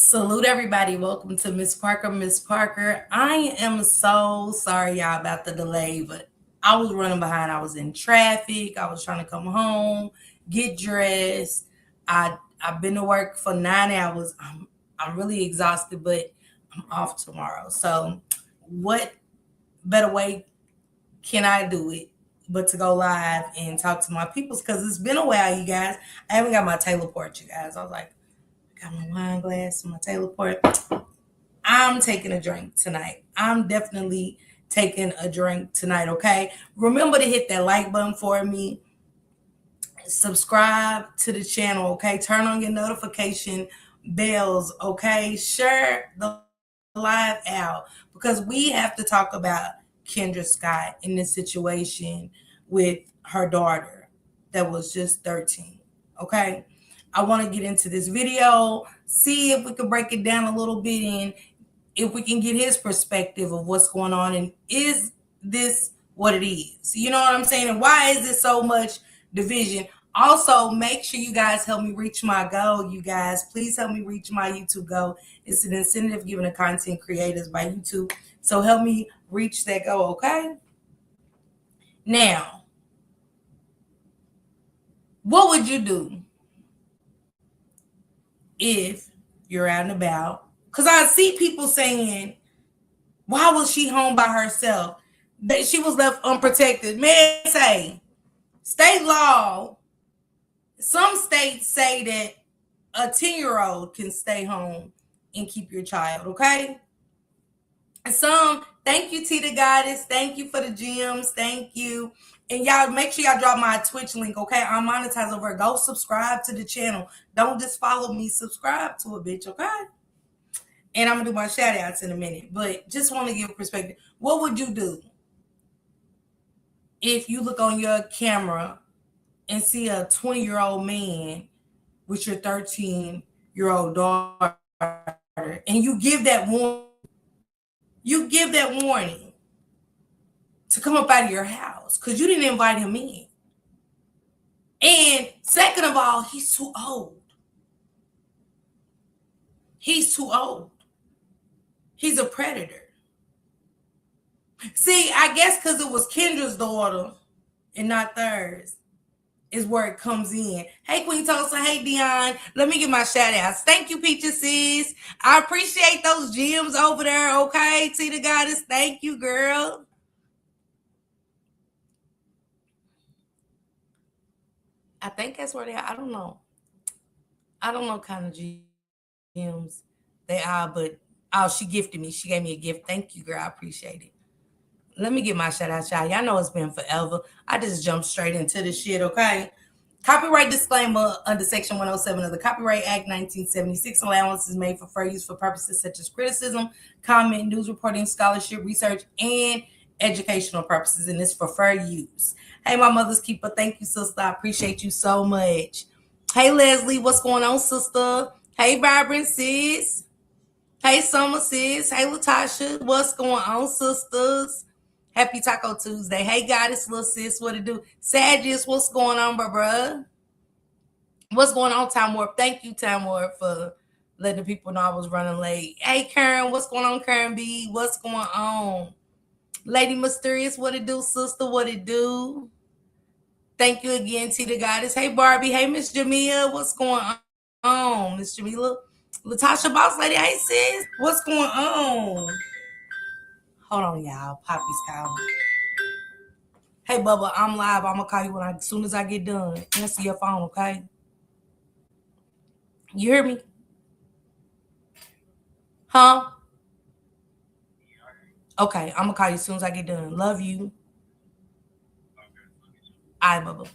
Salute everybody. Welcome to Miss Parker. Miss Parker. I am so sorry, y'all, about the delay, but I was running behind. I was in traffic. I was trying to come home, get dressed. I've been to work for 9 hours. I'm really exhausted, but I'm off tomorrow. So what better way can I do it but to go live and talk to my peoples? Because it's been a while, you guys. I haven't got my Taylor port, you guys. I was like, got my wine glass and my Taylor port. I'm taking a drink tonight. I'm definitely taking a drink tonight, okay? Remember to hit that like button for me. Subscribe to the channel, okay? Turn on your notification bells, okay? Share the live out because we have to talk about Kendra Scott in this situation with her daughter that was just 13, okay? I want to get into this video, see if we can break it down a little bit and if we can get his perspective of what's going on and is this what it is? You know what I'm saying? And why is there so much division? Also, make sure you guys help me reach my goal. You guys, please help me reach my YouTube goal. It's an incentive given to content creators by YouTube. So help me reach that goal, okay? Now, what would you do if you're out and about? Because I see people saying, why was she home by herself? That she was left unprotected. Man, say, state law, some states say that a 10-year-old can stay home and keep your child, okay? Some, thank you, Tita Goddess. Thank you for the gems. Thank you. And y'all, make sure y'all drop my Twitch link, okay? I'm monetized over. Go subscribe to the channel. Don't just follow me. Subscribe to it, bitch, okay? And I'm going to do my shout outs in a minute. But just want to give a perspective. What would you do if you look on your camera and see a 20-year-old man with your 13-year-old daughter and you give that warning to come up out of your house because you didn't invite him in. And second of all, he's too old. He's too old. He's a predator. See, I guess because it was Kendra's daughter and not theirs is where it comes in. Hey, Queen Tulsa. Hey, Dion. Let me get my shout outs. Thank you, Peaches sis. I appreciate those gems over there. Okay, Tita Goddess. Thank you, girl. I think that's where they are. I don't know. I don't know kind of gems they are, but oh, she gifted me. She gave me a gift. Thank you, girl. I appreciate it. Let me get my shout out, y'all. Y'all know it's been forever. I just jumped straight into this shit, okay? Copyright disclaimer under Section 107 of the Copyright Act 1976. Allowance is made for fair use for purposes such as criticism, comment, news reporting, scholarship, research, and educational purposes, and it's for fair use. Hey, my mother's keeper. Thank you, sister. I appreciate you so much. Hey, Leslie. What's going on, sister? Hey, Vibrant sis. Hey, Summer sis. Hey, Latasha. What's going on, sisters? Happy Taco Tuesday. Hey, Goddess, little sis, what it do? Sagittarius, what's going on, bruh? What's going on, Time Warp? Thank you, Time Warp, for letting people know I was running late. Hey, Karen, what's going on, Karen B? What's going on? Lady Mysterious, what it do, sister? What it do? Thank you again, Tita Goddess. Hey, Barbie. Hey, Miss Jamia, what's going on? Miss Jamila. Latasha Boss Lady, hey, sis, what's going on? Hold on, y'all. Poppy's calling. Hey, Bubba, I'm live. I'm going to call you as soon as I get done. Answer your phone, okay? You hear me? Huh? Okay, I'm going to call you as soon as I get done. Love you. All right, Bubba.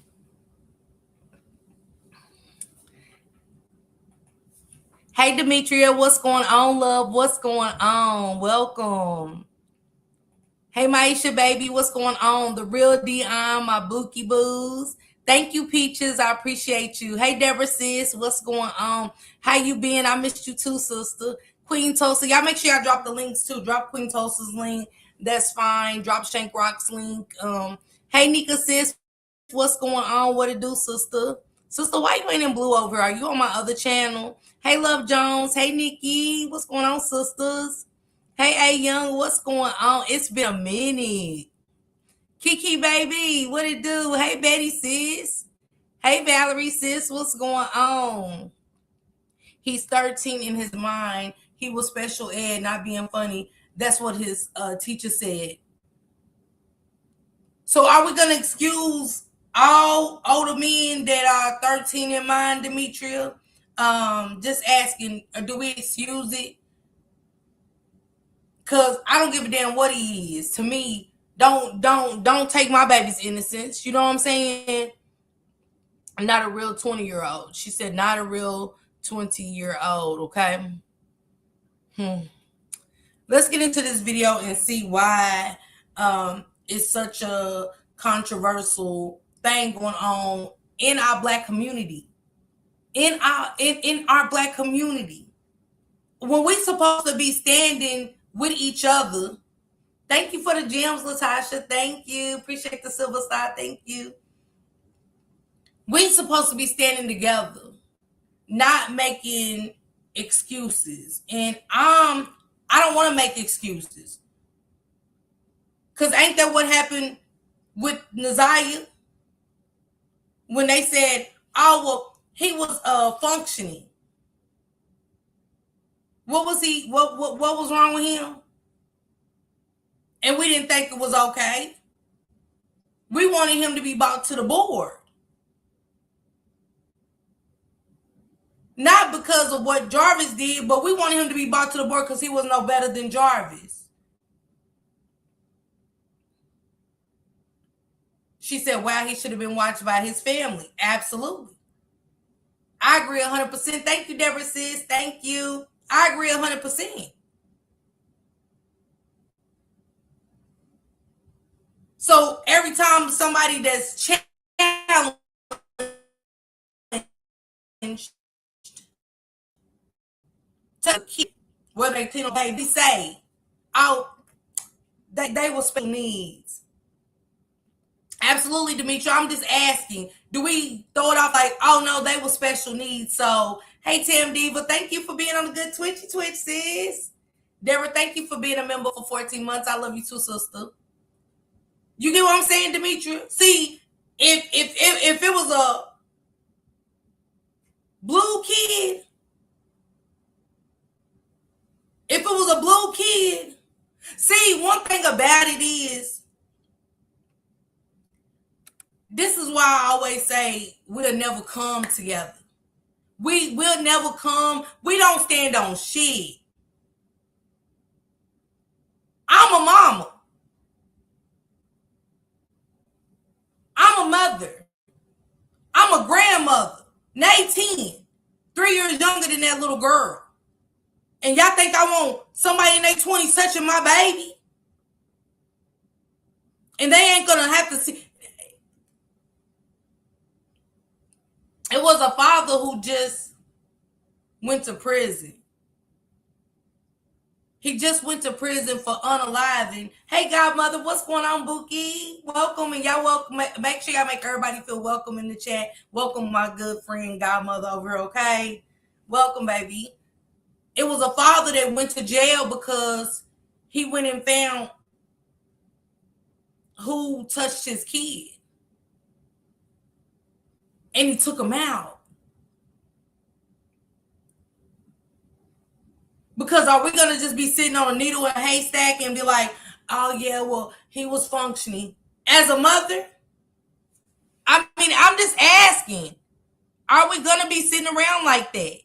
Hey, Demetria, what's going on, love? What's going on? Welcome. Hey, Maisha, baby, what's going on? The real Dion, my bookie boos. Thank you, Peaches. I appreciate you. Hey, Deborah, sis, what's going on? How you been? I missed you too, sister. Queen Tulsa, y'all make sure y'all drop the links too. Drop Queen Tulsa's link. That's fine. Drop Shank Rock's link. Hey, Nika, sis, what's going on? What it do, sister? Sister, why you ain't in blue over? Are you on my other channel? Hey, Love Jones. Hey, Nikki. What's going on, sisters? Hey, A Young. What's going on? It's been a minute. Kiki, baby. What it do? Hey, Betty, sis. Hey, Valerie, sis. What's going on? He's 13 in his mind. He was special ed, not being funny. That's what his teacher said. So are we going to excuse all older men that are 13 in mind, Demetria? Just asking, do we excuse it? Because I don't give a damn what he is. To me, don't take my baby's innocence. You know what I'm saying? I'm not a real 20-year-old. She said not a real 20-year-old, okay? Let's get into this video and see why it's such a controversial thing going on in our Black community. In our Black community. When we supposed to be standing with each other. Thank you for the gems, Latasha. Thank you. Appreciate the silver star. Thank you. We supposed to be standing together, not making excuses. And I don't want to make excuses. Because ain't that what happened with Naziah? When they said, oh, well, he was functioning. What was he? What was wrong with him? And we didn't think it was okay. We wanted him to be brought to the board. Not because of what Jarvis did, but we wanted him to be brought to the board because he was no better than Jarvis. She said, wow, he should have been watched by his family. Absolutely. I agree 100%. Thank you, Deborah, sis. Thank you. I agree 100%. So every time somebody that's challenged to a kid, whether they teen or baby, say, oh, they were special needs. Absolutely, Demetria. I'm just asking, do we throw it off like, oh no, they were special needs? So, hey, Tam Diva, thank you for being on the good Twitch, sis. Deborah, thank you for being a member for 14 months. I love you too, sister. You get what I'm saying, Demetria? See, if it was a blue kid, see, one thing about it is, this is why I always say we'll never come together. We will never come. We don't stand on shit. I'm a mama. I'm a mother. I'm a grandmother. Nay 10. 3 years younger than that little girl. And y'all think I want somebody in their 20s touching my baby? And they ain't gonna have to see. It was a father who just went to prison. He just went to prison for unaliving. Hey, godmother, what's going on, Bookie? Welcome, and y'all welcome. Make sure y'all make everybody feel welcome in the chat. Welcome, my good friend, godmother over here, okay? Welcome, baby. It was a father that went to jail because he went and found who touched his kid. And he took him out. Because are we going to just be sitting on a needle in a haystack and be like, oh, yeah, well, he was functioning. As a mother, I mean, I'm just asking, are we going to be sitting around like that?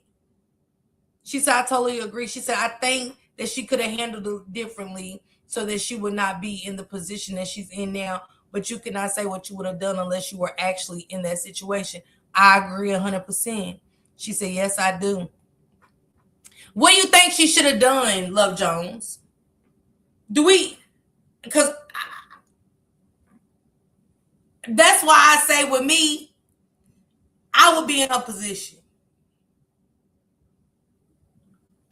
She said, I totally agree. She said, I think that she could have handled it differently so that she would not be in the position that she's in now. But you cannot say what you would have done unless you were actually in that situation. I agree 100%. She said, yes, I do. What do you think she should have done, Love Jones? Because that's why I say with me, I would be in her position.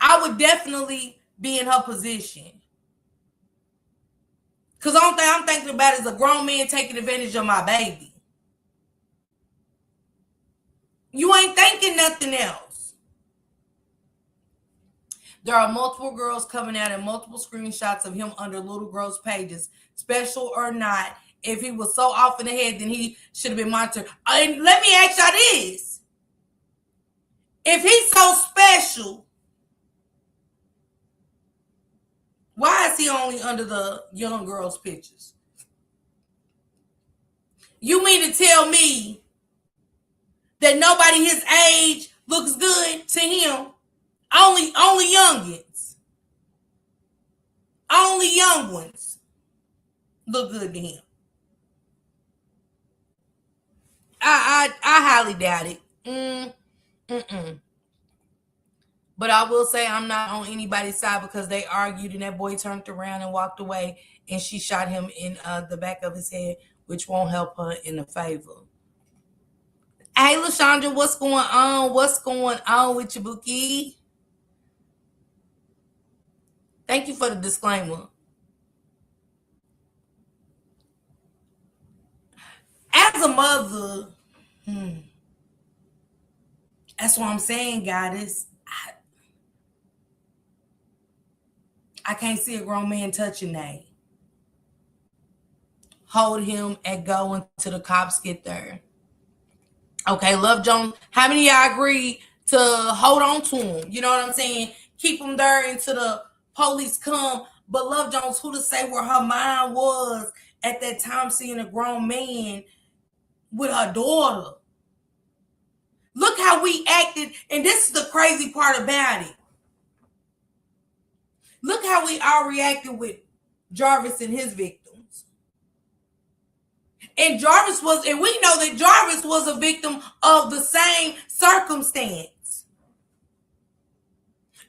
I would definitely be in her position. Because the only thing I'm thinking about is a grown man taking advantage of my baby. You ain't thinking nothing else. There are multiple girls coming out and multiple screenshots of him under little girls' pages, special or not. If he was so off in the head, then he should have been monitored. And let me ask y'all this. If he's so special, why is he only under the young girls' pictures? You mean to tell me that nobody his age looks good to him? Only youngins. Only young ones look good to him. I highly doubt it. But I will say I'm not on anybody's side because they argued and that boy turned around and walked away and she shot him in the back of his head, which won't help her in the favor. Hey, LaShondra, what's going on? What's going on with your bookie? Thank you for the disclaimer. As a mother, that's what I'm saying, goddess. I can't see a grown man touching that. Hold him and go until the cops get there. Okay, Love Jones. How many of y'all agree to hold on to him? You know what I'm saying? Keep him there until the police come. But Love Jones, who to say where her mind was at that time seeing a grown man with her daughter? Look how we acted, and this is the crazy part about it. Look how we all reacted with Jarvis and his victims. And Jarvis was, and we know that Jarvis was a victim of the same circumstance.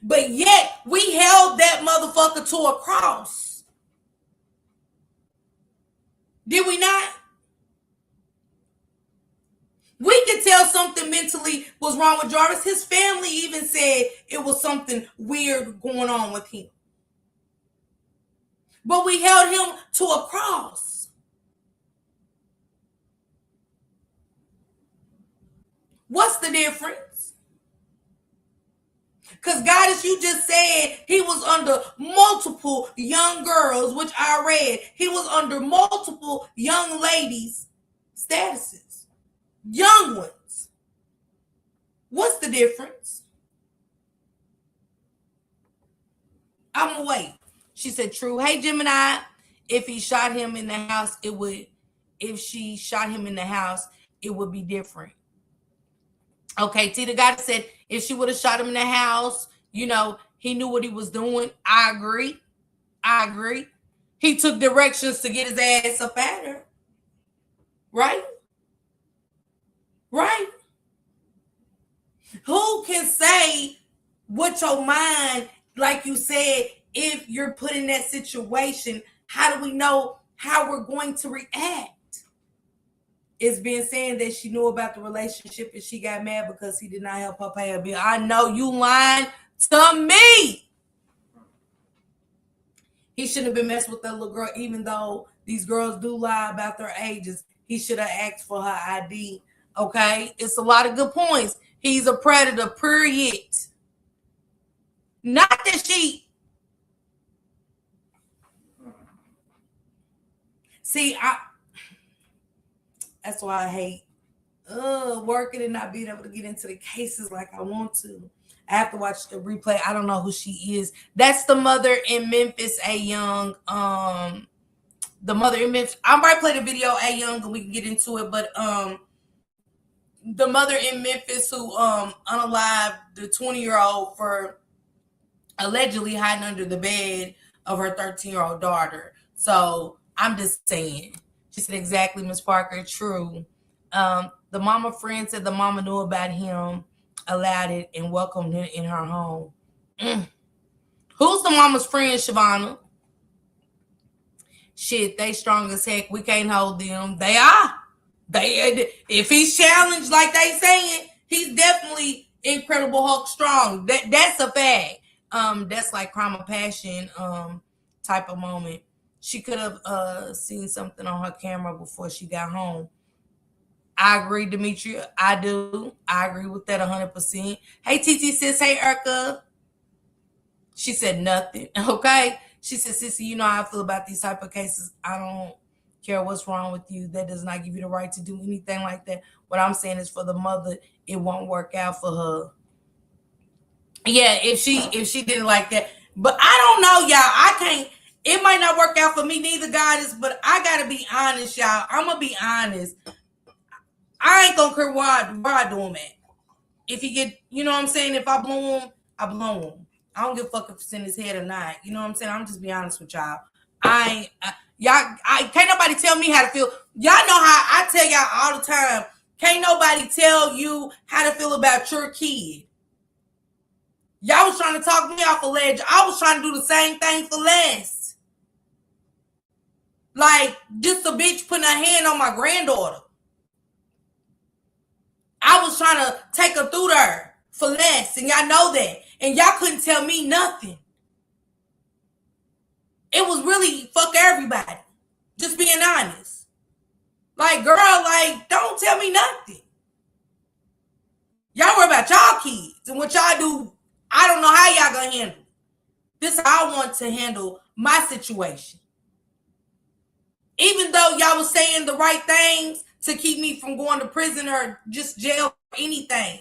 But yet, we held that motherfucker to a cross. Did we not? We could tell something mentally was wrong with Jarvis. His family even said it was something weird going on with him. But we held him to a cross. What's the difference? Because, Goddess, you just said he was under multiple young girls, which I read. He was under multiple young ladies' statuses. Young ones. What's the difference? I'm going to wait. She said, true. Hey, Gemini, if he shot him in the house, if she shot him in the house, it would be different. Okay, Tita God said, if she would have shot him in the house, you know, he knew what he was doing. I agree. He took directions to get his ass up at her. Right? Who can say what your mind, like you said, if you're put in that situation, how do we know how we're going to react? It's been saying that she knew about the relationship and she got mad because he did not help her pay a bill. I know you lying to me. He shouldn't have been messing with that little girl, even though these girls do lie about their ages. He should have asked for her ID. Okay? It's a lot of good points. He's a predator, period. Not that she... See, that's why I hate working and not being able to get into the cases like I want to. I have to watch the replay. I don't know who she is. That's the mother in Memphis, A Young. The mother in Memphis. I might play the video, A Young, and we can get into it. But the mother in Memphis who unalived the 20-year-old for allegedly hiding under the bed of her 13-year-old daughter. So I'm just saying. She said, exactly, Miss Parker, true. The mama friend said the mama knew about him, allowed it, and welcomed him in her home. Who's the mama's friend, Shavana? Shit, they strong as heck. We can't hold them. They are. If he's challenged like they saying, he's definitely Incredible Hulk strong. That's a fact. That's like Crime of Passion type of moment. She could have seen something on her camera before she got home. I agree, Demetria. I do. I agree with that 100%. Hey, TT says, hey, Erica. She said nothing. Okay. She said, Sissy, you know how I feel about these type of cases. I don't care what's wrong with you. That does not give you the right to do anything like that. What I'm saying is for the mother, it won't work out for her. Yeah, if she didn't like that. But I don't know, y'all. I can't. It might not work out for me neither, guys. But I gotta be honest, y'all. I'm gonna be honest. I ain't gonna care why I do him at. If he get, you know what I'm saying? If I blow him, I blow him. I don't give a fuck if it's in his head or not. You know what I'm saying? I'm just be honest with y'all. I can't nobody tell me how to feel. Y'all know how I tell y'all all the time. Can't nobody tell you how to feel about your kid. Y'all was trying to talk me off a ledge. I was trying to do the same thing for less. Like, just a bitch putting her hand on my granddaughter. I was trying to take her through there for less, and y'all know that. And y'all couldn't tell me nothing. It was really fuck everybody. Just being honest. Like, girl, like, don't tell me nothing. Y'all worry about y'all kids and what y'all do. I don't know how y'all gonna handle it. This is how I want to handle my situation. Even though y'all was saying the right things to keep me from going to prison or just jail or anything,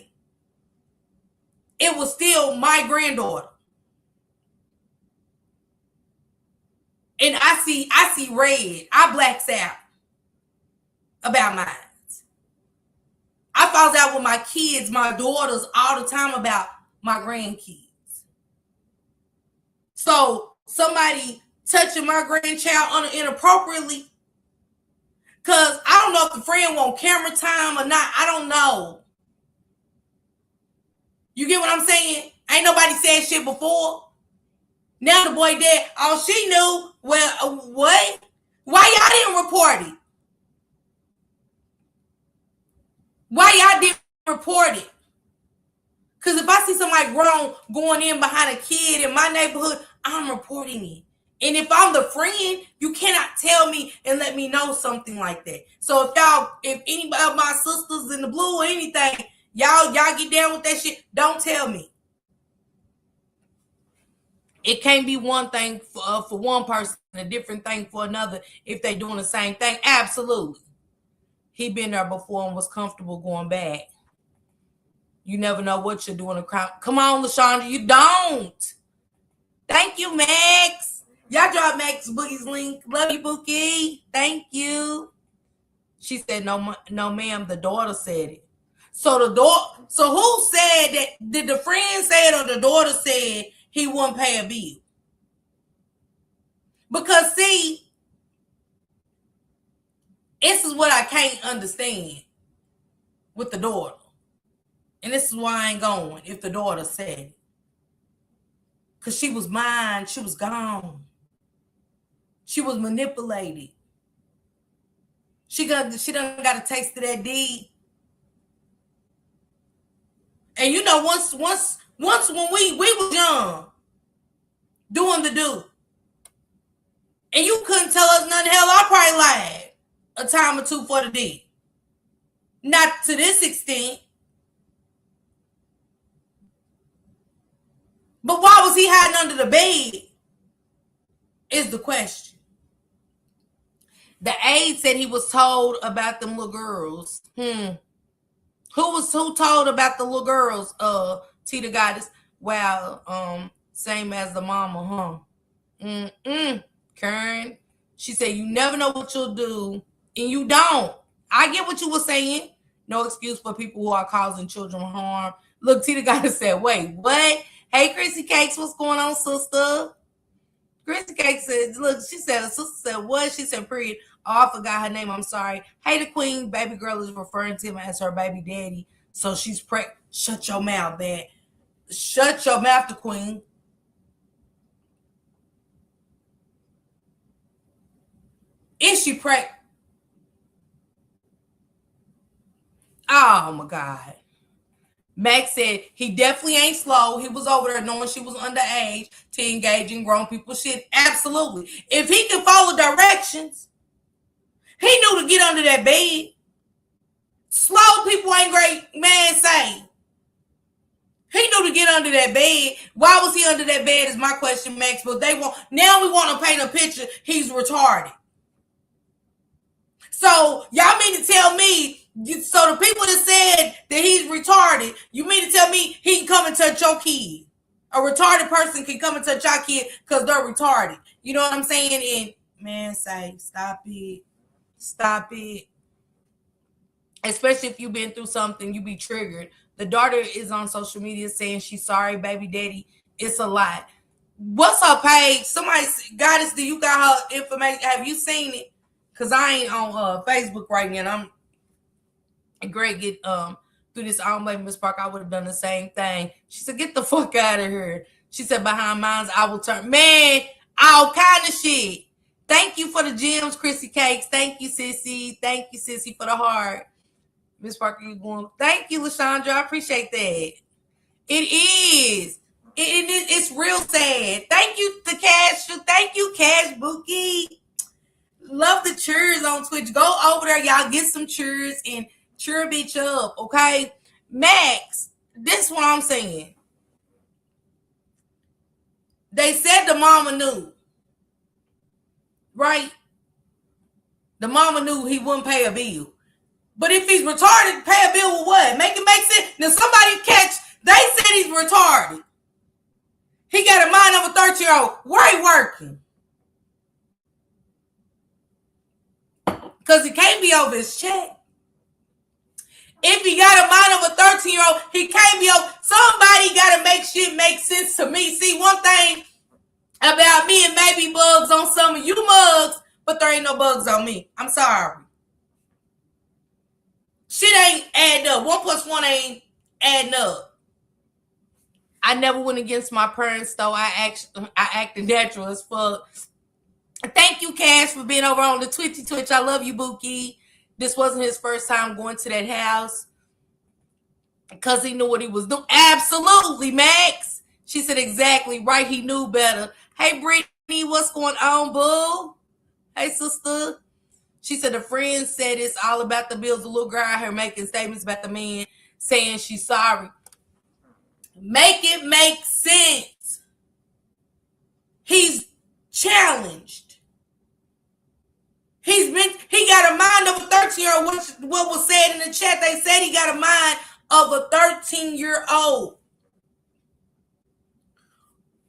it was still my granddaughter. And I see red. I blacks out about mine. I falls out with my kids, my daughters, all the time about my grandkids. So somebody touching my grandchild inappropriately, because I don't know if the friend want camera time or not. I don't know. You get what I'm saying? Ain't nobody said shit before. Now the boy dead. Oh, she knew. Well, what? Why y'all didn't report it? Why y'all didn't report it? Because if I see somebody grown going in behind a kid in my neighborhood, I'm reporting it. And if I'm the friend, you cannot tell me and let me know something like that. So if anybody of my sisters in the blue or anything, y'all get down with that shit, don't tell me. It can't be one thing for one person, a different thing for another if they doing the same thing. Absolutely. He been there before and was comfortable going back. You never know what you're doing. Come on, LaShondra, you don't. Thank you, Max. Y'all drop Max Boogie's link. Love you, Bookie. Thank you. She said, no, ma'am. The daughter said it. So who said that? Did the friend say it or the daughter said he wouldn't pay a bill? Because see, this is what I can't understand with the daughter. And this is why I ain't going if the daughter said it. Because she was mine. She was gone. She was manipulated. She done got a taste of that deed. And you know, once when we was young, doing the do, and you couldn't tell us nothing, hell, I probably lied a time or two for the deed. Not to this extent. But why was he hiding under the bed? Is the question. The aide said he was told about them little girls. Who told about the little girls? Tita Goddess. Wow, same as the mama, huh? Karen. She said you never know what you'll do, and you don't. I get what you were saying. No excuse for people who are causing children harm. Look, Tita Goddess said, wait, what? Hey, Chrissy Cakes, what's going on, sister? Chrissy Cakes said, look, she said, sister said, what? She said, period. Oh, I forgot her name. I'm sorry. Hey, the queen, baby girl is referring to him as her baby daddy. So she's pregnant. Shut your mouth, man. Shut your mouth, the queen. Is she pregnant? Oh, my God. Max said he definitely ain't slow. He was over there knowing she was underage to engage in grown people shit. Absolutely. If he could follow directions, he knew to get under that bed. Slow people ain't great, man. Say he knew to get under that bed. Why was he under that bed? Is my question, Max. But we want to paint a picture. He's retarded. So y'all mean to tell me? So the people that said that he's retarded, you mean to tell me he can come and touch your kid? A retarded person can come and touch your kid because they're retarded. You know what I'm saying? And man, say stop it. Stop it. Especially if you've been through something, you be triggered. The daughter is on social media saying she's sorry, baby daddy. It's a lot. What's her page? Somebody, Goddess, do you got her information? Have you seen it? Because I ain't on Facebook right now. And Greg get through this. I don't blame Miss Park. I would have done the same thing. She said, get the fuck out of here. She said, behind mines, I will turn. Man, all kind of shit. Thank you for the gems, Chrissy Cakes. Thank you, Sissy. Thank you, Sissy, for the heart. Miss Parker, you going? Thank you, LaShondra. I appreciate that. It is. It's real sad. Thank you, the Cash. Thank you, Cash Bookie. Love the cheers on Twitch. Go over there, y'all. Get some cheers and cheer a bitch up, okay? Max, this is what I'm saying. They said the mama knew, right? The mama knew he wouldn't pay a bill. But if he's retarded, pay a bill with what? Make it make sense? Now somebody they said he's retarded. He got a mind of a 13-year-old. Where he working? Because he can't be over his check. If he got a mind of a 13-year-old, he can't be over. Somebody got to make shit make sense to me. See, one thing about me and maybe bugs on some of you mugs, but there ain't no bugs on me. I'm sorry. Shit ain't adding up. 1 + 1 ain't adding up. I never went against my parents, though. I acted natural as fuck. Thank you, Cash, for being over on the Twitch. I love you, Bookie. This wasn't his first time going to that house because he knew what he was doing. Absolutely, Max. She said exactly right. He knew better. Hey, Brittany, what's going on, boo? Hey, sister. She said the friend said it's all about the bills. The little girl out here making statements about the man saying she's sorry. Make it make sense. He's challenged. He got a mind of a 13-year-old. What was said in the chat, they said he got a mind of a 13-year-old.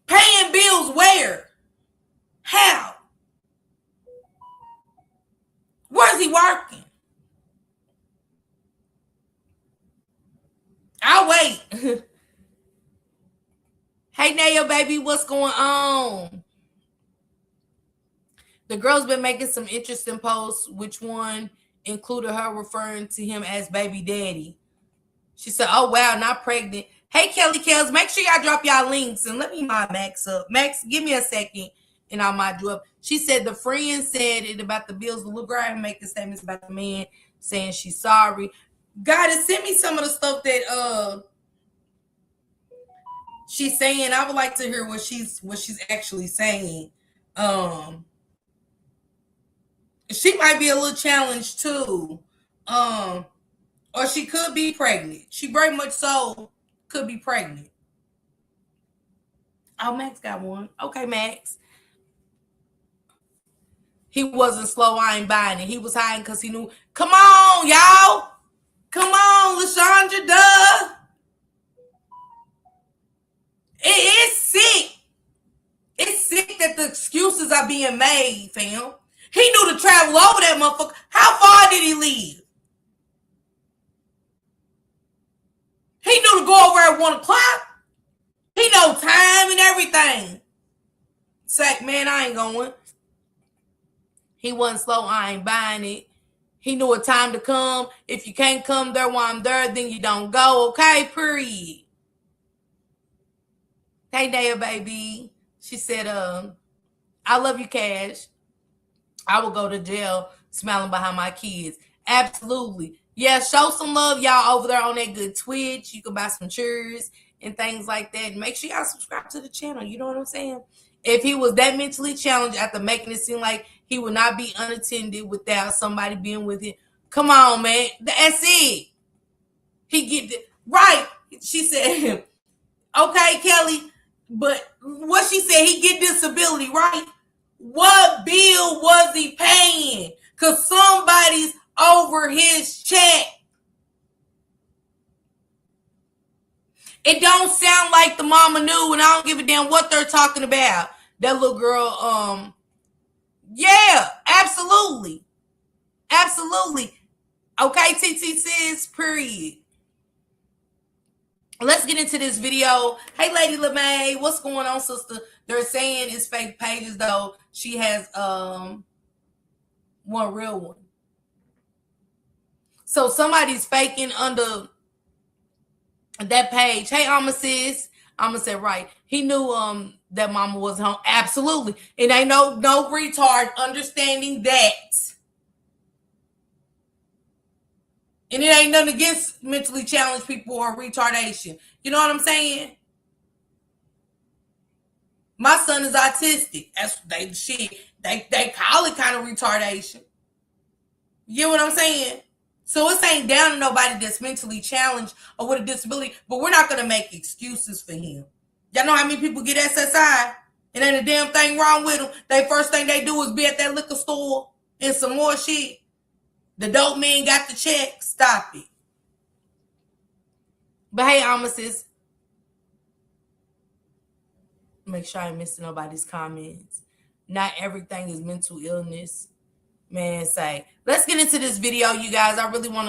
Paying bills where? How? Where's he working? I'll wait. Hey, Naya, baby, what's going on? The girl's been making some interesting posts. Which one included her referring to him as baby daddy? She said, oh, wow, not pregnant. Hey, Kelly Kells, make sure y'all drop y'all links and let me mod Max up. Max, give me a second and I'll mod you up. She said the friend said it about the bills. The little girl making statements about the man saying she's sorry. Gotta send me some of the stuff that she's saying. I would like to hear what she's actually saying. She might be a little challenged too. Or she could be pregnant. She very much so could be pregnant. Oh, Max got one. Okay, Max. He wasn't slow. I ain't buying it. He was hiding because he knew. Come on, y'all. Come on, LaShondra, duh. It is sick. It's sick that the excuses are being made, fam. He knew to travel over that motherfucker. How far did he leave? He knew to go over at 1 o'clock. He know time and everything. Sack, man, I ain't going. He wasn't slow. I ain't buying it. He knew a time to come. If you can't come there while I'm there, then you don't go. Okay, period. Hey, Naya, baby. She said, I love you, Cash. I will go to jail smiling behind my kids. Absolutely. Yeah, show some love, y'all, over there on that good Twitch. You can buy some cheers and things like that. And make sure y'all subscribe to the channel. You know what I'm saying? If he was that mentally challenged after making it seem like he would not be unattended without somebody being with him, Come on, man. That's it. He get right. She said, okay, Kelly, but what she said, he get disability, right? What bill was he paying? Because somebody's over his check. It don't sound like the mama knew, and I don't give a damn what they're talking about. That little girl, yeah, absolutely. Absolutely. Okay, TT says, period. Let's get into this video. Hey, Lady LeMay, what's going on, sister? They're saying it's fake pages, though. She has one real one. So somebody's faking under that page. Hey, Alma sis. Alma said, right. He knew that mama was home. Absolutely. It ain't no retard understanding that. And it ain't nothing against mentally challenged people or retardation. You know what I'm saying? My son is autistic. That's they shit. They call it kind of retardation. You get what I'm saying? So it ain't down to nobody that's mentally challenged or with a disability, but we're not gonna make excuses for him. Y'all know how many people get SSI? It ain't a damn thing wrong with them. They first thing they do is be at that liquor store and some more shit. The dope man got the check. Stop it. But hey, Alma sis, make sure I ain't missing nobody's comments. Not everything is mental illness. Man, say, let's get into this video, you guys. I really want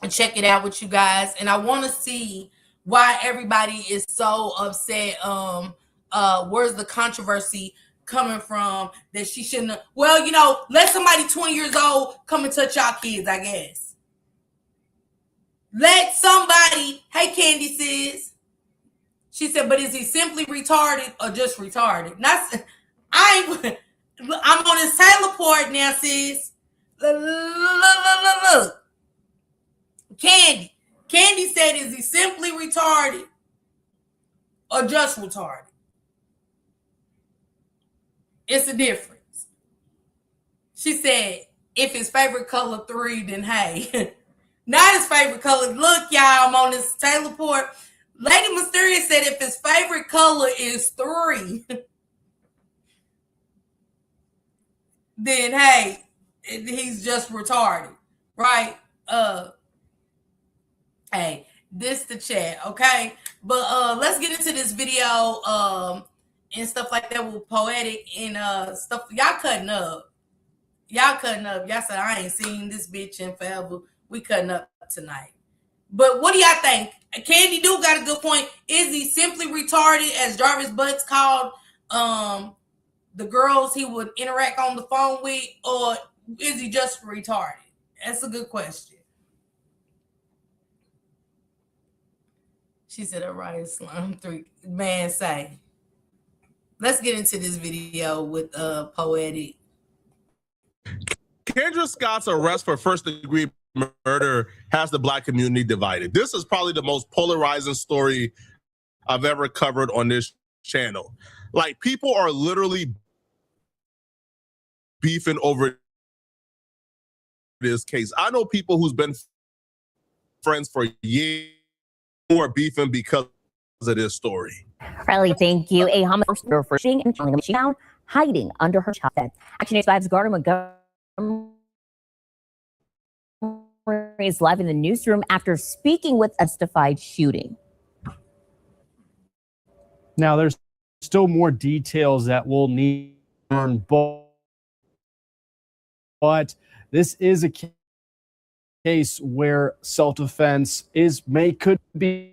to check it out with you guys, and I want to see why everybody is so upset. Where's the controversy coming from that she shouldn't have? Well, you know, let somebody 20 years old come and touch y'all kids, I guess. Let somebody, hey, Candy sis. She said, but is he simply retarded or just retarded? Not, I'm on his teleport now, sis. Look. Candy. Candy said, is he simply retarded or just retarded? It's a difference. She said, if his favorite color 3, then hey. Not his favorite color. Look, y'all, I'm on this teleport. Lady Mysterious said, if his favorite color is 3, then hey, he's just retarded, right? Hey, this the chat, okay? But let's get into this video and stuff like that with Poetic and stuff. Y'all cutting up. Y'all said, I ain't seen this bitch in forever. We cutting up tonight. But what do y'all think? Candy do got a good point. Is he simply retarded, as Jarvis Butts called the girls he would interact on the phone with, or is he just retarded? That's a good question. She said, all right, Slime 3. Man, say. Let's get into this video with Poetic. Kendra Scott's arrest for first-degree murder has the Black community divided. This is probably the most polarizing story I've ever covered on this channel. Like, people are literally beefing over this case. I know people who's been friends for years who are beefing because of this story. Riley, thank you. A homicide for fishing and killing she found hiding under her child bed. Action News 5's Gardner Montgomery is live in the newsroom after speaking with a testified shooting. Now, there's still more details that we'll need to learn, but this is a case where self-defense could be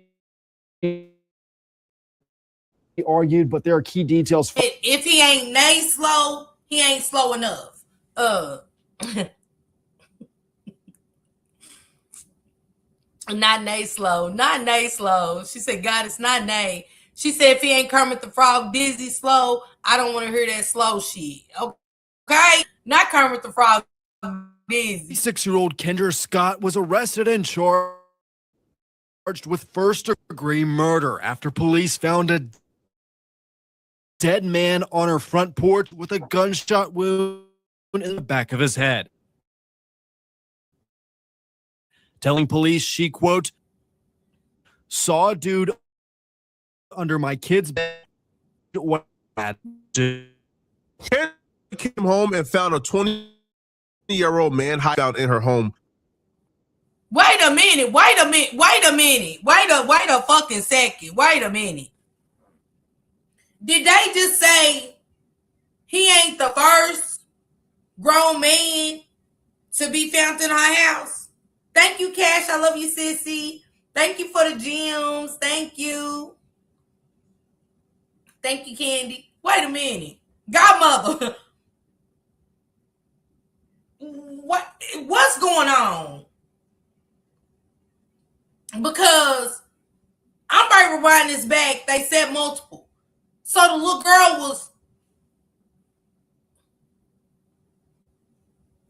argued, but there are key details. If he ain't nay slow, he ain't slow enough. Not nay slow. She said, God, it's not nay. She said, if he ain't Kermit the Frog, busy slow, I don't want to hear that slow shit. Okay? Not Kermit the Frog, busy. 6-year-old Kendra Sott was arrested and charged with first-degree murder after police found a dead man on her front porch with a gunshot wound in the back of his head. Telling police she, quote, saw a dude under my kid's bed. What Kendra came home and found a 20-year-old man hiding out in her home. Wait a minute. Wait a fucking second. Wait a minute. Did they just say he ain't the first grown man to be found in her house? Thank you, Cash. I love you, sissy. Thank you for the gems. Thank you. Thank you, Candy. Wait a minute. Godmother. What's going on? Because I'm about to rewind this back. They said multiple. So the little girl was.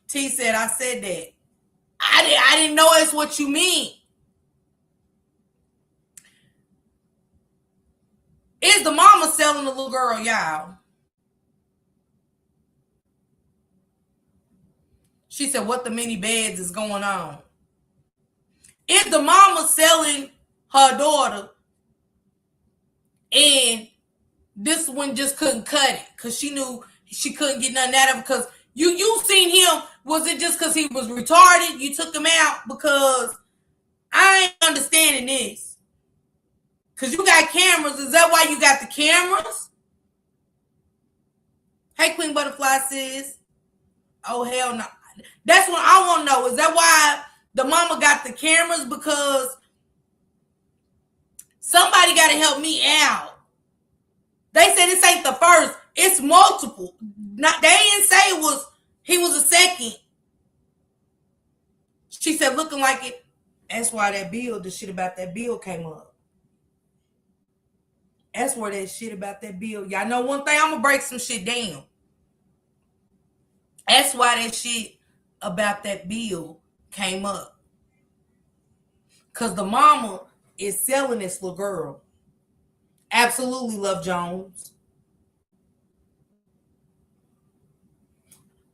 T said, I said that. I didn't know that's what you mean. Is the mama selling the little girl, y'all? She said, what the mini beds is going on? Is the mama selling her daughter and this one just couldn't cut it because she knew she couldn't get nothing out of it? Because you seen him. Was it just because he was retarded? You took him out? Because I ain't understanding this. Because you got cameras. Is that why you got the cameras? Hey, Queen Butterfly says, oh, hell no. That's what I want to know. Is that why the mama got the cameras? Because somebody got to help me out. They said this ain't the first. It's multiple. Not, they didn't say he was a second. She said looking like it. That's why the shit about that bill came up. That's where that shit about that bill. Y'all know one thing, I'm going to break some shit down. That's why that shit about that bill came up. Because the mama is selling this little girl. Absolutely, Love Jones.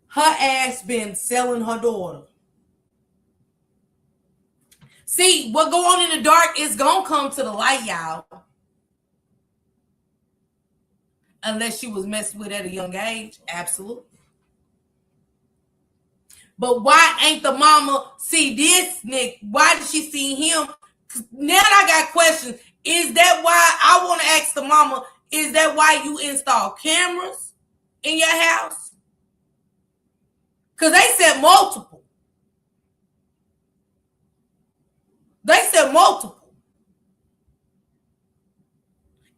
Her ass been selling her daughter. See, what go on in the dark is going to come to the light, y'all. Unless she was messed with at a young age. Absolutely. But why ain't the mama see this, Nick? Why did she see him? Now I got questions. Is that why, I want to ask the mama, is that why you install cameras in your house? Because they said multiple. They said multiple.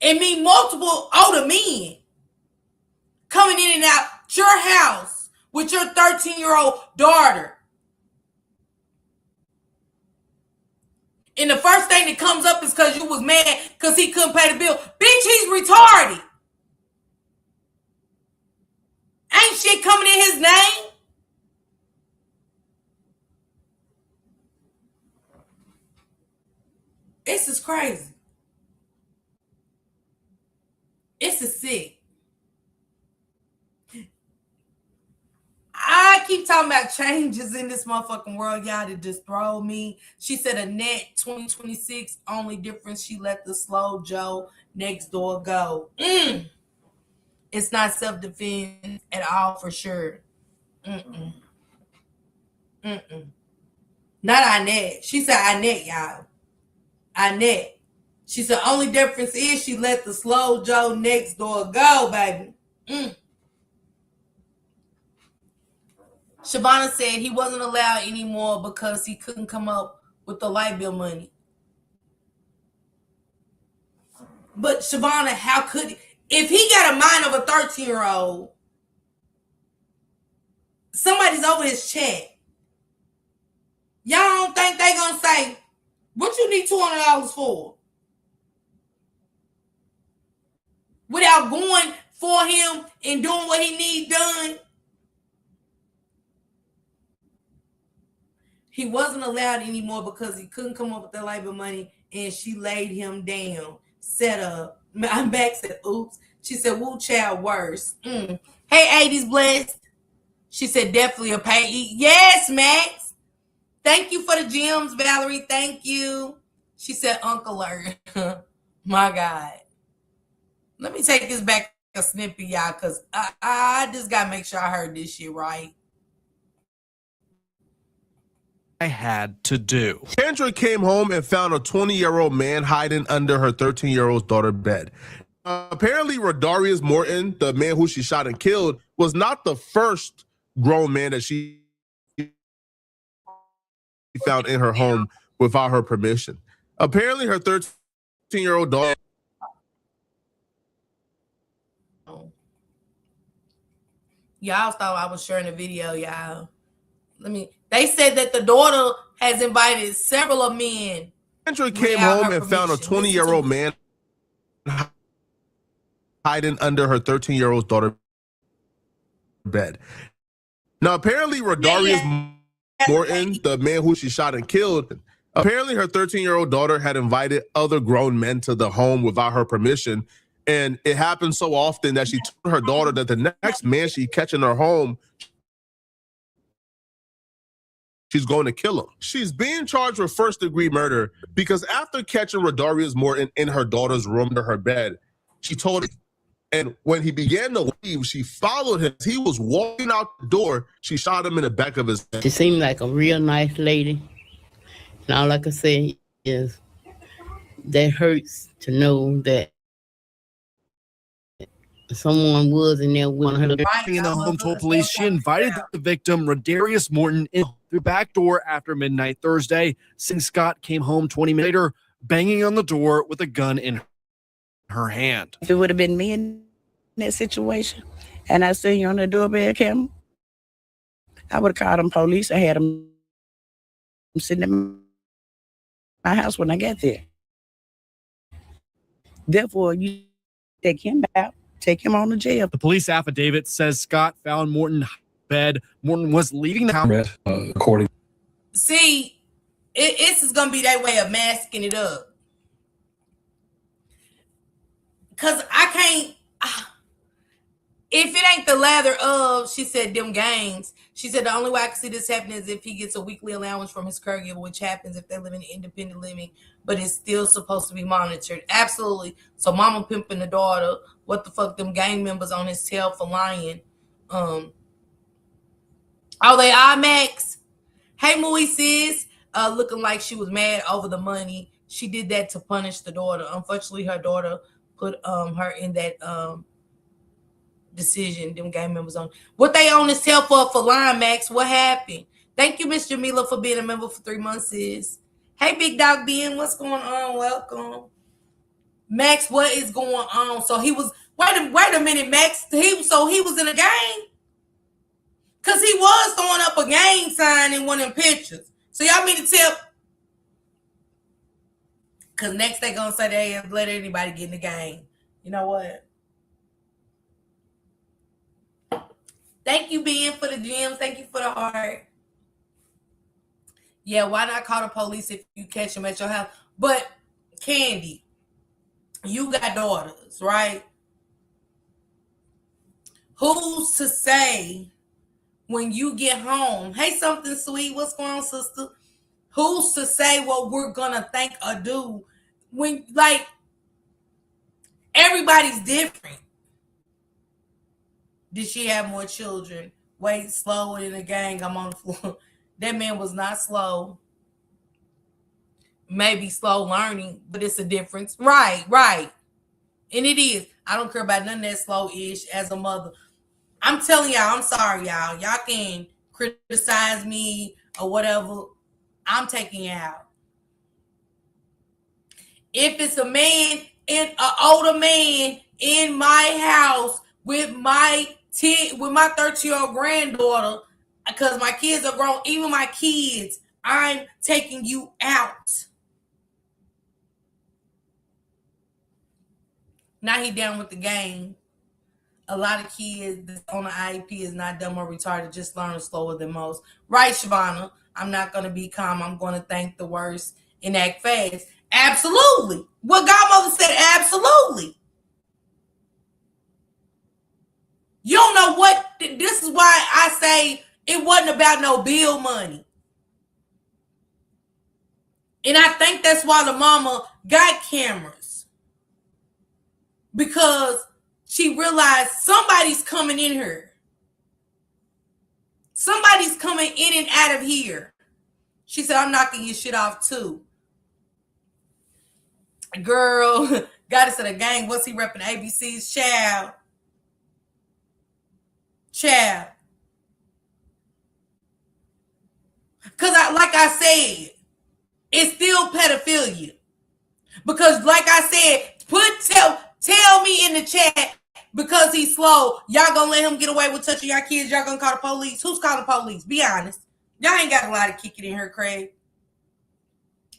It mean multiple older men coming in and out your house with your 13-year-old daughter. And the first thing that comes up is because you was mad because he couldn't pay the bill. Bitch, he's retarded. Ain't shit coming in his name. This is crazy. This is sick. I keep talking about changes in this motherfucking world, y'all, to just throw me. She said a net 2026, only difference she let the slow Joe next door go. It's not self-defense at all for sure. Not Annette. She said Annette, y'all. Annette. She said only difference is she let the slow Joe next door go, baby. Shavonna said he wasn't allowed anymore because he couldn't come up with the light bill money. But Shavonna, how could he? If he got a mind of a 13-year-old, somebody's over his check. Y'all don't think they gonna say, what you need $200 for? Without going for him and doing what he need done. He wasn't allowed anymore because he couldn't come up with the labor money, and she laid him down. Set up. I'm back, said, oops. She said, woo, child, worse. Hey, 80s blessed. She said definitely a pay. Yes, Max. Thank you for the gems, Valerie. Thank you. She said Uncle alert. My God. Let me take this back a snippet, y'all, because I just got to make sure I heard this shit right. I had to do. Kendra came home and found a 20-year-old man hiding under her 13-year-old daughter's bed. Apparently, Rodarius Morton, the man who she shot and killed, was not the first grown man that she found in her home without her permission. Apparently, her 13-year-old daughter. Y'all thought I was sharing a video, y'all. They said that the daughter has invited several of men. Kendra came home and found a 20-year-old man hiding under her 13-year-old daughter's bed. Now, apparently, Rodarius Morton, the man who she shot and killed, apparently her 13-year-old daughter had invited other grown men to the home without her permission. And it happened so often that she told her daughter that the next man she catch in her home, she's going to kill him. She's being charged with first-degree murder because after catching Rodarius Morton in her daughter's room under her bed, she told him, and when he began to leave, she followed him. He was walking out the door. She shot him in the back of his head. She seemed like a real nice lady. And all I can say is that hurts to know that someone was in there with her. In the home told police she invited the victim, Rodarius Morton, in through the back door after midnight Thursday. Since Scott came home 20 minutes later, banging on the door with a gun in her hand. If it would have been me in that situation and I seen you on the doorbell camera, I would have called them police. I had them sitting in my house when I got there. Therefore, you take him out, take him on to jail. The police affidavit says Scott found Morton in bed. Morton was leaving the house. According. See, this is going to be their way of masking it up. Because I can't, if it ain't the lather of, she said, them gangs, she said the only way I can see this happening is if he gets a weekly allowance from his caregiver, which happens if they live in independent living, but it's still supposed to be monitored. Absolutely. So mama pimping the daughter, what the fuck, them gang members on his tail for lying. Oh, they IMAX. Hey, Mooey sis, looking like she was mad over the money. She did that to punish the daughter. Unfortunately, her daughter put her in that decision, them gang members on. What they on his tail for lying, Max? What happened? Thank you, Miss Jamila, for being a member for 3 months, sis. Hey, Big Dog Ben, what's going on? Welcome. Max, what is going on? So he was, wait a minute, Max. He was in a gang? Because he was throwing up a gang sign in one of them pictures. So y'all mean to tell, because next they going to say they ain't let anybody get in the gang. You know what? Thank you, Ben, for the gems. Thank you for the heart. Yeah, why not call the police if you catch them at your house? But, Candy, you got daughters, right? Who's to say when you get home, hey, something sweet, what's going on, sister? Who's to say what we're going to think or do when, like, everybody's different. Did she have more children? Wait, slower in the gang, I'm on the floor. That man was not slow. Maybe slow learning, but it's a difference. Right. And it is. I don't care about none of that slow-ish as a mother. I'm telling y'all, I'm sorry, y'all. Y'all can criticize me or whatever. I'm taking you out. If it's a man, an older man in my house with my 13-year-old granddaughter, because my kids are grown, even my kids, I'm taking you out. Now he down with the game. A lot of kids on the IEP is not dumb or retarded, just learning slower than most. Right, Shavana? I'm not going to be calm. I'm going to think the worst and act fast. Absolutely. What Godmother said, absolutely. You don't know what this is why I say it wasn't about no bill money. And I think that's why the mama got cameras. Because she realized somebody's coming in here. Somebody's coming in and out of here. She said, I'm knocking your shit off too. Girl, goddess of the gang, what's he repping? ABC's child. Child. Because like I said, it's still pedophilia. Because like I said, tell me in the chat, because he's slow, y'all gonna let him get away with touching your kids, y'all gonna call the police? Who's calling the police? Be honest. Y'all ain't got a lot of kicking in here, Craig.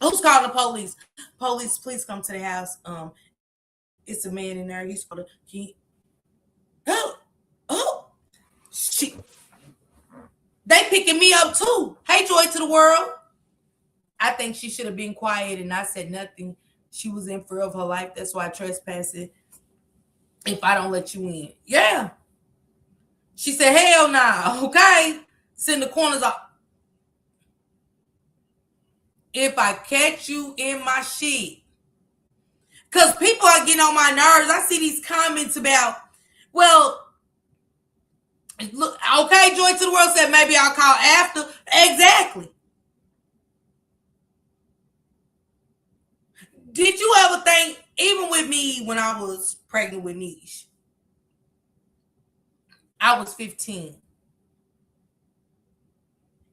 Who's calling the police? Police, please come to the house. It's a man in there. He's gonna they picking me up too. Hey, joy to the world. I think she should have been quiet and not said nothing. She was in fear of her life. That's why I trespass it if I don't let you in. Yeah. She said, hell nah. Okay. Send the corners off. If I catch you in my shit. Because people are getting on my nerves. I see these comments about, well, look, okay, Joy to the World said maybe I'll call after. Exactly. Did you ever think, even with me when I was pregnant with Niche, I was 15.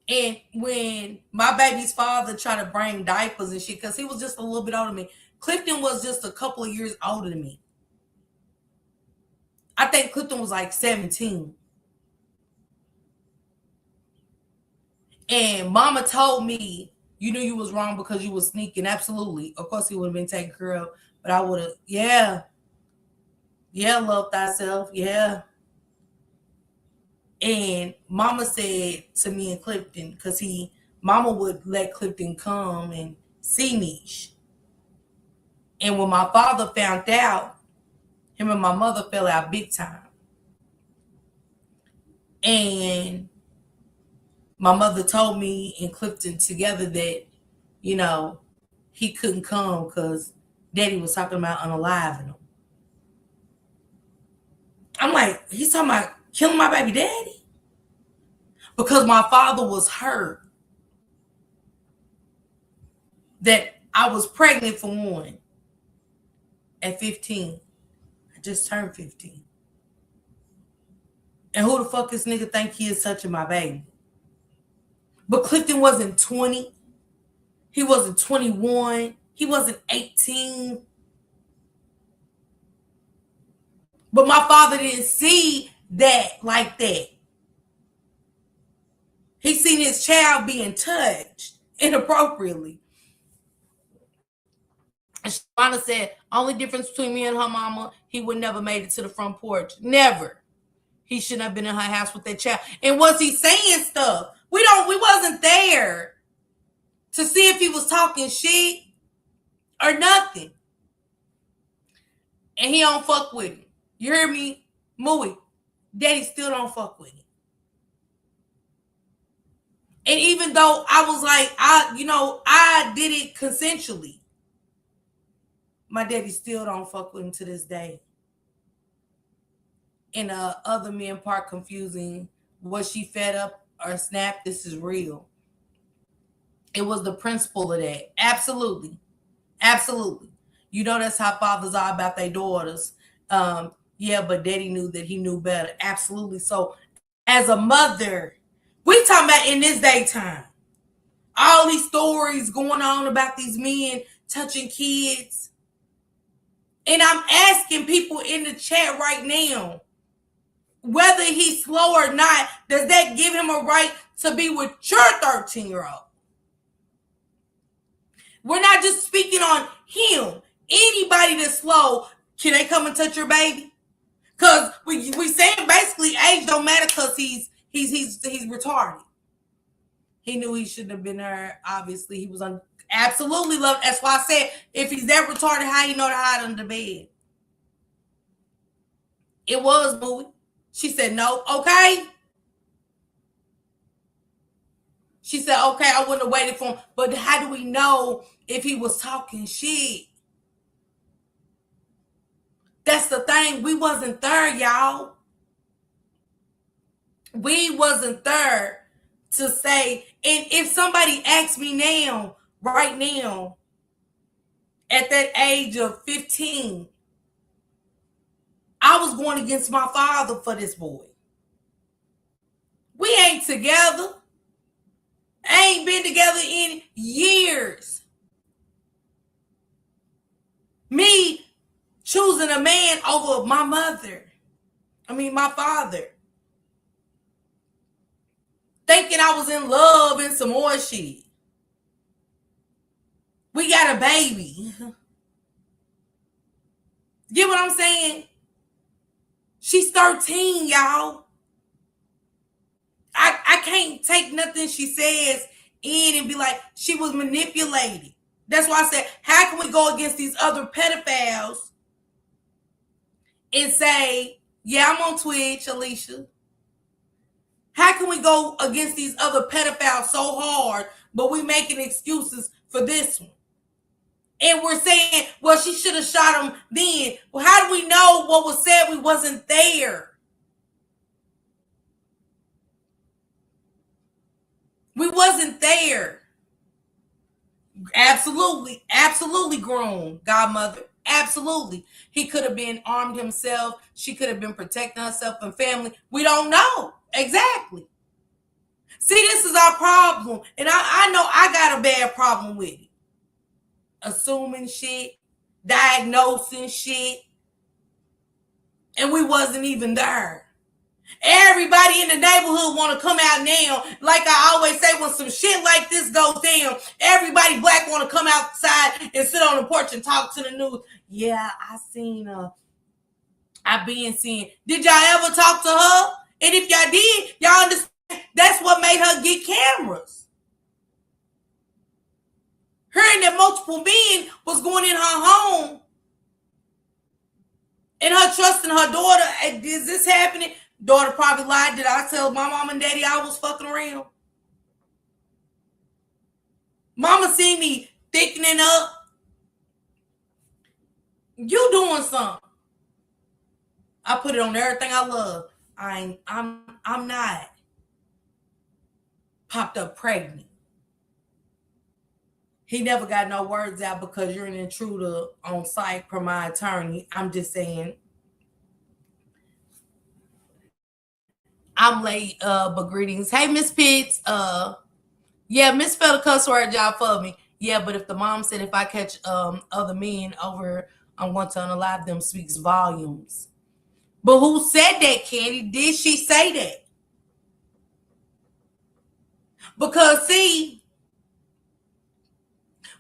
And when my baby's father tried to bring diapers and shit, because he was just a little bit older than me, Clifton was just a couple of years older than me. I think Clifton was like 17. And mama told me, you knew you was wrong because you was sneaking. Absolutely. Of course, he would have been taken care of. But I would have, yeah, love thyself. Yeah. And mama said to me and Clifton, because mama would let Clifton come and see Niche. And when my father found out, him and my mother fell out big time. And my mother told me and Clifton together that, you know, he couldn't come because Daddy was talking about unaliving him. I'm like, he's talking about killing my baby daddy? Because my father was hurt that I was pregnant for one at 15. I just turned 15. And who the fuck this nigga think he is touching my baby? But Clifton wasn't 20. He wasn't 21. He wasn't 18. But my father didn't see that like that. He seen his child being touched inappropriately. And Shawana said, only difference between me and her mama, he would never made it to the front porch. Never. He shouldn't have been in her house with that child. And was he saying stuff? We wasn't there to see if he was talking shit or nothing. And he don't fuck with him. You hear me? Mooey. Daddy still don't fuck with him. And even though I was like, I did it consensually, my daddy still don't fuck with him to this day. And other men part confusing, was she fed up or snapped? This is real. It was the principle of that. Absolutely. Absolutely. You know that's how fathers are about their daughters. Yeah, but daddy knew that he knew better. Absolutely. So as a mother, we talking about in this daytime, all these stories going on about these men touching kids. And I'm asking people in the chat right now, whether he's slow or not, does that give him a right to be with your 13-year-old? We're not just speaking on him. Anybody that's slow, can they come and touch your baby? Because we saying basically age don't matter because he's retarded. He knew he shouldn't have been there. Obviously, he was absolutely loved. That's why I said, if he's that retarded, how he know to hide under the bed? It was movie. She said, no, okay. She said, okay, I wouldn't have waited for him. But how do we know if he was talking shit? That's the thing. We wasn't there, y'all. We wasn't there to say, and if somebody asked me now, right now, at that age of 15, I was going against my father for this boy. We ain't together. Ain't been together in years. Me choosing a man over my father. Thinking I was in love and some more shit. We got a baby. Get what I'm saying? She's 13, y'all. I can't take nothing she says in and be like, she was manipulated. That's why I said, how can we go against these other pedophiles and say, yeah, I'm on Twitch, Alicia. How can we go against these other pedophiles so hard, but we making excuses for this one? And we're saying, well, she should have shot him then. Well, how do we know what was said? We wasn't there. We wasn't there. Absolutely grown, godmother. Absolutely. He could have been armed himself. She could have been protecting herself and family. We don't know. Exactly. See, this is our problem. And I know I got a bad problem with it. Assuming shit, diagnosing shit. And we wasn't even there. Everybody in the neighborhood want to come out now. Like I always say, when some shit like this goes down, everybody black want to come outside and sit on the porch and talk to the news. Yeah, I been seeing. Did y'all ever talk to her? And if y'all did, y'all understand that's what made her get cameras. Hearing that multiple men was going in her home and her trusting her daughter. Is this happening? Daughter probably lied. Did I tell my mom and daddy I was fucking around? Mama seen me thickening up. You doing something. I put it on everything I love. I'm not popped up pregnant. He never got no words out because you're an intruder on site per my attorney. I'm just saying. I'm late, but greetings. Hey, Miss Pitts. Yeah, Miss spelled a cuss word job for me. Yeah, but if the mom said if I catch other men over, I'm going to unalive them, speaks volumes. But who said that, Candy? Did she say that? Because see,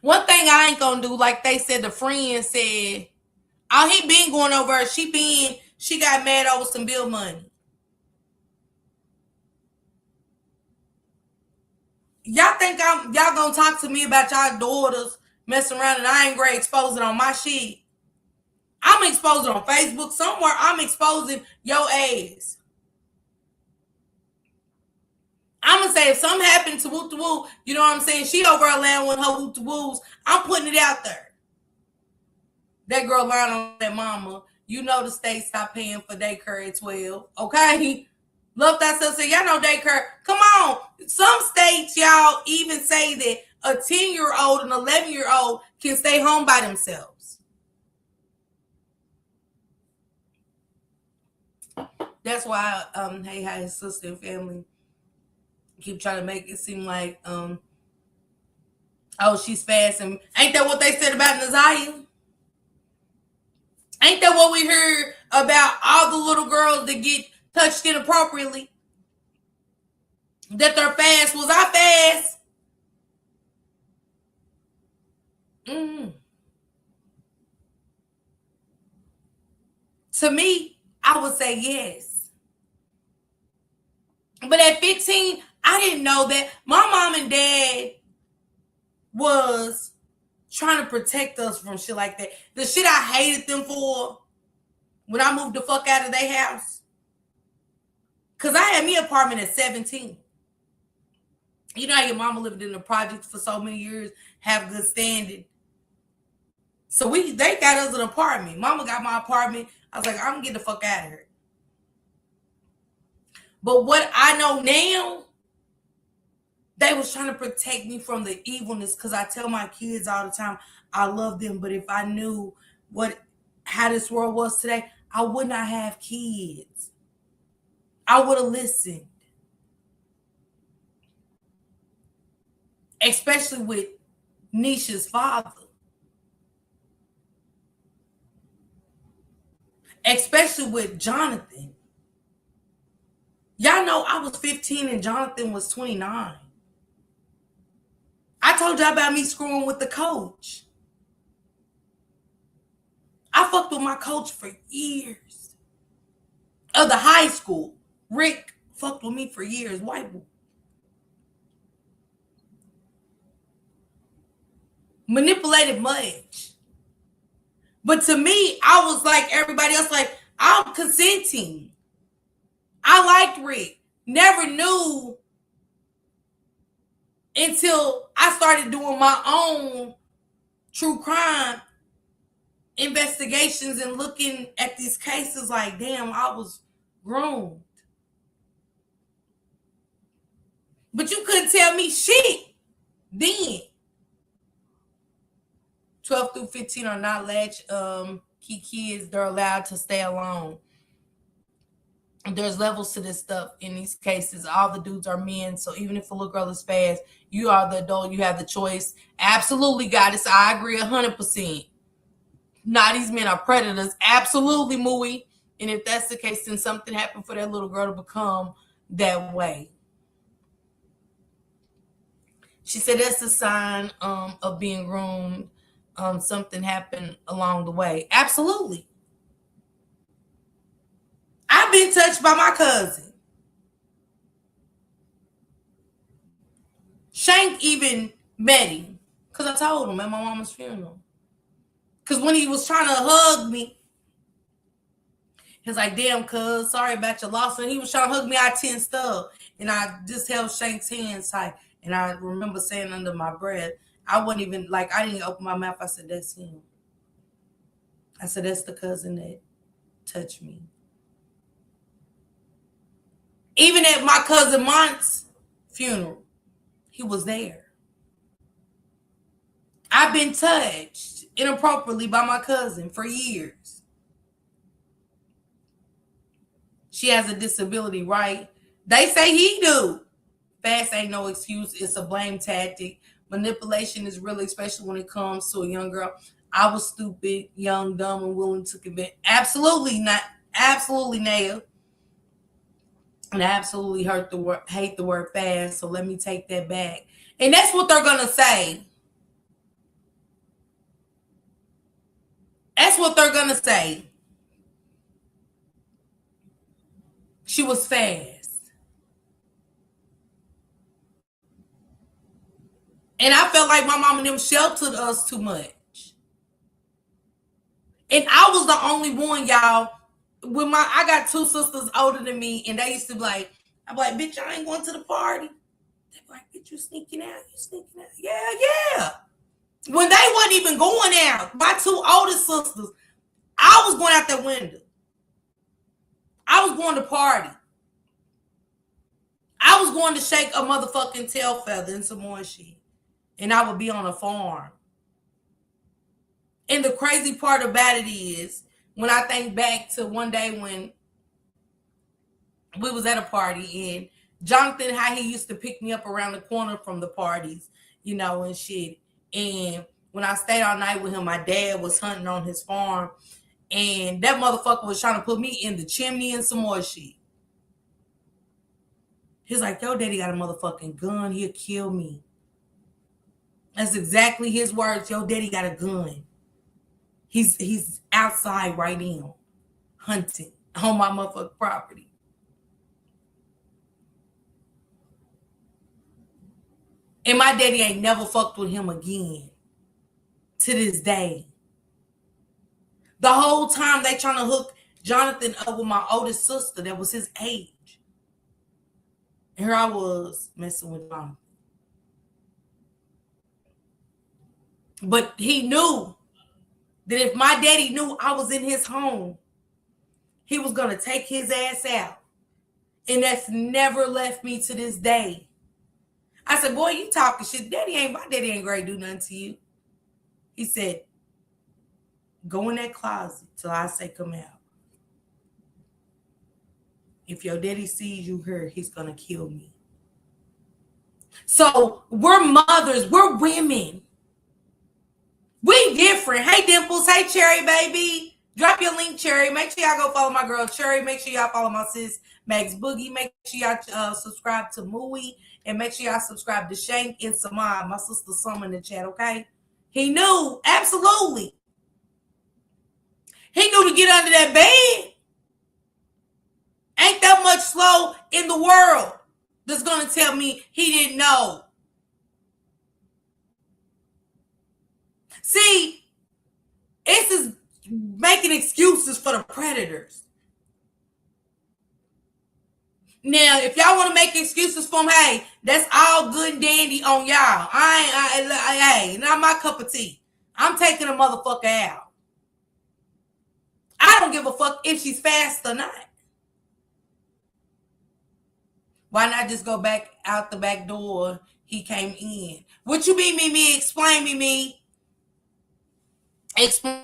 one thing I ain't gonna do, like they said, the friend said, oh, he been going over her. She got mad over some bill money. Y'all think y'all gonna talk to me about y'all daughters messing around and I ain't gonna expose it on my shit? I'm exposing on Facebook somewhere. I'm exposing your ass. I'm gonna say if something happened to Woo to Woo, you know what I'm saying? She over her land with her Woo to Woos. I'm putting it out there. That girl lying on that mama. You know the state stopped paying for daycare at 12. Okay? Love thyself. Say, y'all know daycare. Come on. Some states, y'all even say that a 10-year-old and 11-year-old can stay home by themselves. That's why, hey, hi, his sister and family keep trying to make it seem like, oh, she's fast. And ain't that what they said about Naziah? Ain't that what we heard about all the little girls that get touched inappropriately? That they're fast. Was I fast? To me, I would say yes. But at 15, I didn't know that. My mom and dad was trying to protect us from shit like that. The shit I hated them for when I moved the fuck out of their house. Because I had me an apartment at 17. You know how your mama lived in the projects for so many years, have good standing. So they got us an apartment. Mama got my apartment. I was like, I'm gonna get the fuck out of here. But what I know now, they was trying to protect me from the evilness, because I tell my kids all the time, I love them, but if I knew how this world was today, I would not have kids. I would have listened. Especially with Nisha's father. Especially with Jonathan. Y'all know I was 15 and Jonathan was 29. I told y'all about me screwing with the coach. I fucked with my coach for years. Of the high school. Rick fucked with me for years. White boy. Manipulated much. But to me, I was like everybody else, like, I'm consenting. I liked Rick. Never knew until I started doing my own true crime investigations and looking at these cases like, damn, I was groomed. But you couldn't tell me shit then. 12 through 15 are not latch key kids. They're allowed to stay alone. There's levels to this stuff in these cases. All the dudes are men. So even if a little girl is fast, you are the adult. You have the choice. Absolutely, goddess. I agree 100%. Now these men are predators. Absolutely, Mooey. And if that's the case, then something happened for that little girl to become that way. She said that's a sign of being groomed. Something happened along the way. Absolutely. I've been touched by my cousin. Shank even met him because I told him at my mama's funeral. Because when he was trying to hug me, he was like, damn, cuz, sorry about your loss. And he was trying to hug me, I tensed up. And I just held Shank's hands tight. And I remember saying under my breath, I wasn't even, like, I didn't open my mouth. I said, that's him. I said, that's the cousin that touched me. Even at my cousin Mont's funeral, he was there. I've been touched inappropriately by my cousin for years. She has a disability, right? They say he do. Fast ain't no excuse. It's a blame tactic. Manipulation is really, especially when it comes to a young girl. I was stupid, young, dumb, and willing to commit. Absolutely not. Absolutely, Naya. And I absolutely hate the word fast, so let me take that back. And that's what they're going to say. That's what they're going to say. She was fast. And I felt like my mom and them sheltered us too much. And I was the only one, y'all. I got two sisters older than me, and they used to be like, I'm like, bitch, I ain't going to the party. They'd be like, bitch, you sneaking out. You sneaking out. Yeah. When they wasn't even going out, my two oldest sisters, I was going out that window. I was going to party. I was going to shake a motherfucking tail feather and some more shit. And I would be on a farm. And the crazy part about it is, when I think back to one day when we was at a party and Jonathan, how he used to pick me up around the corner from the parties, you know, and shit. And when I stayed all night with him, my dad was hunting on his farm. And that motherfucker was trying to put me in the chimney and some more shit. He's like, yo, daddy got a motherfucking gun. He'll kill me. That's exactly his words. Yo, daddy got a gun. He's outside right now, hunting on my motherfucking property. And my daddy ain't never fucked with him again to this day. The whole time they trying to hook Jonathan up with my oldest sister that was his age. And here I was messing with mom. But he knew that if my daddy knew I was in his home, he was going to take his ass out. And that's never left me to this day. I said, boy, you talking shit. My daddy ain't great do nothing to you. He said, go in that closet till I say come out. If your daddy sees you here, he's going to kill me. So we're mothers. We're women. We different. Hey, Dimples. Hey, Cherry, baby. Drop your link, Cherry. Make sure y'all go follow my girl, Cherry. Make sure y'all follow my sis, Max Boogie. Make sure y'all subscribe to Mooey. And make sure y'all subscribe to Shank and Samad. My sister Summer in the chat, okay? He knew. Absolutely. He knew to get under that bed. Ain't that much slow in the world that's going to tell me he didn't know. See, this is making excuses for the predators. Now, if y'all want to make excuses for him, hey, that's all good and dandy on y'all. Hey, not my cup of tea. I'm taking a motherfucker out. I don't give a fuck if she's fast or not. Why not just go back out the back door he came in? What you mean, me? Explain me. Explain.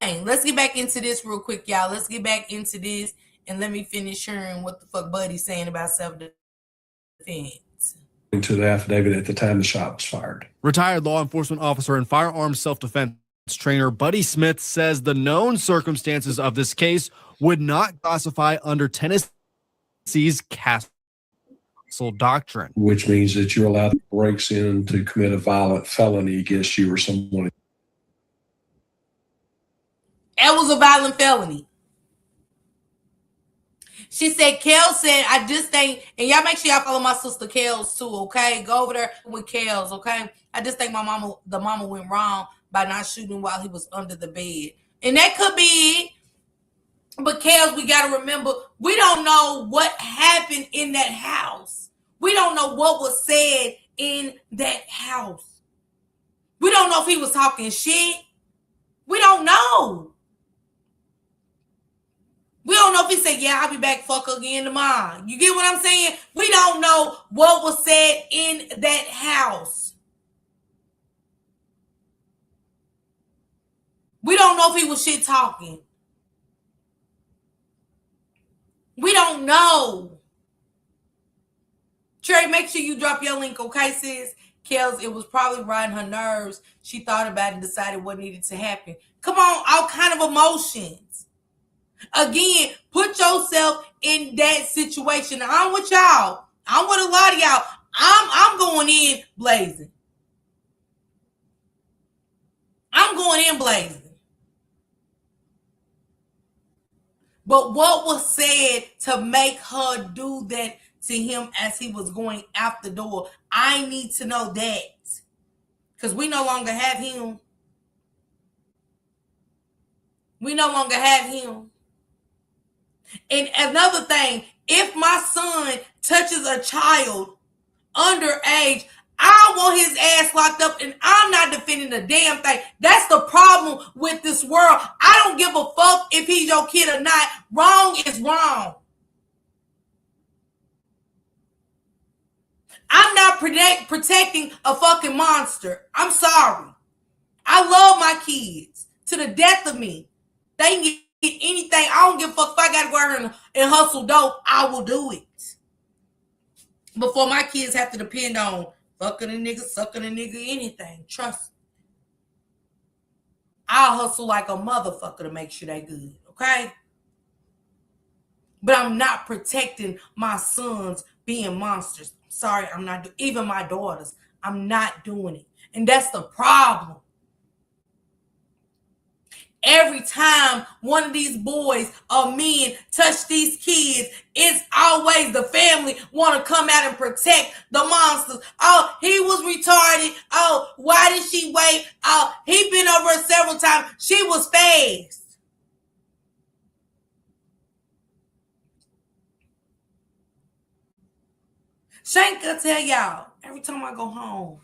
Let's get back into this real quick, y'all. Let's get back into this and let me finish hearing what the fuck Buddy's saying about self-defense. To the affidavit at the time the shot was fired. Retired law enforcement officer and firearms self-defense trainer Buddy Smith says the known circumstances of this case would not classify under Tennessee's castle doctrine, Which means that you're allowed breaks in to commit a violent felony against you or someone. That was a violent felony. She said, Kel said, I just think, and y'all make sure y'all follow my sister Kels too, okay? Go over there with Kels, okay? I just think the mama went wrong by not shooting while he was under the bed. And that could be it. But Kels, we got to remember, we don't know what happened in that house. We don't know what was said in that house. We don't know if he was talking shit. We don't know. We don't know if he said, yeah, I'll be back, fuck again tomorrow. You get what I'm saying? We don't know what was said in that house. We don't know if he was shit talking. We don't know. Trey, make sure you drop your link, okay, sis? Kels, it was probably riding her nerves. She thought about it and decided what needed to happen. Come on, all kind of emotions. Again, put yourself in that situation. I'm with y'all. I'm with a lot of y'all. I'm going in blazing. I'm going in blazing. But what was said to make her do that to him as he was going out the door? I need to know that. Because we no longer have him. We no longer have him. And another thing, if my son touches a child underage, I want his ass locked up and I'm not defending a damn thing. That's the problem with this world. I don't give a fuck if he's your kid or not. Wrong is wrong. I'm not protecting a fucking monster. I'm sorry. I love my kids to the death of me. They can get anything. I don't give a fuck if I got to go out here and hustle dope. I will do it. Before my kids have to depend on fucking a nigga, sucking a nigga, anything. Trust me. I'll hustle like a motherfucker to make sure they good, okay? But I'm not protecting my sons being monsters. Sorry, I'm not. Even my daughters, I'm not doing it. And that's the problem. Every time one of these boys or men touch these kids, it's always the family want to come out and protect the monsters. Oh, he was retarded. Oh, why did she wait? Oh, he been over her several times. She was fast. Shank gonna tell y'all every time I go home.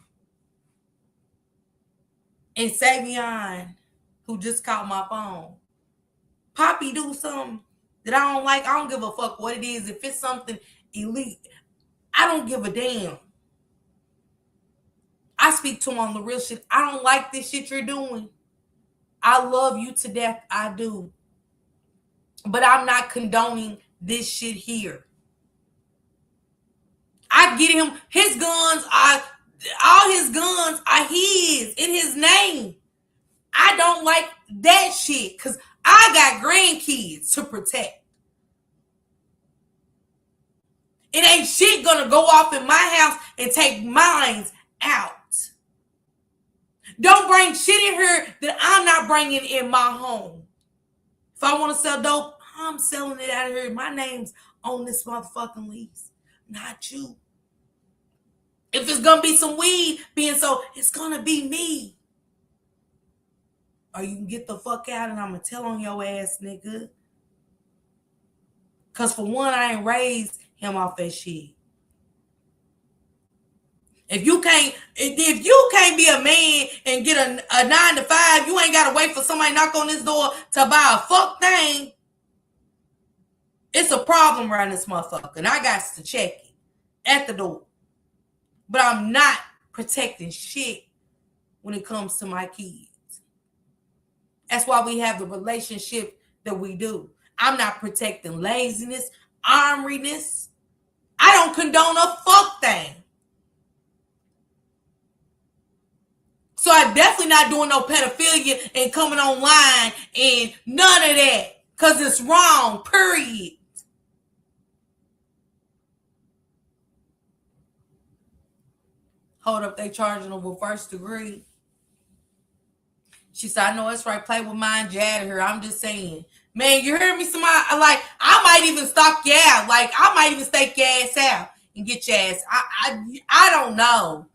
And Savion, who just called my phone, Poppy do something that I don't like. I don't give a fuck what it is. If it's something elite, I don't give a damn. I speak to him on the real shit. I don't like this shit you're doing. I love you to death. I do. But I'm not condoning this shit here. I get him his guns. All his guns are his in his name. I don't like that shit because I got grandkids to protect. It ain't shit gonna go off in my house and take mines out. Don't bring shit in here that I'm not bringing in my home. If I want to sell dope, I'm selling it out of here. My name's on this motherfucking lease, not you. If it's gonna be some weed being sold, it's gonna be me. Or you can get the fuck out and I'm gonna tell on your ass, nigga. Cause for one, I ain't raised him off that shit. If you can't be a man and get a 9 to 5, you ain't gotta wait for somebody to knock on this door to buy a fuck thing. It's a problem around this motherfucker, and I got to check it at the door. But I'm not protecting shit when it comes to my kids. That's why we have the relationship that we do. I'm not protecting laziness, orneriness. I don't condone a fuck thing. So I'm definitely not doing no pedophilia and coming online and none of that. Because it's wrong, period. Hold up, they charging over first degree. She said, I know it's right. Play with mine, Jad here. I'm just saying. Man, you hear me? Somebody, like, I might even stalk you out. Like, I might even stake your ass out and get your ass. I don't know.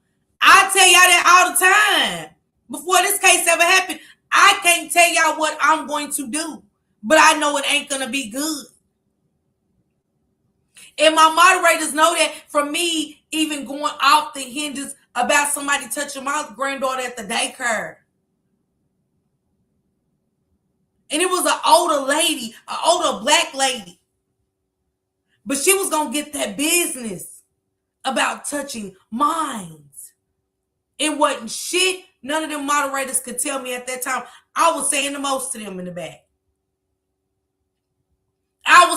I tell y'all that all the time. Before this case ever happened, I can't tell y'all what I'm going to do. But I know it ain't going to be good. And my moderators know that from me even going off the hinges about somebody touching my granddaughter at the daycare. And it was an older lady, an older black lady. But she was going to get that business about touching minds. It wasn't shit. None of them moderators could tell me at that time. I was saying the most to them in the back. I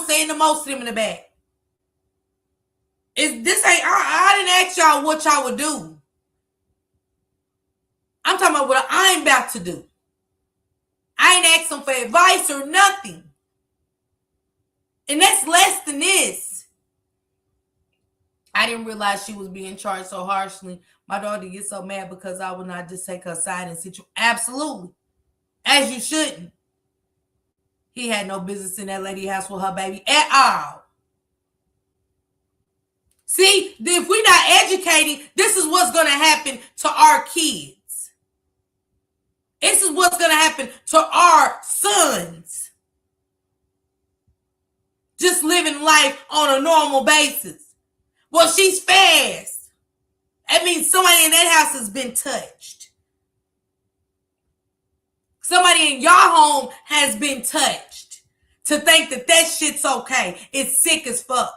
didn't ask y'all what y'all would do. I'm talking about what I'm about to do. I ain't asked them for advice or nothing. And that's less than this. I didn't realize she was being charged so harshly. My daughter gets so mad because I would not just take her side and situation. Absolutely. As you shouldn't. He had no business in that lady's house with her baby at all. See, if we're not educating, this is what's going to happen to our kids. This is what's going to happen to our sons. Just living life on a normal basis. Well, she's fast. That means somebody in that house has been touched. Somebody in your home has been touched. To think that that shit's okay. It's sick as fuck.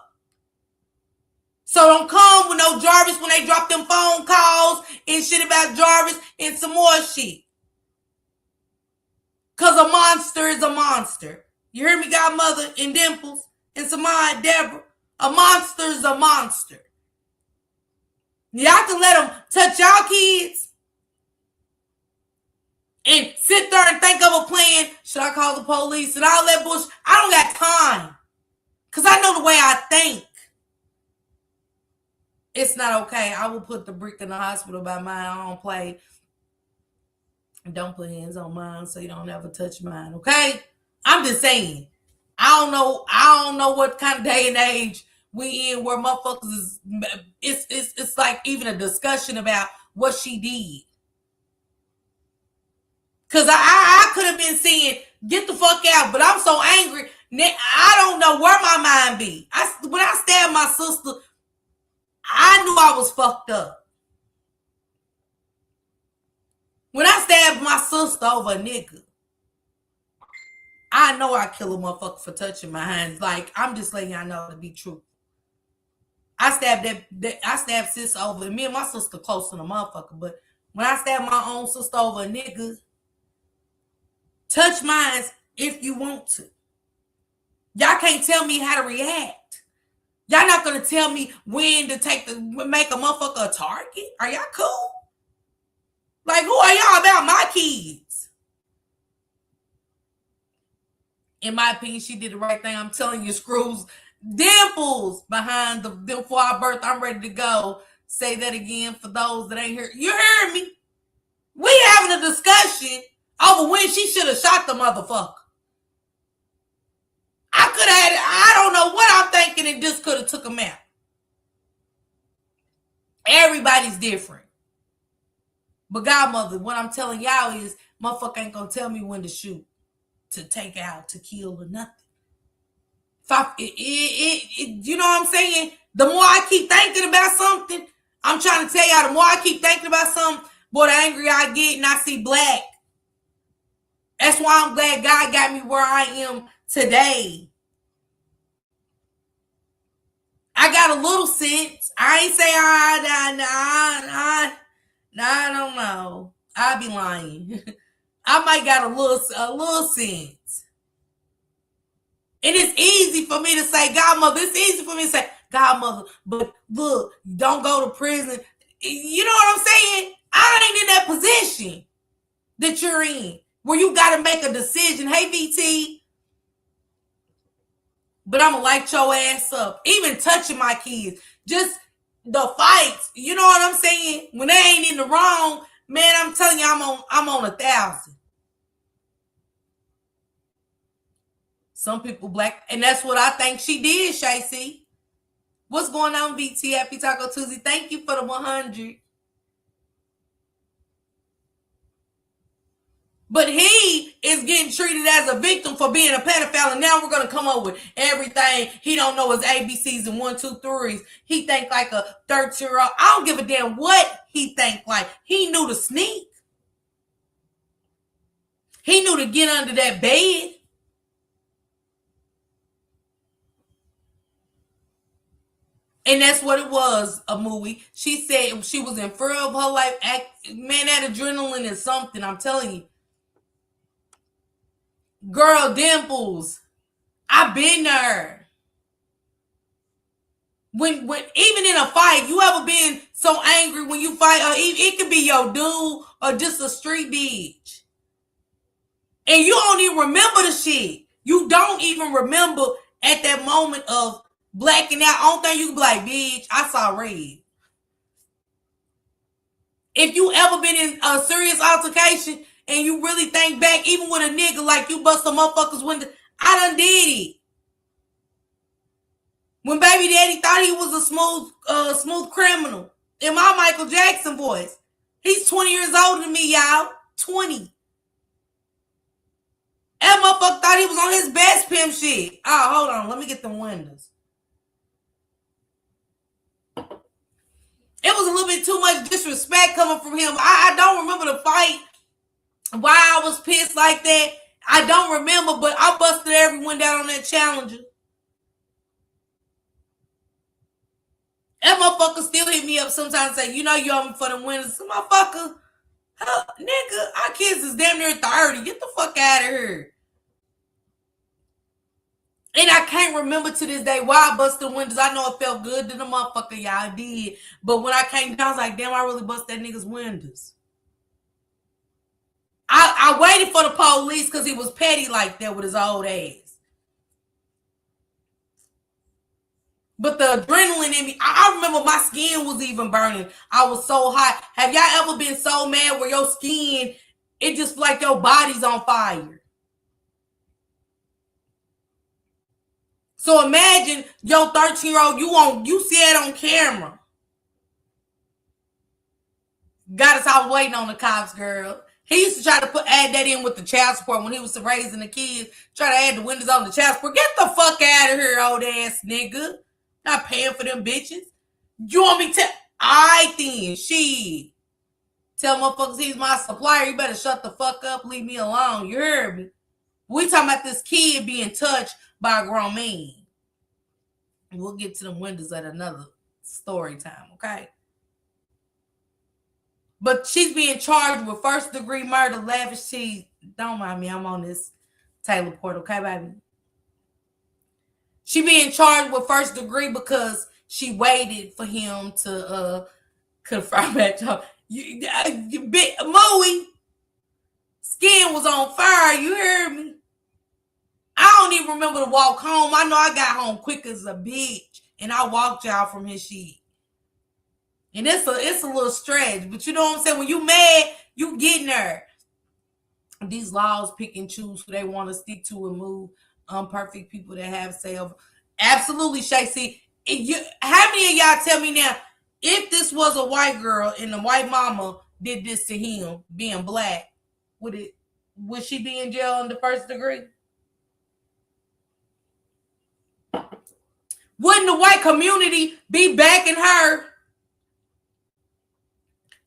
So don't come with no Jarvis when they drop them phone calls and shit about Jarvis and some more shit. Because a monster is a monster. You hear me, Godmother and Dimples and Samaya and Deborah? A monster is a monster. Y'all can let them touch y'all kids and sit there and think of a plan. Should I call the police and all that bullshit? I don't got time. Because I know the way I think. It's not okay. I will put the brick in the hospital by mine. I don't play. Don't put hands on mine so you don't ever touch mine, okay? I'm just saying. I don't know what kind of day and age we in where motherfuckers is. It's like even a discussion about what she did. Because I could have been saying, get the fuck out, but I'm so angry. I don't know where my mind be. When I stabbed my sister, I knew I was fucked up. When I stabbed my sister over a nigga, I know I kill a motherfucker for touching my hands. Like, I'm just letting y'all know to be true. I stabbed sis over, me and my sister close to the motherfucker, but when I stabbed my own sister over a nigga, touch mine if you want to. Y'all can't tell me how to react. Y'all not gonna tell me when to make a motherfucker a target. Are y'all cool? Like, who are y'all about my kids? In my opinion, she did the right thing. I'm telling you, screws, dimples behind them for our birth. I'm ready to go. Say that again for those that ain't here. You heard me? We having a discussion over when she should have shot the motherfucker. I could have had it. I don't know what I'm thinking and just could have took him out. Everybody's different. But godmother, what I'm telling y'all is motherfucker ain't gonna tell me when to shoot, to take out, to kill, or nothing. You know what I'm saying? The more I keep thinking about something, I'm trying to tell y'all, the more I keep thinking about something, boy, the angrier I get and I see black. That's why I'm glad God got me where I am today. I got a little sense. I ain't say I don't know. I'll be lying. I might got a little sense. And it's easy for me to say, godmother, it's easy for me to say, godmother, but look, don't go to prison. You know what I'm saying? I ain't in that position that you're in, where you got to make a decision. Hey, VT, but I'm going to light your ass up. Even touching my kids. Just the fights. You know what I'm saying? When they ain't in the wrong, man, I'm telling you, I'm on 1,000. Some people black, and that's what I think she did, Shacey. What's going on, VT? Happy Taco Tuesday. Thank you for the 100. But he is getting treated as a victim for being a pedophile, and now we're going to come up with everything. He don't know his ABCs and 1, 2, 3s. He think like a 13-year-old. I don't give a damn what he think like. He knew to sneak. He knew to get under that bed. And that's what it was, a movie. She said she was in fear of her life. Man, that adrenaline is something, I'm telling you. Girl, dimples. I've been there. When even in a fight, you ever been so angry when you fight? It could be your dude or just a street bitch. And you don't even remember the shit. You don't even remember at that moment of blacking out. Only thing you can be like, bitch, I saw red. If you ever been in a serious altercation and you really think back, even with a nigga, like you bust a motherfucker's window, I done did it. When baby daddy thought he was a smooth criminal. In my Michael Jackson voice. He's 20 years older than me, y'all. 20. That motherfucker thought he was on his best pimp shit. Oh, hold on. Let me get them windows. It was a little bit too much disrespect coming from him. I don't remember the fight. Why I was pissed like that. I don't remember, but I busted everyone down on that Challenger. That motherfucker still hit me up sometimes and say, you know you owe me for the windows. So motherfucker, nigga, our kids is damn near 30. Get the fuck out of here. And I can't remember to this day why I busted the windows. I know it felt good to the motherfucker, y'all did. But when I came down, I was like, damn, I really busted that nigga's windows. I waited for the police because he was petty like that with his old ass. But the adrenaline in me, I remember my skin was even burning. I was so hot. Have y'all ever been so mad where your skin, it just like your body's on fire? So imagine your 13-year-old, you see it on camera. Got us all waiting on the cops, girl. He used to try to add that in with the child support when he was raising the kids. Try to add the windows on the child support. Get the fuck out of here, old ass nigga. Not paying for them bitches. You want me to? I then she tell motherfuckers he's my supplier. You better shut the fuck up. Leave me alone. You heard me? We talking about this kid being touched by a grown man. We'll get to them windows at another story time, okay? But she's being charged with first-degree murder, lavish cheese. Don't mind me, I'm on this Taylor Port, okay, baby? She being charged with first degree because she waited for him to confirm that. Big Moe, skin was on fire. You hear me? I don't even remember to walk home. I know I got home quick as a bitch, and I walked y'all from his shit. And it's a little stretch, but you know what I'm saying? When you mad, you getting there. These laws pick and choose who they want to stick to and move. Perfect people that have self. Absolutely, Shay. See, how many of y'all tell me now, if this was a white girl and the white mama did this to him, being black, would she be in jail in the first degree? Wouldn't the white community be backing her?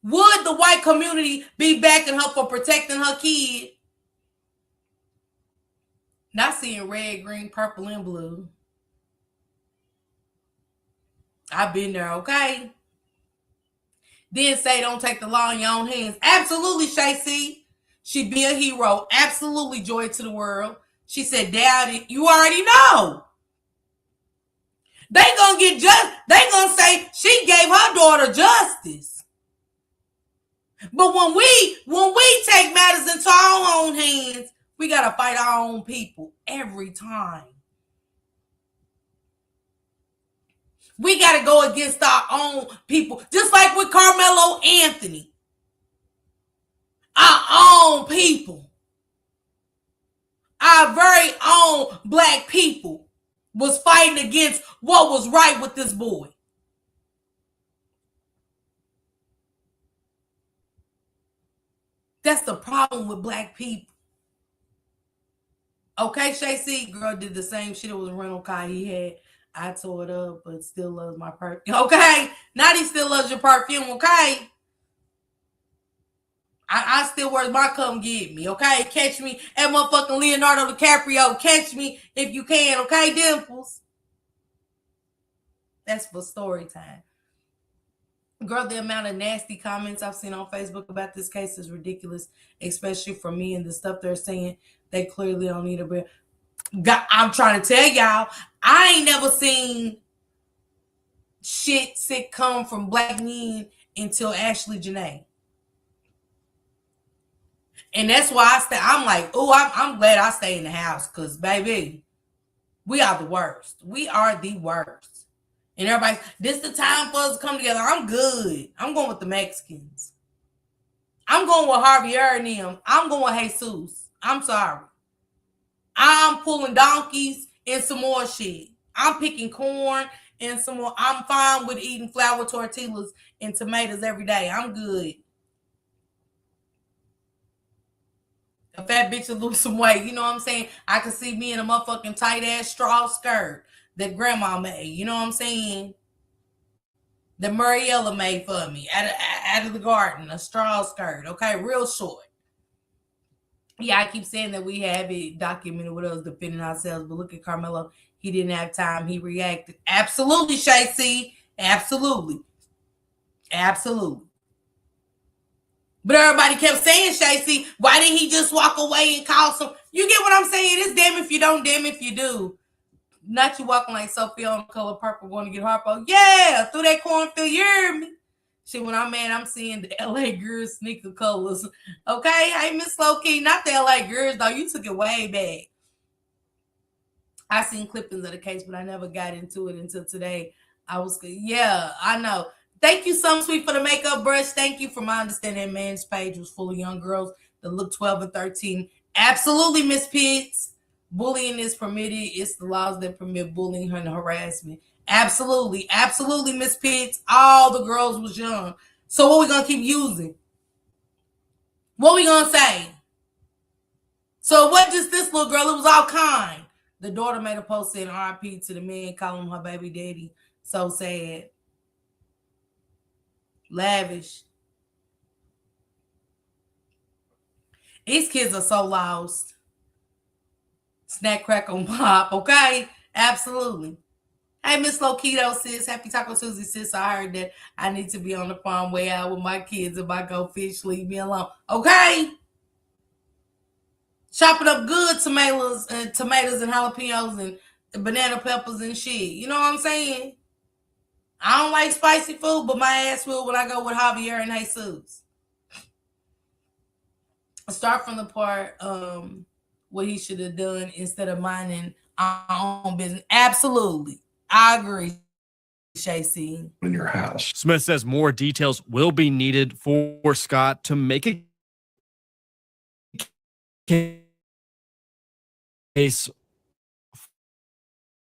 Would the white community be backing her for protecting her kid? Not seeing red, green, purple, and blue. I've been there, okay? Then say don't take the law in your own hands. Absolutely, Shay C. She'd be a hero. Absolutely, joy to the world. She said, doubt it. You already know. They gonna get just. They gonna say she gave her daughter justice. But when we take matters into our own hands, we gotta fight our own people every time. We got to go against our own people. Just like with Carmelo Anthony. Our own people. Our very own black people was fighting against what was right with this boy. That's the problem with black people. Okay, Shay C, girl did the same shit. It was a rental car he had. I tore it up, but still loves my perfume. Okay? Not he still loves your perfume, okay? I still wear my come get me, okay? Catch me at motherfucking Leonardo DiCaprio. Catch me if you can, okay, Dimples? That's for story time. Girl, the amount of nasty comments I've seen on Facebook about this case is ridiculous, especially for me and the stuff they're saying. They clearly don't need a break. I'm trying to tell y'all, I ain't never seen shit sick come from black men until Ashley Janae. And that's why I'm like, oh, I'm glad I stay in the house because, baby, we are the worst. We are the worst. And everybody, this the time for us to come together. I'm good. I'm going with the Mexicans. I'm going with Javier and them. I'm going with Jesus. I'm sorry. I'm pulling donkeys and some more shit. I'm picking corn and some more. I'm fine with eating flour tortillas and tomatoes every day. I'm good. A fat bitch will lose some weight. You know what I'm saying? I can see me in a motherfucking tight ass straw skirt that grandma made. You know what I'm saying? That Mariella made for me out of the garden. A straw skirt. Okay, real short. Yeah, I keep saying that we have it documented with us defending ourselves, but look at Carmelo. He didn't have time. He reacted. Absolutely, Shay C. Absolutely. Absolutely. But everybody kept saying, Shay C, why didn't he just walk away and call some? You get what I'm saying? It's damn if you don't, damn if you do. Not you walking like Sophia on the color purple going to get Harpo. Yeah, through that cornfield, you hear me? Shit, when I'm mad, I'm seeing the LA girls sneaker colors. Okay, hey, Miss Low-Key, not the LA girls, though. You took it way back. I seen clippings of the case, but I never got into it until today. Yeah, I know. Thank you, Some Sweet, for the makeup brush. Thank you. From my understanding, man's page was full of young girls that look 12 and 13. Absolutely, Miss Pitts. Bullying is permitted. It's the laws that permit bullying and harassment. Absolutely. Absolutely, Miss Pitts. All the girls was young. So what we going to keep using? What we going to say? So what just this little girl? It was all kind. The daughter made a post saying RIP to the man, calling her baby daddy. So sad. lavish. These kids are so lost. Snack, crack on pop, okay? Absolutely. Hey, Miss Loquito, sis. Happy Taco Tuesday, sis. I heard that I need to be on the farm way out with my kids. If I go fish, leave me alone. Okay? Chopping up good tomatoes and jalapenos and banana peppers and shit. You know what I'm saying? I don't like spicy food, but my ass will when I go with Javier and Jesus. Start from the part what he should have done instead of minding our own business. Absolutely. I agree, Shacey. In your house. Smith says more details will be needed for Scott to make a case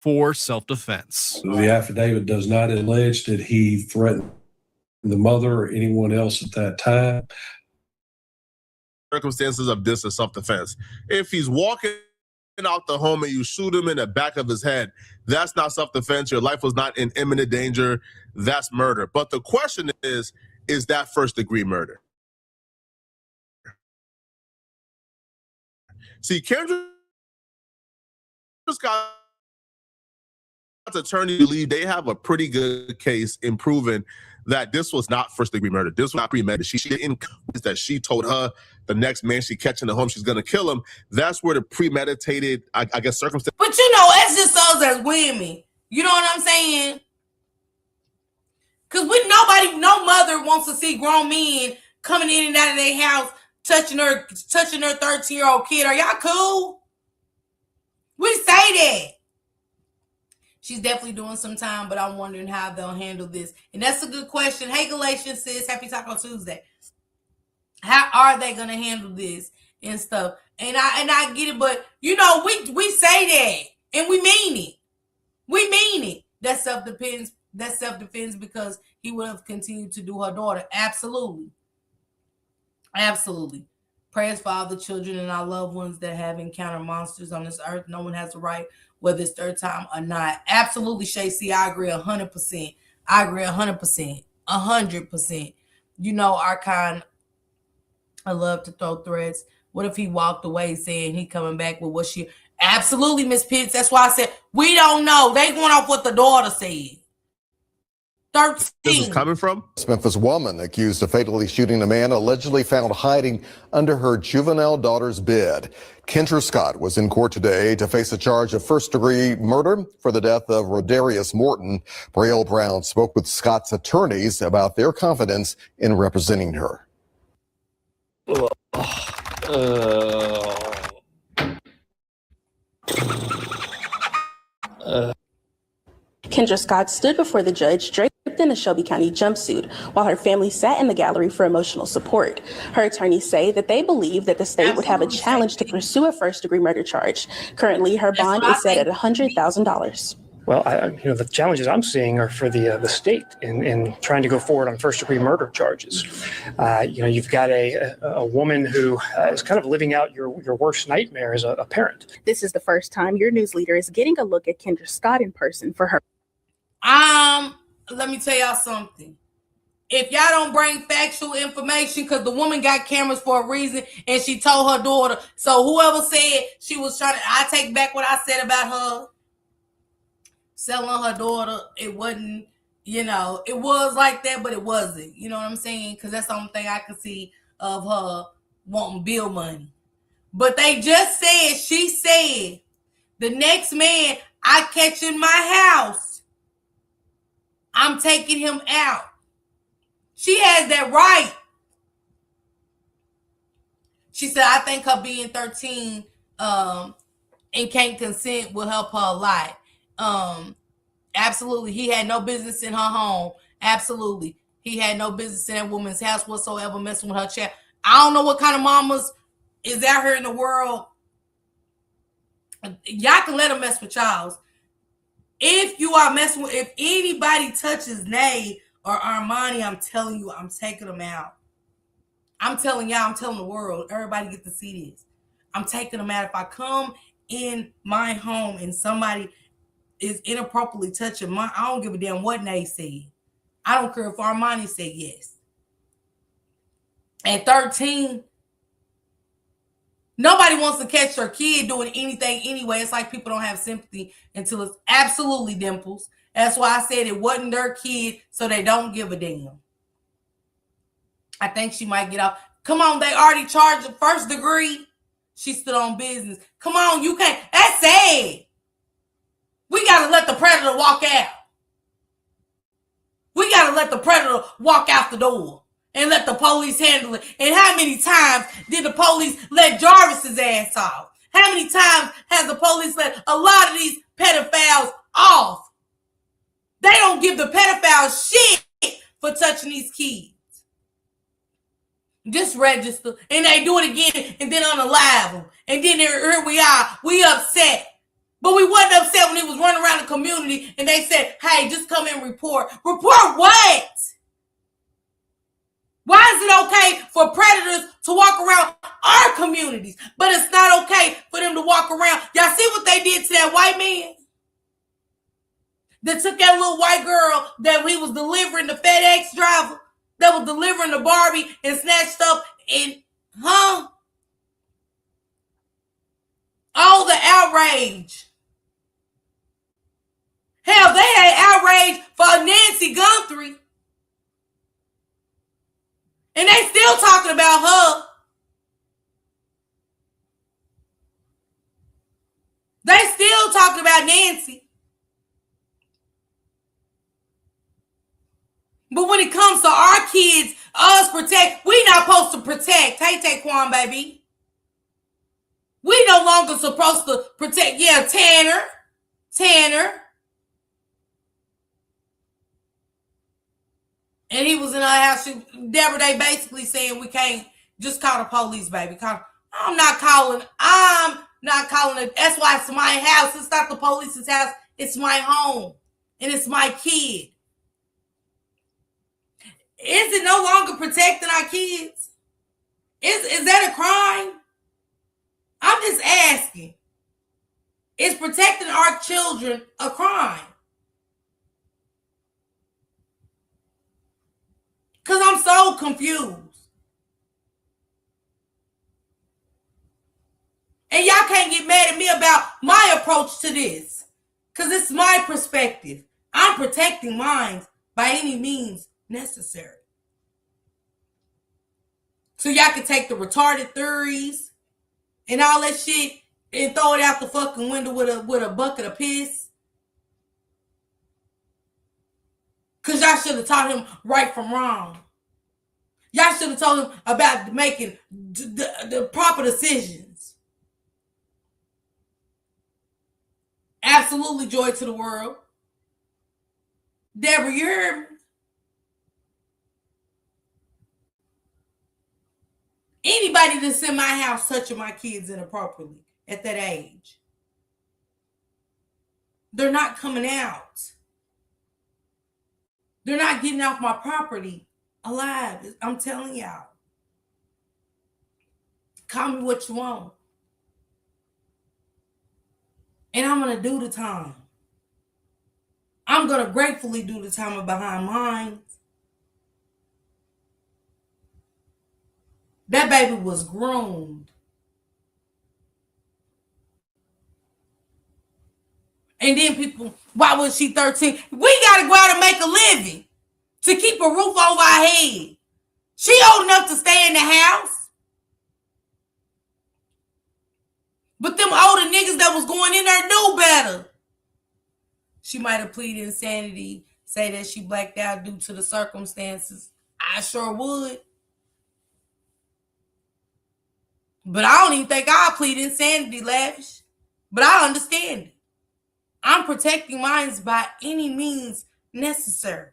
for self-defense. The affidavit does not allege that he threatened the mother or anyone else at that time. Circumstances of this is self-defense. If he's walking out the home and you shoot him in the back of his head, that's not self-defense. Your life was not in imminent danger. That's murder. But the question is that first-degree murder? See, Kendra Scott's attorney believe they have a pretty good case in proving that this was not first-degree murder. This was not premeditated. She didn't that she told her the next man she catch in the home, she's going to kill him. That's where the premeditated, I guess, circumstance. But you know, it's just us as women. You know what I'm saying? Because no mother wants to see grown men coming in and out of their house, touching her 13-year-old kid. Are y'all cool? We say that. She's definitely doing some time, but I'm wondering how they'll handle this. And that's a good question. Hey, Galatians, sis. Happy Taco Tuesday. How are they going to handle this and stuff? And I get it, but, you know, we say that, and we mean it. We mean it. That's self-defense. That's self-defense because he would have continued to do her daughter. Absolutely. Absolutely. Prayers for all the children and our loved ones that have encountered monsters on this earth. No one has the right, whether it's third time or not. Absolutely, Shacey. I agree 100%. I agree 100%. 100%. You know, our kind, I love to throw threats. What if he walked away saying he coming back with what she... Absolutely, Miss Pitts. That's why I said, we don't know. They went off what the daughter said. 13. This is coming from? Memphis woman accused of fatally shooting a man allegedly found hiding under her juvenile daughter's bed. Kendra Sott was in court today to face a charge of first-degree murder for the death of Rodarius Morton. Braille Brown spoke with Scott's attorneys about their confidence in representing her. Kendra Scott stood before the judge draped in a Shelby County jumpsuit while her family sat in the gallery for emotional support. Her attorneys say that they believe that the state would have a challenge to pursue a first-degree murder charge. Currently, her bond is set at $100,000. Well, the challenges I'm seeing are for the state in trying to go forward on first-degree murder charges. You've got a woman who is kind of living out your worst nightmare as a parent. This is the first time your news leader is getting a look at Kendra Scott in person for her. Let me tell y'all something. If y'all don't bring factual information, because the woman got cameras for a reason, and she told her daughter. So whoever said she was trying to, I take back what I said about her selling her daughter. It wasn't, it was like that, but it wasn't. You know what I'm saying? Because that's the only thing I could see of her wanting bill money. But they just said, she said, the next man I catch in my house, I'm taking him out. She has that right. She said, I think her being 13 and can't consent will help her a lot. Absolutely. He had no business in her home. Absolutely. He had no business in that woman's house whatsoever, messing with her child. I don't know what kind of mamas is out here in the world. Y'all can let them mess with y'all. If you are messing with, if anybody touches Nay or Armani, I'm telling you, I'm taking them out. I'm telling y'all, I'm telling the world, everybody get to see this. I'm taking them out. If I come in my home and somebody is inappropriately touching I don't give a damn what Nay said. I don't care if Armani said yes. At 13, nobody wants to catch their kid doing anything anyway. It's like people don't have sympathy until it's absolutely dimples. That's why I said it wasn't their kid, so they don't give a damn. I think she might get off. Come on, they already charged the first degree. She stood on business. Come on, you can't. That's sad. We got to let the predator walk out. We got to let the predator walk out the door and let the police handle it. And how many times did the police let Jarvis's ass off? How many times has the police let a lot of these pedophiles off? They don't give the pedophiles shit for touching these kids. Just register, and they do it again, and then unalive them. And then here we are. We upset. But we wasn't upset when he was running around the community, and they said, hey, just come and report. Report what? Why is it okay for predators to walk around our communities, but it's not okay for them to walk around? Y'all see what they did to that white man? They took that little white girl that he was delivering, the FedEx driver, that was delivering the Barbie, and snatched up and, all the outrage. Hell, they had outrage for Nancy Guthrie. And they still talking about her. They still talking about Nancy. But when it comes to our kids, us protect, we not supposed to protect. Hey, Taquan, baby. We no longer supposed to protect. Yeah, Tanner. And he was in our house. Deborah, they basically saying we can't just call the police, baby. I'm not calling it. That's why it's my house. It's not the police's house. It's my home. And it's my kid. Is it no longer protecting our kids? Is that a crime? I'm just asking. Is protecting our children a crime? Because I'm so confused. And y'all can't get mad at me about my approach to this. Because it's my perspective. I'm protecting mine by any means necessary. So y'all can take the retarded theories and all that shit and throw it out the fucking window with a bucket of piss. Because y'all should have taught him right from wrong. Y'all should have told him about making the proper decisions. Absolutely joy to the world. Deborah, you heard me? Anybody that's in my house touching my kids inappropriately at that age, they're not coming out. They're not getting off my property alive. I'm telling y'all. Call me what you want. And I'm going to do the time. I'm going to gratefully do the time behind mine. That baby was groomed. And then people, why was she 13? We got to go out and make a living to keep a roof over our head. She old enough to stay in the house. But them older niggas that was going in there knew better. She might have pleaded insanity, say that she blacked out due to the circumstances. I sure would. But I don't even think I'll plead insanity, Lavish. But I understand it. I'm protecting mine by any means necessary.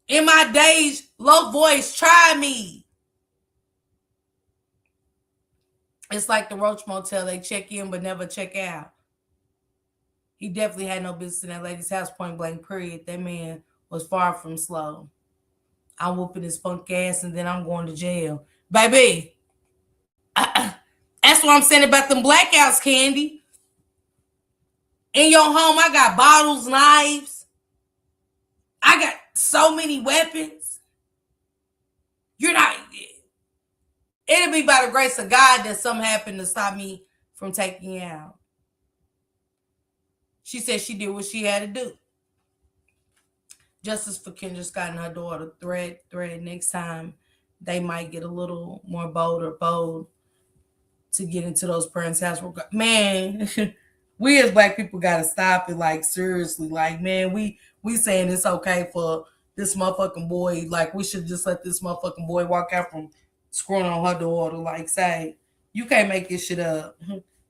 In my days, low voice, try me. It's like the Roach Motel. They check in but never check out. He definitely had no business in that lady's house, point blank, period. That man was far from slow. I'm whooping his funk ass and then I'm going to jail. Baby, that's what I'm saying about them blackouts, Candy. In your home, I got bottles, knives. I got so many weapons. You're not. It'll be by the grace of God that something happened to stop me from taking you out. She said she did what she had to do. Justice for Kendra Scott and her daughter. Thread. Next time, they might get a little more bold to get into those parents' house. Man, we as Black people gotta stop it. Like, seriously, like, man, we saying it's okay for this motherfucking boy. Like, we should just let this motherfucking boy walk out from screwing on her daughter. Like, say, you can't make this shit up.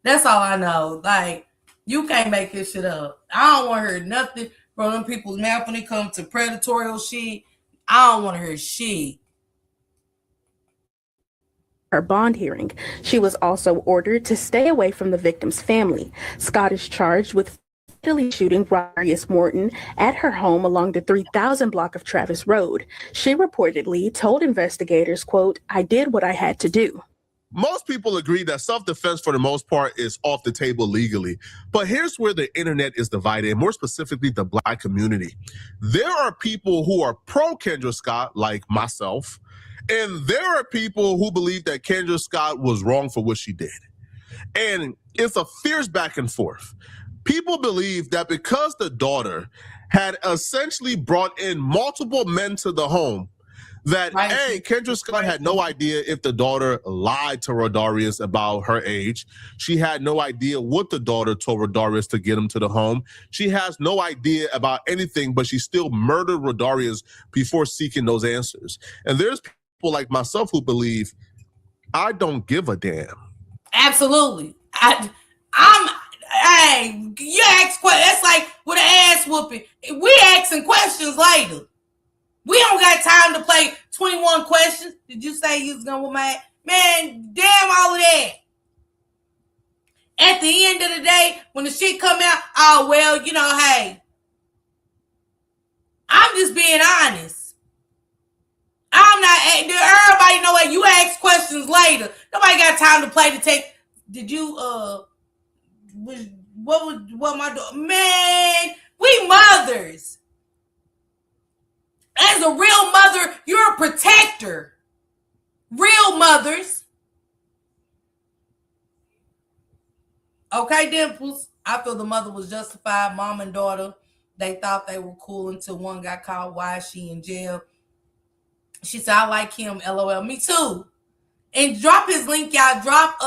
That's all I know. Like, you can't make this shit up. I don't want to hear nothing from them people's mouth when it comes to predatorial shit. I don't want to hear shit. Her bond hearing. She was also ordered to stay away from the victim's family. Scott is charged with fatally shooting Rodarius Morton at her home along the 3000 block of Travis Road. She reportedly told investigators, quote, "I did what I had to do." Most people agree that self-defense for the most part is off the table legally. But here's where the internet is divided, and more specifically the Black community. There are people who are pro Kendra Scott, like myself, and there are people who believe that Kendra Scott was wrong for what she did. And it's a fierce back and forth. People believe that because the daughter had essentially brought in multiple men to the home, that, hey, Kendra Scott had no idea if the daughter lied to Rodarius about her age. She had no idea what the daughter told Rodarius to get him to the home. She has no idea about anything, but she still murdered Rodarius before seeking those answers. And there's people like myself who believe, I don't give a damn. Absolutely. Hey, you ask questions. That's like with an ass whooping. We asking questions later. We don't got time to play 21 questions. Did you say you was gonna whoop my ass? Man, damn all of that. At the end of the day, when the shit come out, oh, well, you know, hey, I'm just being honest. I'm not, everybody know that you ask questions later. Nobody got time to play the tape. Did you, what my daughter, man, we mothers. As a real mother, you're a protector. Real mothers. Okay, Dimples. I feel the mother was justified. Mom and daughter, they thought they were cool until one got caught. Why is she in jail? She said, I like him. LOL. Me too. And drop his link, y'all. Drop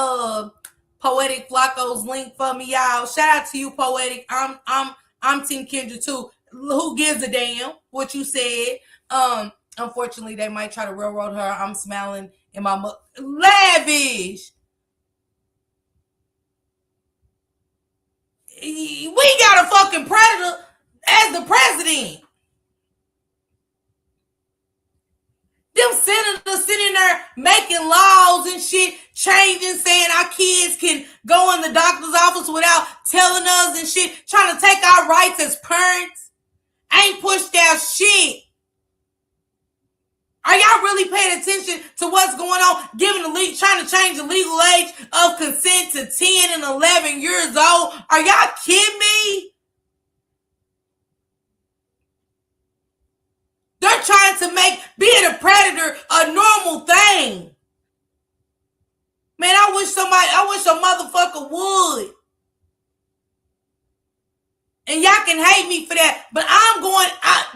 Poetic Flacco's link for me, y'all. Shout out to you, Poetic. I'm Team Kendra too. Who gives a damn what you said? Unfortunately, they might try to railroad her. I'm smiling in my lavish. We got a fucking predator as the president. Them senators sitting there making laws and shit, changing, saying our kids can go in the doctor's office without telling us and shit, trying to take our rights as parents. Ain't pushed out shit. Are y'all really paying attention to what's going on? Trying to change the legal age of consent to 10 and 11 years old. Are y'all kidding me? They're trying to make being a predator a normal thing. Man, I wish a motherfucker would. And y'all can hate me for that, but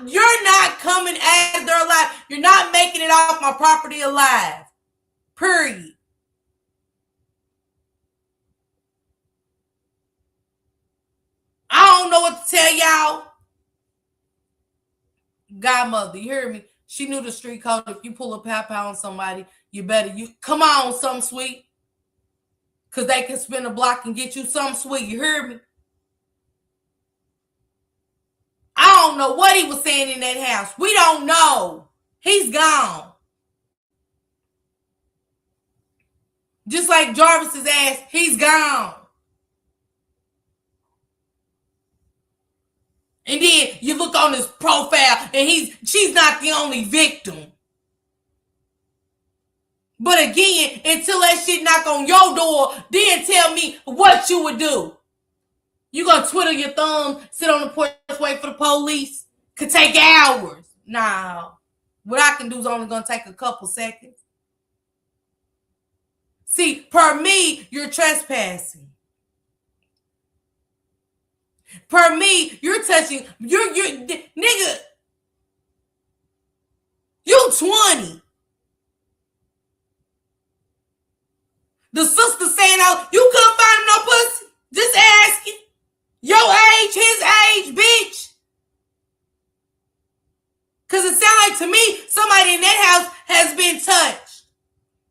you're not coming as they're alive. You're not making it off my property alive. Period. I don't know what to tell y'all. Godmother, you hear me? She knew the street code. If you pull a pow on somebody, you come on, something sweet. Because they can spin a block and get you something sweet. You hear me? I don't know what he was saying in that house. We don't know. He's gone. Just like Jarvis's ass, he's gone. And then you look on his profile and she's not the only victim. But again, until that shit knock on your door, then tell me what you would do. You gonna twiddle your thumb, sit on the porch, wait for the police? Could take hours. No. What I can do is only going to take a couple seconds. See, per me, you're trespassing. Per me, you're touching, you're nigga, you 20. The sister saying, oh, you couldn't find him no pussy? Just asking. Your age, his age, bitch. Because it sounds like to me, somebody in that house has been touched.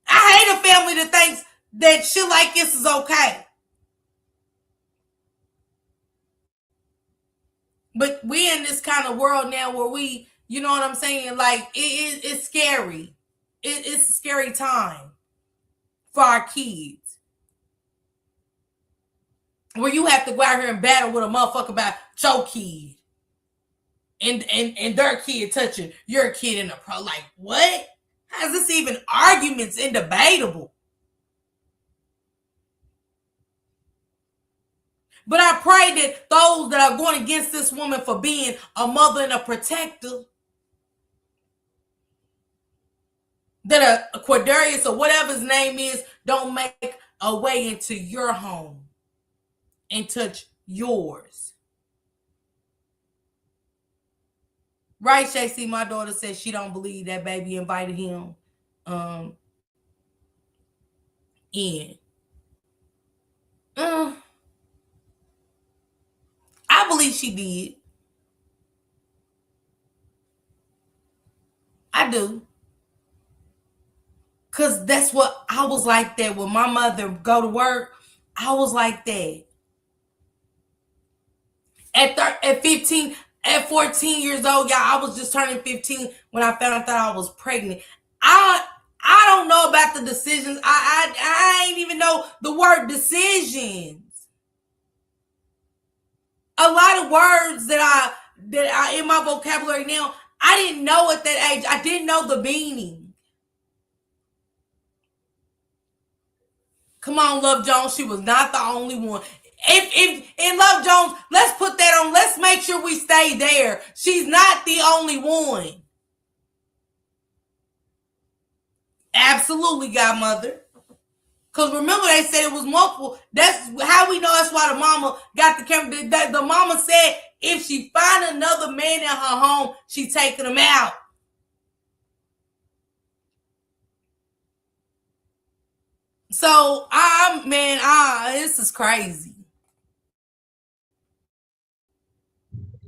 I hate a family that thinks that shit like this is okay. But we in this kind of world now where we, you know what I'm saying? Like, it's scary. It's a scary time for our kids. Where you have to go out here and battle with a motherfucker about your kid. And their kid touching your kid in a pro. Like, what? How is this even arguments and debatable? But I pray that those that are going against this woman for being a mother and a protector, that a Quadarius or whatever his name is, don't make a way into your home and touch yours. Right, Shay? My daughter says she don't believe that baby invited him in. I believe she did. I do. Because that's what I was like that when my mother go to work. I was like that. At 15, at 14 years old, y'all, I was just turning 15 when I found out that I was pregnant. I don't know about the decisions. I ain't even know the word decisions. A lot of words that I in my vocabulary now, I didn't know at that age. I didn't know the meaning. Come on, Love Jones. She was not the only one. If in Love Jones, let's put that on. Let's make sure we stay there. She's not the only one. Absolutely, godmother. Because remember, they said it was multiple. That's how we know. That's why the mama got the camera. The mama said if she find another man in her home, she taking him out. So, this is crazy.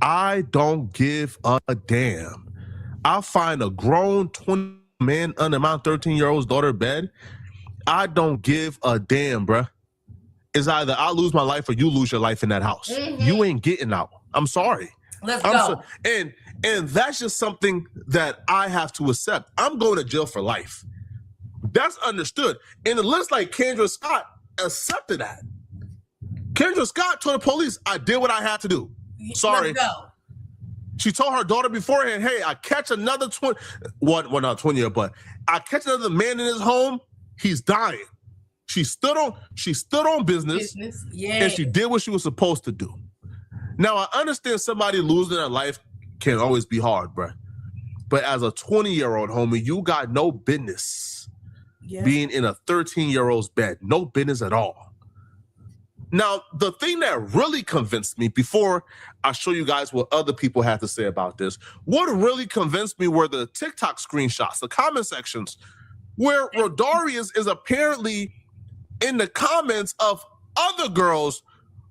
I don't give a damn. I'll find a grown 20 man under my 13-year-old's daughter bed. I don't give a damn, bruh. It's either I lose my life or you lose your life in that house. Mm-hmm. You ain't getting out. I'm sorry. Let's go. And that's just something that I have to accept. I'm going to jail for life. That's understood. And it looks like Kendra Sott accepted that. Kendra Sott told the police, I did what I had to do. Sorry. Let's go. She told her daughter beforehand, hey, I catch another 20, well, not 20, but I catch another man in his home, he's dying. She stood on business. Yeah. And she did what she was supposed to do. Now, I understand somebody losing their life can always be hard, bro. But as a 20-year-old, homie, you got no business being in a 13-year-old's bed. No business at all. Now, the thing that really convinced me, before I show you guys what other people had to say about this, what really convinced me were the TikTok screenshots, the comment sections, where Rodarius is apparently in the comments of other girls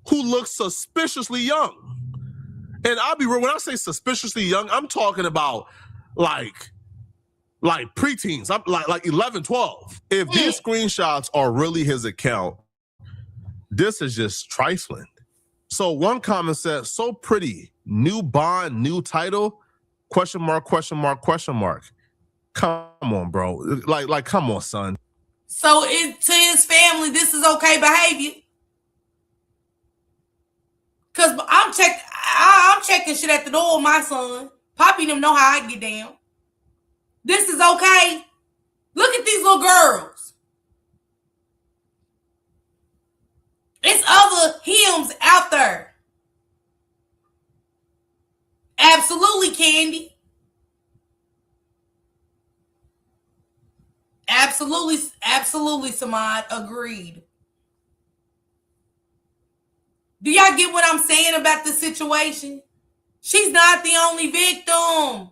who look suspiciously young. And I'll be real, when I say suspiciously young, I'm talking about like preteens. I'm like 11, 12. If these screenshots are really his account, this is just trifling. So one comment said, so pretty, new bond, new title, question mark, question mark, question mark. Come on, bro. Like, come on, son. So to his family, this is okay behavior. Cause I'm checking shit at the door with my son. Poppy them know how I get down. This is okay. Look at these little girls. It's other hymns out there. Absolutely, Candy. Absolutely, absolutely, Samad. Agreed. Do y'all get what I'm saying about the situation? She's not the only victim.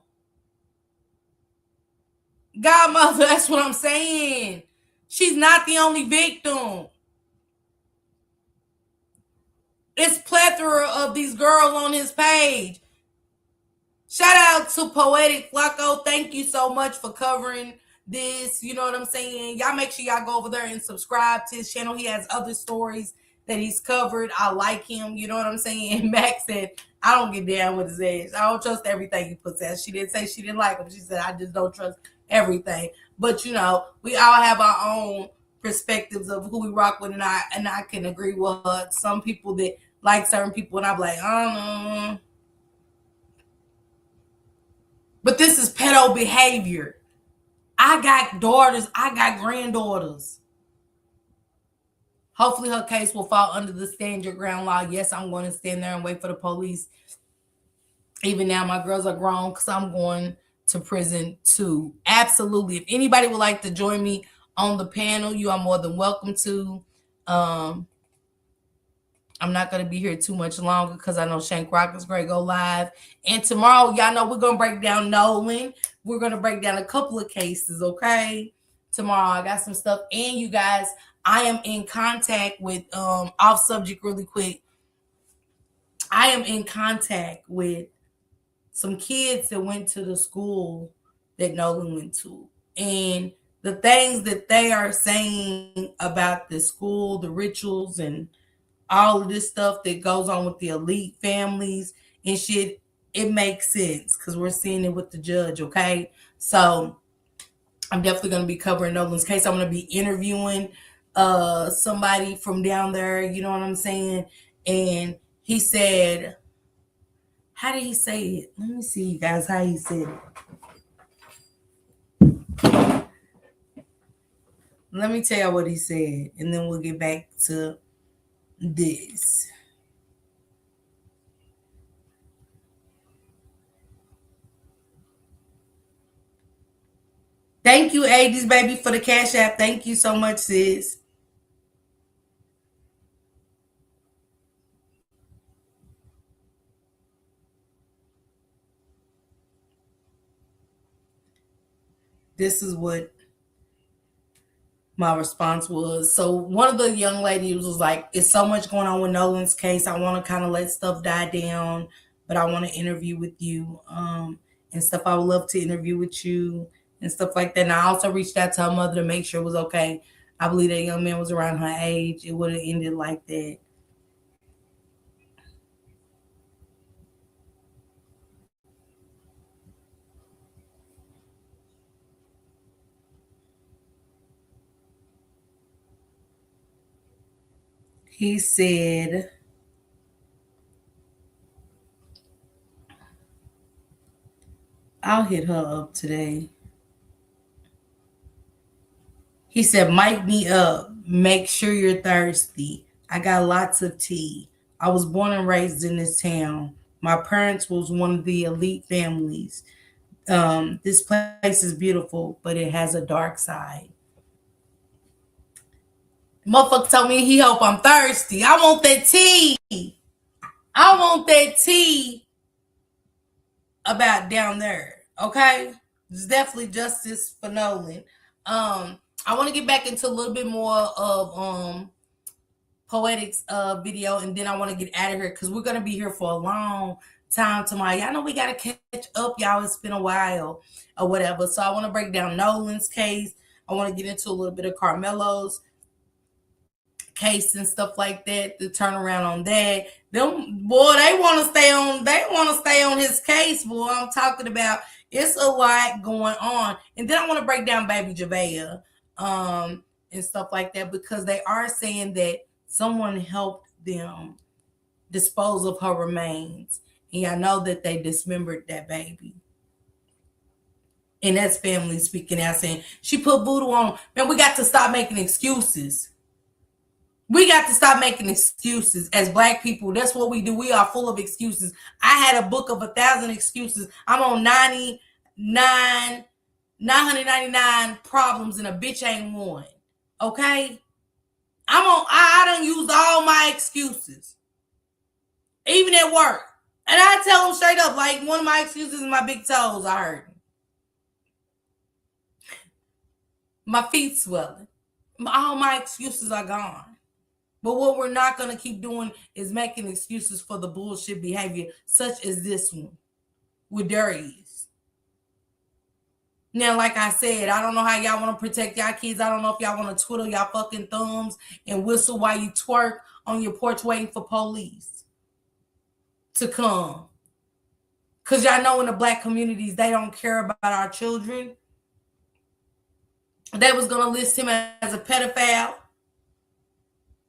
Godmother, that's what I'm saying. She's not the only victim. It's plethora of these girls on his page. Shout out to Poetic Flacco. Thank you so much for covering this. You know what I'm saying? Y'all make sure y'all go over there and subscribe to his channel. He has other stories that he's covered. I like him. You know what I'm saying? Max said, I don't get down with his ass. I don't trust everything he puts out. She didn't say she didn't like him. She said, I just don't trust everything. But, you know, we all have our own perspectives of who we rock with, and I can agree with her. Some people that like certain people, and I'm like, I don't know. But this is pedo behavior. I got daughters. I got granddaughters. Hopefully her case will fall under the stand your ground law. Yes, I'm going to stand there and wait for the police. Even now, my girls are grown because I'm going to prison too. Absolutely. If anybody would like to join me on the panel, you are more than welcome to. I'm not going to be here too much longer because I know Shank Rock is going to go live. And tomorrow, y'all know we're going to break down Nolan. We're going to break down a couple of cases, okay? Tomorrow, I got some stuff. And you guys, I am in contact with, off subject really quick. I am in contact with some kids that went to the school that Nolan went to. And the things that they are saying about the school, the rituals, and all of this stuff that goes on with the elite families and shit, it makes sense because we're seeing it with the judge, okay? So I'm definitely going to be covering Nolan's case. I'm going to be interviewing somebody from down there, you know what I'm saying? And he said, how did he say it? Let me see, you guys, how he said it. Let me tell you what he said, and then we'll get back to this. Thank you, 80s baby, for the Cash App. Thank you so much, sis. This is what my response was. So one of the young ladies was like, it's so much going on with Nolan's case. I want to kind of let stuff die down, but I want to interview with you and stuff. I would love to interview with you and stuff like that. And I also reached out to her mother to make sure it was okay. I believe that young man was around her age. It would have ended like that. He said, I'll hit her up today. He said, mic me up. Make sure you're thirsty. I got lots of tea. I was born and raised in this town. My parents was one of the elite families. This place is beautiful, but it has a dark side. Motherfucker told me he hope I'm thirsty. I want that tea. I want that tea about down there. Okay? It's definitely justice for Nolan. I want to get back into a little bit more of Poetic's video, and then I want to get out of here because we're going to be here for a long time tomorrow. Y'all know we got to catch up, y'all. It's been a while or whatever. So I want to break down Nolan's case. I want to get into a little bit of Carmelo's case and stuff like that, the turnaround on that. Them boy, they want to stay on his case, boy. I'm talking about it's a lot going on. And then I want to break down Baby Javea and stuff like that, because they are saying that someone helped them dispose of her remains. And I know that they dismembered that baby. And that's family speaking out saying she put voodoo on. Man, we got to stop making excuses. We got to stop making excuses as Black people. That's what we do. We are full of excuses. I had a book of 1,000 excuses. I'm on 99 999 problems and a bitch ain't one. Okay? I done used all my excuses. Even at work. And I tell them straight up, like, one of my excuses is my big toes are hurting. My feet swelling. All my excuses are gone. But what we're not going to keep doing is making excuses for the bullshit behavior, such as this one with Darius. Now, like I said, I don't know how y'all want to protect y'all kids. I don't know if y'all want to twiddle y'all fucking thumbs and whistle while you twerk on your porch waiting for police to come. Because y'all know in the black communities, they don't care about our children. They was going to list him as a pedophile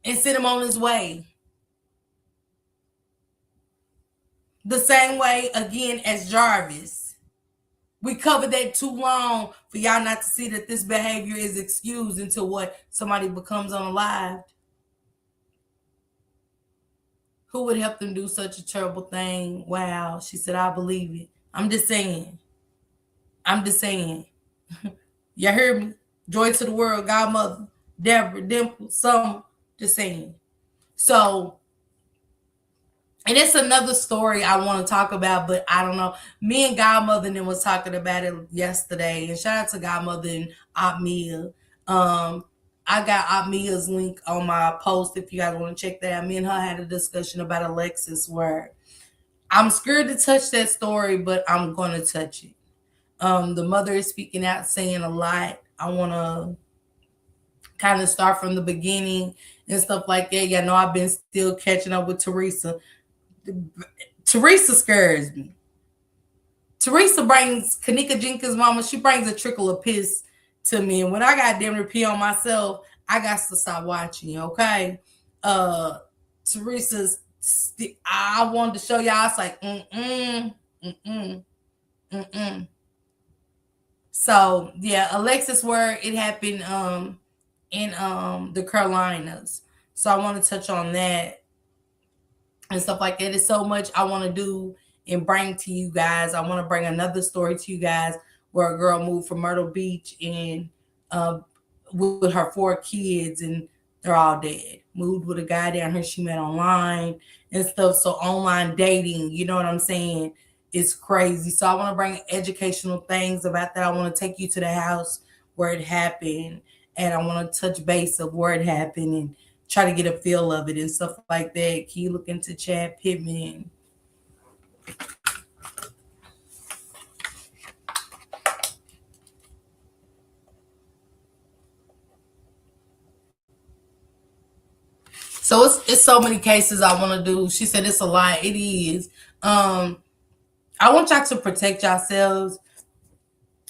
and send him on his way. The same way, again, as Jarvis. We covered that too long for y'all not to see that this behavior is excused until what? Somebody becomes unalived. Who would help them do such a terrible thing? Wow. She said, I believe it. I'm just saying. You heard me? Joy to the world, Godmother, Deborah, Dimple, Summer. Just saying. So, and it's another story I want to talk about, but I don't know. Me and Godmother and them was talking about it yesterday. And shout out to Godmother and Aunt Mia. I got Aunt Mia's link on my post if you guys want to check that out. Me and her had a discussion about Alexis where I'm scared to touch that story, but I'm going to touch it. The mother is speaking out, saying a lot. I want to kind of start from the beginning and stuff like that. Yeah, I know I've been still catching up with Teresa. Teresa scares me. Teresa brings Kanika Jenkins' mama. She brings a trickle of piss to me, and when I got damn near pee on myself, I got to stop watching. Okay, Teresa's. I wanted to show y'all. It's like So yeah, Alexis word it happened in the Carolinas. So I want to touch on that and stuff like that. It's so much I want to do and bring to you guys. I want to bring another story to you guys where a girl moved from Myrtle Beach and with her 4 kids and they're all dead. Moved with a guy down here she met online and stuff. So online dating, you know what I'm saying? It's crazy. So I want to bring educational things about that. I want to take you to the house where it happened. And I want to touch base of where it happened and try to get a feel of it and stuff like that. Can you look into Chad Pittman? So it's so many cases I want to do. She said it's a lot. It is. I want y'all to protect yourselves.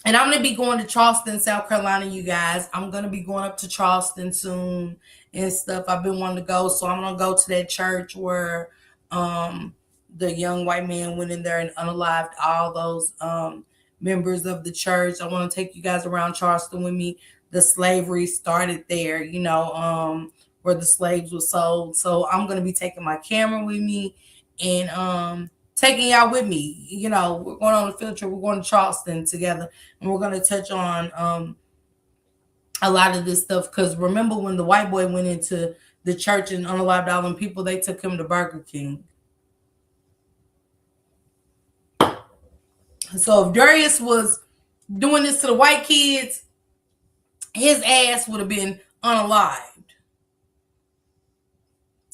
And I'm going to be going to Charleston, South Carolina, you guys. I'm going to be going up to Charleston soon and stuff. I've been wanting to go. So I'm going to go to that church where the young white man went in there and unalived all those members of the church. I want to take you guys around Charleston with me. The slavery started there, you know, where the slaves were sold. So I'm going to be taking my camera with me and taking y'all with me. You know, we're going on a field trip. We're going to Charleston together, and we're going to touch on a lot of this stuff. Because remember when the white boy went into the church and unalived all them people, they took him to Burger King. So if Darius was doing this to the white kids, his ass would have been unalived.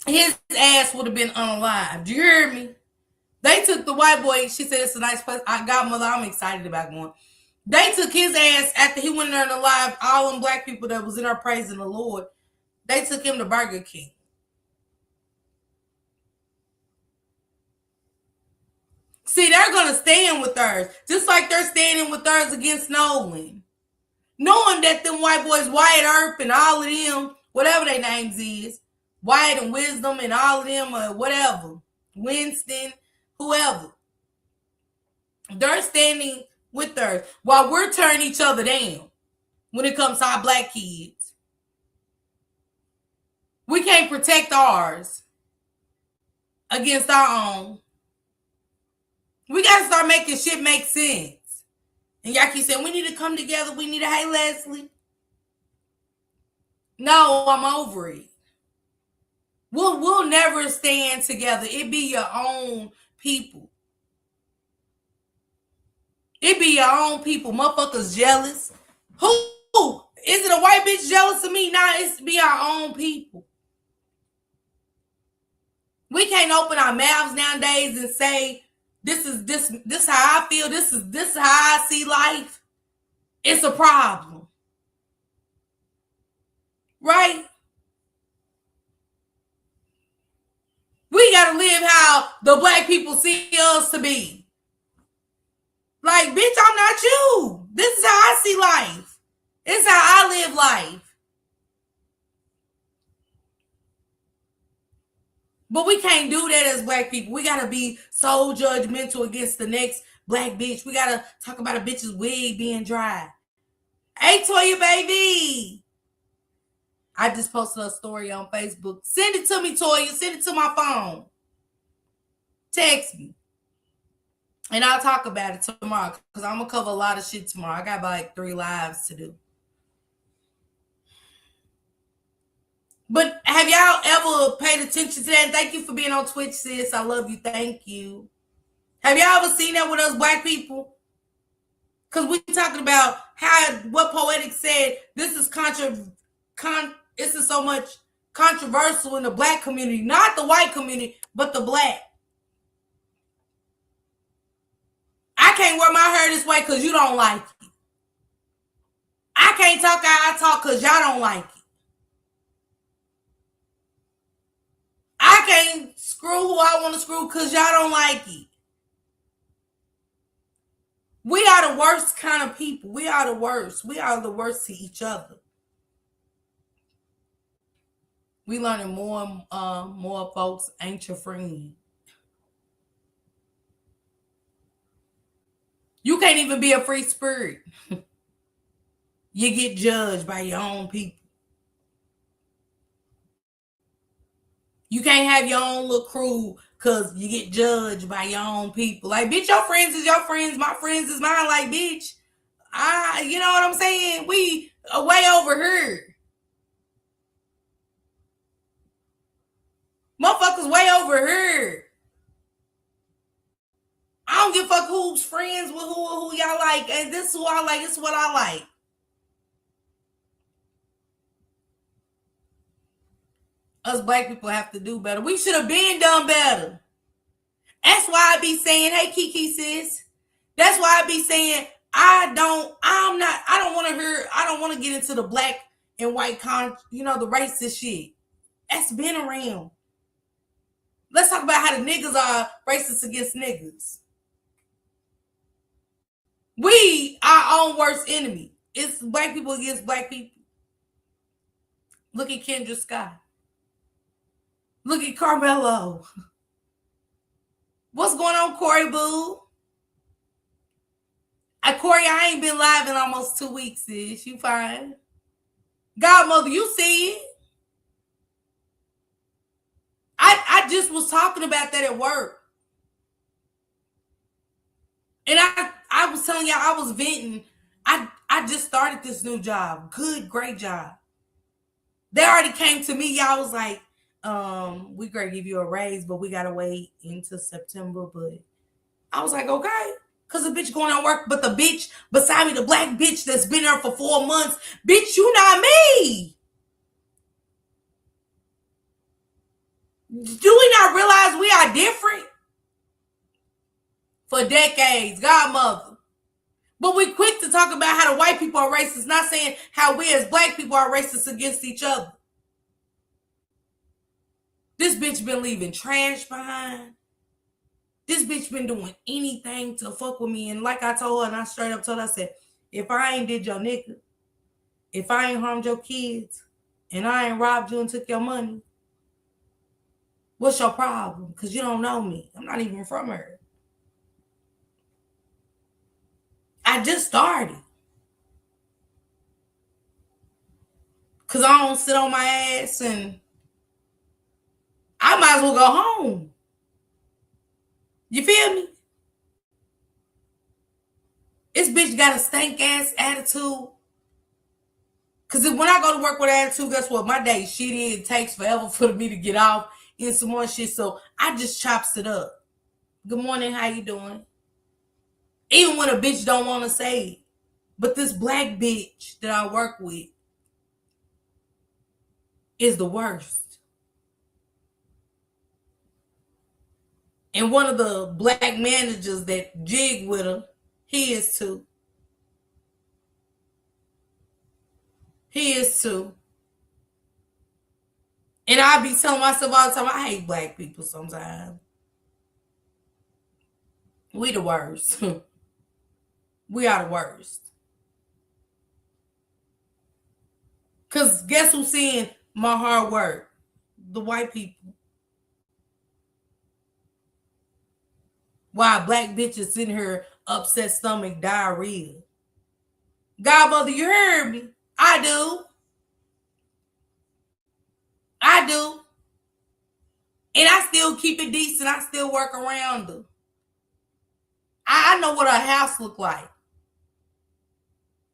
His ass would have been unalived. Do you hear me? They took the white boy. She said it's a nice place. Godmother, I'm excited about going. They took his ass after he went in there and alive. All them black people that was in there praising the Lord. They took him to Burger King. See, they're going to stand with hers. Just like they're standing with hers against Nolan. Knowing that them white boys, Wyatt Earp and all of them, whatever their names is, Wyatt and Wisdom and all of them or whatever, Winston, whoever. They're standing with her while we're turning each other down when it comes to our black kids. We can't protect ours against our own. We got to start making shit make sense. And y'all keep saying, we need to come together. We need to, hey, Leslie. No, I'm over it. We'll never stand together. It be your own people. It be your own people. Motherfuckers jealous. Who? Is it a white bitch jealous of me? Nah, it's be our own people. We can't open our mouths nowadays and say, this how I feel, this is how I see life. It's a problem. Right? We gotta live how the black people see us to be. Like, bitch, I'm not you. This is how I see life. This is how I live life. But we can't do that as black people. We gotta be so judgmental against the next black bitch. We gotta talk about a bitch's wig being dry. Hey, Toya, baby. I just posted a story on Facebook. Send it to me, Toya. Send it to my phone. Text me. And I'll talk about it tomorrow because I'm going to cover a lot of shit tomorrow. I got like 3 lives to do. But have y'all ever paid attention to that? And thank you for being on Twitch, sis. I love you. Thank you. Have y'all ever seen that with us black people? Because we're talking about what Poetic said. This is this is so much controversial in the black community. Not the white community, but the black. I can't wear my hair this way because you don't like it. I can't talk how I talk because y'all don't like it. I can't screw who I want to screw because y'all don't like it. We are the worst kind of people. We are the worst. We are the worst to each other. We learning more folks ain't your friend. You can't even be a free spirit. You get judged by your own people. You can't have your own little crew because you get judged by your own people. Like, bitch, your friends is your friends. My friends is mine. Like, bitch, you know what I'm saying? We are way over here. Motherfuckers way over here. I don't give a fuck who's friends with who y'all like. And this is who I like. This is what I like. Us black people have to do better. We should have been done better. That's why I be saying, hey, Kiki, sis. That's why I be saying, I don't want to get into the black and white the racist shit. That's been around. Let's talk about how the niggas are racist against niggas. We our own worst enemy. It's black people against black people. Look at Kendra Scott. Look at Carmelo. What's going on, Corey Boo? Corey, I ain't been live in almost 2 weeks, sis. You fine? Godmother, you see it? I just was talking about that at work. And I was telling y'all I was venting. I just started this new job. Good, great job. They already came to me. Y'all was like, we gonna give you a raise, but we gotta wait until September. But I was like, okay. Because the bitch going on work, but the bitch beside me, the black bitch that's been there for 4 months, bitch, you not me. Do we not realize we are different? For decades, Godmother. But we quick to talk about how the white people are racist, not saying how we as black people are racist against each other. This bitch been leaving trash behind. This bitch been doing anything to fuck with me. And like I told her, and I straight up told her, I said, if I ain't did your nigga, if I ain't harmed your kids, and I ain't robbed you and took your money, what's your problem? Because you don't know me. I'm not even from her. I just started. Because I don't sit on my ass and I might as well go home. You feel me? It's This bitch got a stank ass attitude. Cause when I go to work with attitude, guess what? My day shitty. It takes forever for me to get off and some more shit. So I just chops it up. Good morning, how you doing? Even when a bitch don't want to say it. But this black bitch that I work with is the worst. And one of the black managers that jig with her, he is too. He is too. And I be telling myself all the time, I hate black people sometimes. We the worst. We are the worst. Because guess who's seeing my hard work? The white people. Why black bitches sitting here upset stomach diarrhea? Godmother, you heard me. I do. I do. And I still keep it decent. I still work around them. I know what a house look like.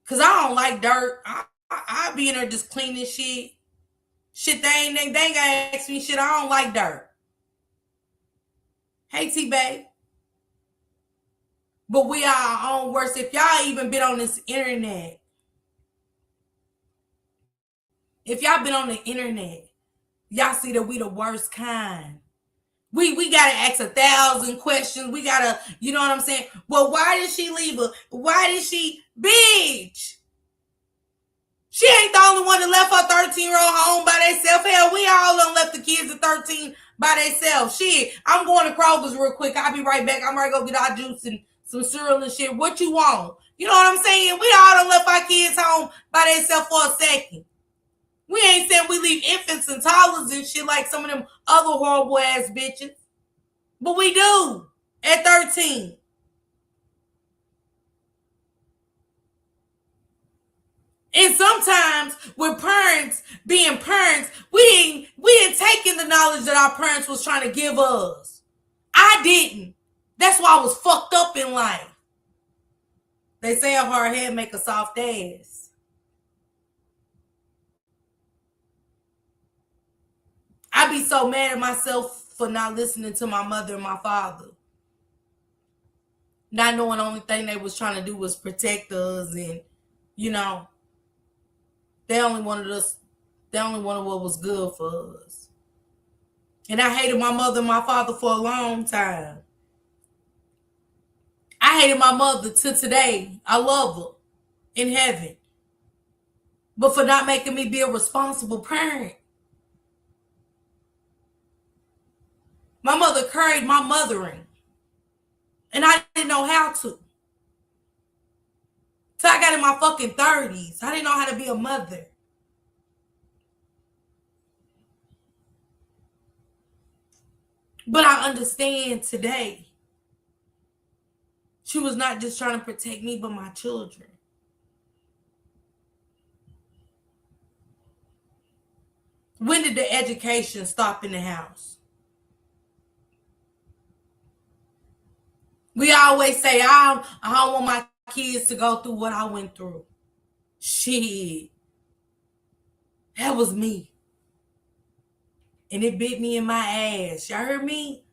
Because I don't like dirt. I be in there just cleaning shit. Shit, they ain't gotta ask me shit. I don't like dirt. Hey, T-Babe. But we are our own worst. If y'all even been on this internet, y'all see that we the worst kind. We gotta ask 1,000 questions. We gotta, you know what I'm saying? Well, why did she leave her? Why did she, bitch? She ain't the only one that left her 13-year-old home by themselves. Hell, we all done left the kids at 13 by themselves. Shit, I'm going to Kroger's real quick. I'll be right back. I'm ready to go get our juice and some cereal and shit. What you want? You know what I'm saying? We all done left our kids home by themselves for a second. We ain't saying we leave infants and toddlers and shit like some of them other horrible ass bitches. But we do at 13. And sometimes with parents being parents, we didn't take in the knowledge that our parents was trying to give us. I didn't. That's why I was fucked up in life. They say a hard head make a soft ass. I be so mad at myself for not listening to my mother and my father. Not knowing the only thing they was trying to do was protect us, and you know, they only wanted what was good for us. And I hated my mother and my father for a long time. I hated my mother to today. I love her in heaven. But for not making me be a responsible parent. My mother carried my mothering. And I didn't know how to. Till I got in my fucking 30s. I didn't know how to be a mother. But I understand today. She was not just trying to protect me, but my children. When did the education stop in the house? We always say, I don't want my kids to go through what I went through. Shit. That was me. And it bit me in my ass. Y'all heard me?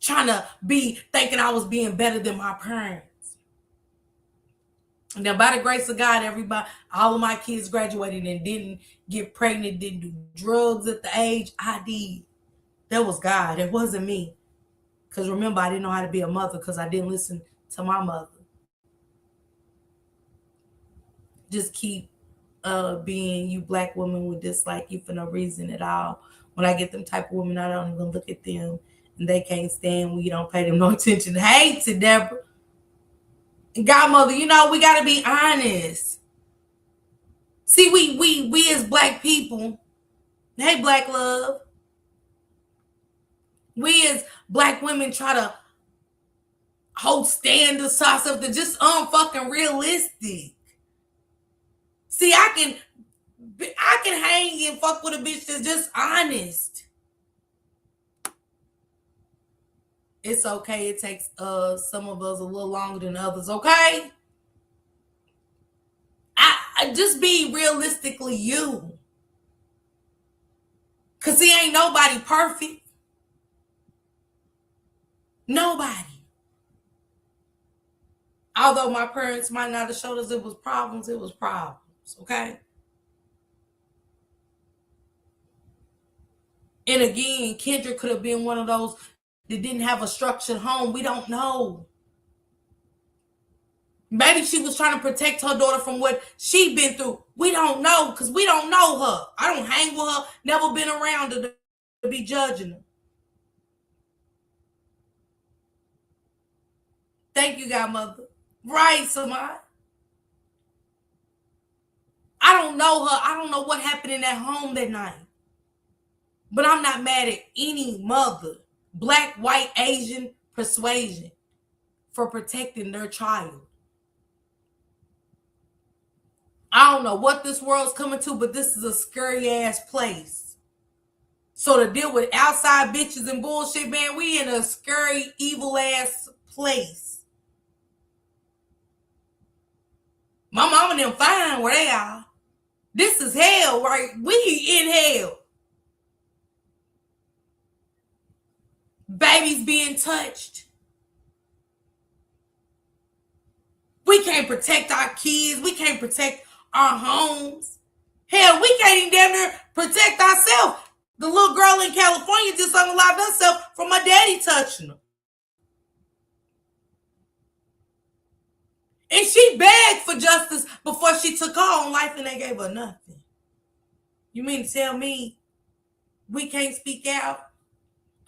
Trying to be thinking I was being better than my parents. And then by the grace of God, everybody, all of my kids graduated and didn't get pregnant, didn't do drugs at the age I did. That was God. It wasn't me. Because remember, I didn't know how to be a mother because I didn't listen to my mother. Just keep being you black women would dislike you for no reason at all. When I get them type of women, I don't even look at them. And they can't stand when you don't pay them no attention. Hey, to Deborah. Godmother, you know, we got to be honest. See, we as black people, hey, black love, we as black women try to hold standards to ourselves that just unfucking realistic. See, I can hang and fuck with a bitch that's just honest. It's okay. It takes some of us a little longer than others, okay? I just be realistically you. Cause see, ain't nobody perfect. Nobody. Although my parents might not have showed us it was problems, okay? And again, Kendra could have been one of those that didn't have a structured home. We don't know. Maybe she was trying to protect her daughter from what she'd been through. We don't know because we don't know her. I don't hang with her, never been around her to be judging her. Thank you, godmother. Right, Samad. I don't know her. I don't know what happened in that home that night. But I'm not mad at any mother, black, white, Asian, persuasion, for protecting their child. I don't know what this world's coming to, but this is a scary ass place. So to deal with outside bitches and bullshit, man, we in a scary, evil ass place. My mama and them fine where they are. This is hell, right? We in hell. Babies being touched. We can't protect our kids. We can't protect our homes. Hell, we can't even damn near protect ourselves. The little girl in California just unalived herself from her daddy touching her. And she begged for justice before she took her own life and they gave her nothing. You mean to tell me we can't speak out?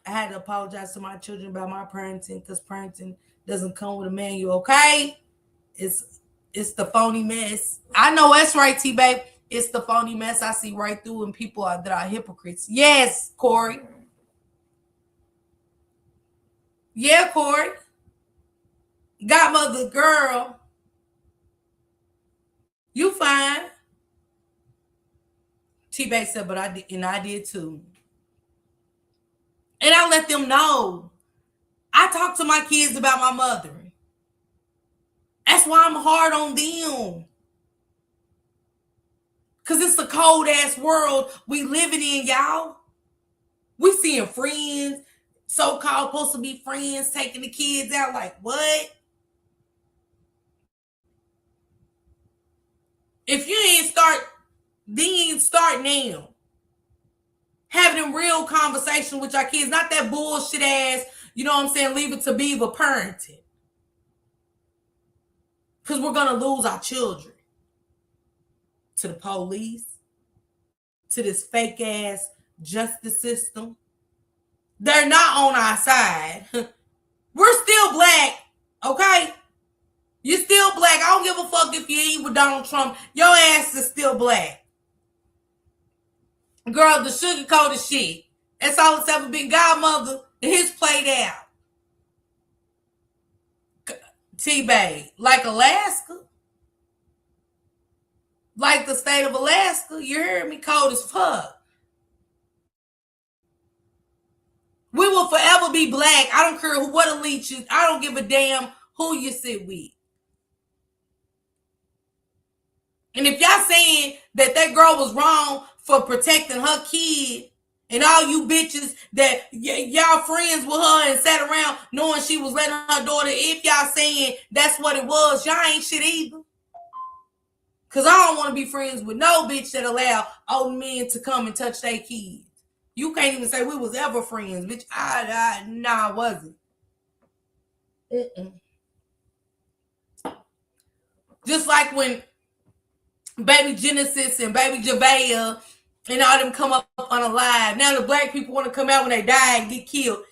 I had to apologize to my children about my parenting because parenting doesn't come with a manual, okay? It's the phony mess. I know that's right, T-Babe. It's the phony mess I see right through and people that are hypocrites. Yes, Corey. Yeah, Corey. Godmother girl. You fine. T-Babe said, but I did, and I did too. And I let them know. I talk to my kids about my mother. That's why I'm hard on them. Because it's a cold ass world we living in, y'all. We seeing friends, so-called supposed to be friends, taking the kids out. Like, what? If you ain't start, then start now. Having a real conversation with your kids, not that bullshit ass, you know what I'm saying, leave it to Beaver parenting. Because we're going to lose our children. To the police. To this fake ass justice system. They're not on our side. We're still black, okay? You're still black. I don't give a fuck if you eat with Donald Trump. Your ass is still black. Girl, the sugar-coated shit. That's all it's ever been. Godmother, his played out. T-Babe, like Alaska. Like the state of Alaska. You heard me? Cold as fuck. We will forever be black. I don't care what elite you. I don't give a damn who you sit with. And if y'all saying that girl was wrong for protecting her kid, and all you bitches that y'all friends with her and sat around knowing she was letting her daughter, if y'all saying that's what it was, y'all ain't shit either. Because I don't want to be friends with no bitch that allow old men to come and touch their kids. You can't even say we was ever friends, bitch. I wasn't. Just like when Baby Genesis and Baby Javea and all them come up unalive. Now the black people want to come out when they die and get killed.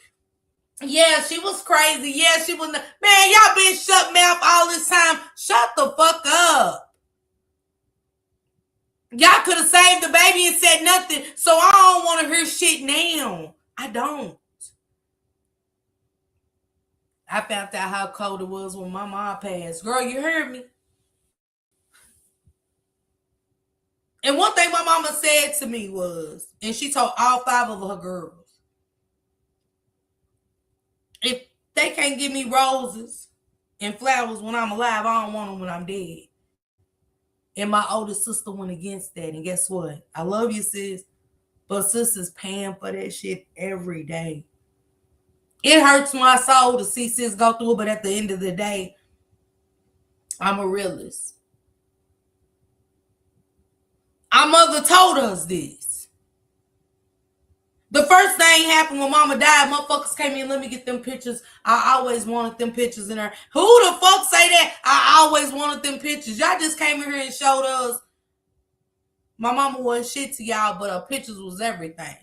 Yeah, she was crazy. Yeah, she was. Man, y'all been shut mouth all this time. Shut the fuck up. Y'all could have saved the baby and said nothing. So I don't want to hear shit now. I don't. I found out how cold it was when my mom passed. Girl, you heard me. And one thing my mama said to me was, and she told all 5 of her girls, they can't give me roses and flowers when I'm alive. I don't want them when I'm dead. And my older sister went against that. And guess what? I love you, sis. But sister's paying for that shit every day. It hurts my soul to see sis go through it, but at the end of the day, I'm a realist. Our mother told us this. The first thing happened when mama died, motherfuckers came in, let me get them pictures. I always wanted them pictures in her. Who the fuck say that? I always wanted them pictures. Y'all just came in here and showed us. My mama wasn't shit to y'all, but her pictures was everything.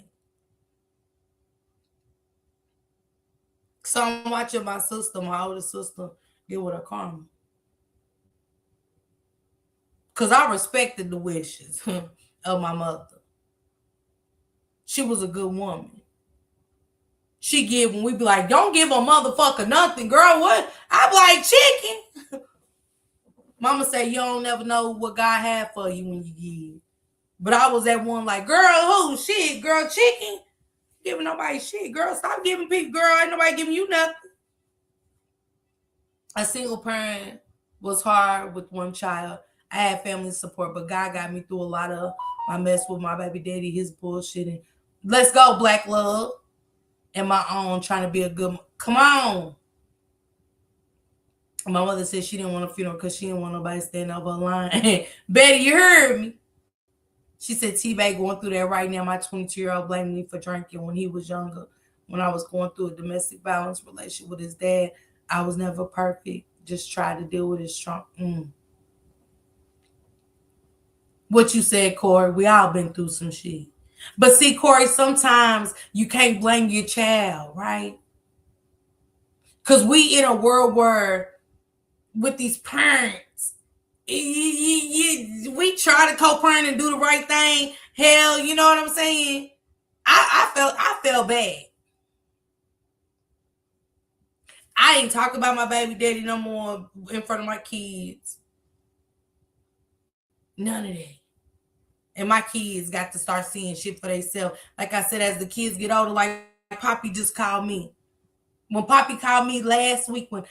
So I'm watching my sister, my older sister, deal with her karma. Because I respected the wishes of my mother. She was a good woman. She give when we be like, don't give a motherfucker nothing, girl. What? I be like, chicken. Mama say, you don't never know what God had for you when you give. But I was that one like, girl, who? Shit, girl, chicken. Giving nobody shit. Girl, stop giving people, girl. Ain't nobody giving you nothing. A single parent was hard with one child. I had family support, but God got me through a lot of my mess with my baby daddy, his bullshit. And let's go, black love. And my own trying to be a good, come on. My mother said she didn't want a funeral because she didn't want nobody standing over a line. Betty, you heard me. She said T-Bay going through that right now. My 22-year-old blamed me for drinking when he was younger. When I was going through a domestic violence relationship with his dad, I was never perfect. Just tried to deal with it strong. What you said, Corey, we all been through some shit. But see, Corey, sometimes you can't blame your child, right? Because we in a world where with these parents, we try to co-parent and do the right thing. Hell, you know what I'm saying? I felt bad. I ain't talk about my baby daddy no more in front of my kids. None of that. And my kids got to start seeing shit for themselves. Like I said, as the kids get older, like Poppy just called me. When Poppy called me last week when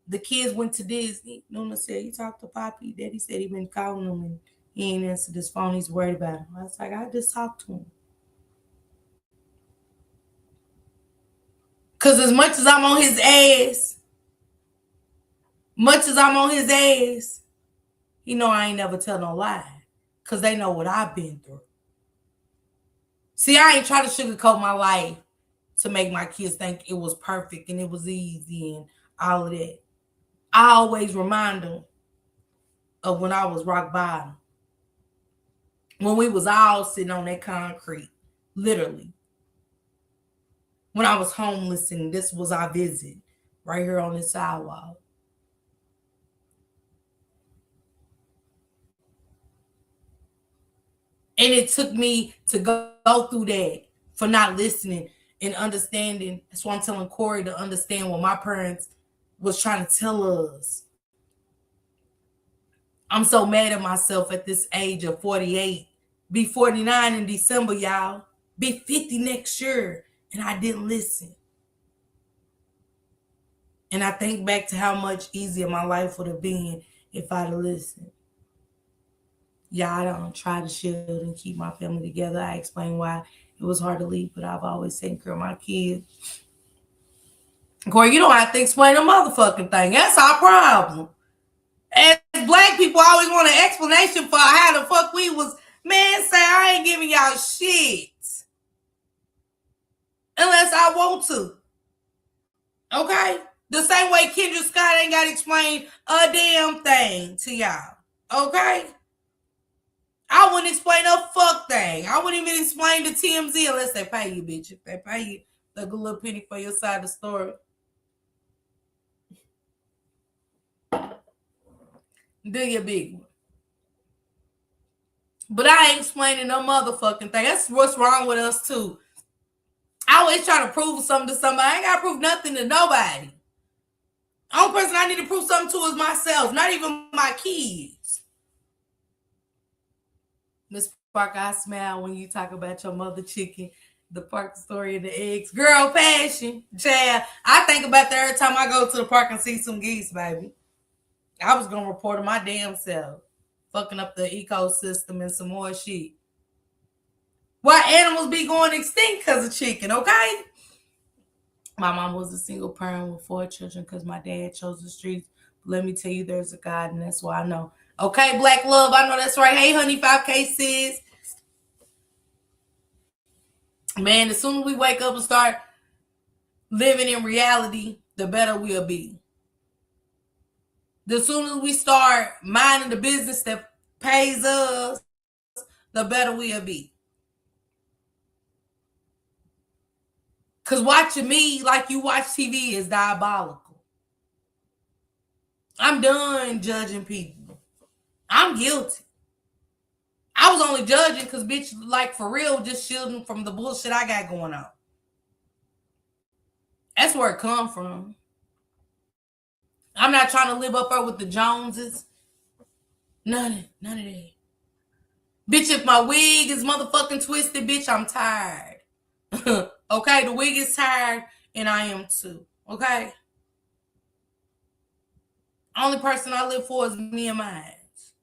the kids went to Disney, Nuna said, he talked to Poppy. Daddy said he been calling him and he ain't answered his phone. He's worried about him. I was like, I just talked to him. Because as much as I'm on his ass, he know I ain't never tell no lie. Because they know what I've been through. See, I ain't trying to sugarcoat my life to make my kids think it was perfect and it was easy and all of that. I always remind them of when I was rock bottom. When we was all sitting on that concrete, literally. When I was homeless and this was our visit, right here on this sidewalk. And it took me to go through that for not listening and understanding. That's why I'm telling Corey to understand what my parents was trying to tell us. I'm so mad at myself at this age of 48. Be 49 in December, y'all. Be 50 next year. And I didn't listen. And I think back to how much easier my life would have been if I'd have listened. Yeah, I don't try to shield and keep my family together. I explain why it was hard to leave, but I've always taken care of my kids. Corey, you don't have to explain a motherfucking thing. That's our problem. As black people always want an explanation for how the fuck we was. Man, say I ain't giving y'all shit. Unless I want to. Okay? The same way Kendra Scott ain't got to explain a damn thing to y'all. Okay? I wouldn't explain a fuck thing. I wouldn't even explain the TMZ unless they pay you, bitch. If they pay you, like a little penny for your side of the story. Do your big one. But I ain't explaining no motherfucking thing. That's what's wrong with us, too. I always try to prove something to somebody. I ain't got to prove nothing to nobody. The only person I need to prove something to is myself, not even my kids. Miss Parker, I smile when you talk about your mother chicken The park story of the eggs. Girl, passion. Child, I think about that every time I go to the park and see some geese, baby. I was going to report on my damn self. Fucking up the ecosystem and some more shit. Why animals be going extinct because of chicken, okay? My mom was a single parent with 4 children because my dad chose the streets. But let me tell you, there's a God, and that's why I know. Okay, Black Love, I know that's right. Hey, honey, 5K sis. Man, as soon as we wake up and start living in reality, the better we'll be. The sooner we start minding the business that pays us, the better we'll be. Because watching me like you watch TV is diabolical. I'm done judging people. I'm guilty. I was only judging because, bitch, like for real, just shielding from the bullshit I got going on. That's where it come from. I'm not trying to live up there with the Joneses. None of that. Bitch, if my wig is motherfucking twisted, bitch, I'm tired. Okay, the wig is tired, and I am too. Okay? Only person I live for is me and mine.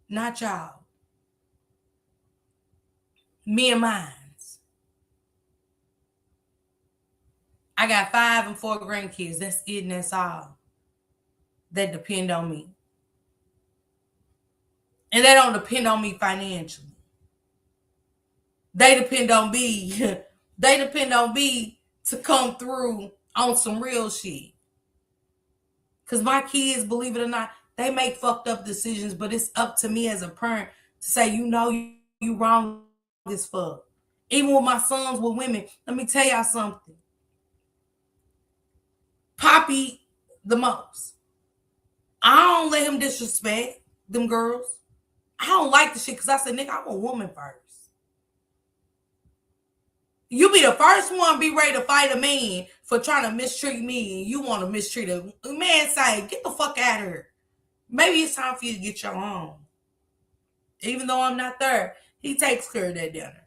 Not y'all. Me and mine. I got 5 and 4 grandkids. That's it and that's all. That depend on me. And they don't depend on me financially. They depend on me. They depend on me to come through on some real shit. Because my kids, believe it or not, they make fucked up decisions, but it's up to me as a parent to say, you know, you wrong as fuck. Even with my sons with women, let me tell y'all something. Poppy the most. I don't let him disrespect them girls. I don't like the shit because I said, nigga, I'm a woman first. You be the first one be ready to fight a man for trying to mistreat me and you want to mistreat a man. Say, get the fuck out of here. Maybe it's time for you to get your own. Even though I'm not there, he takes care of that dinner.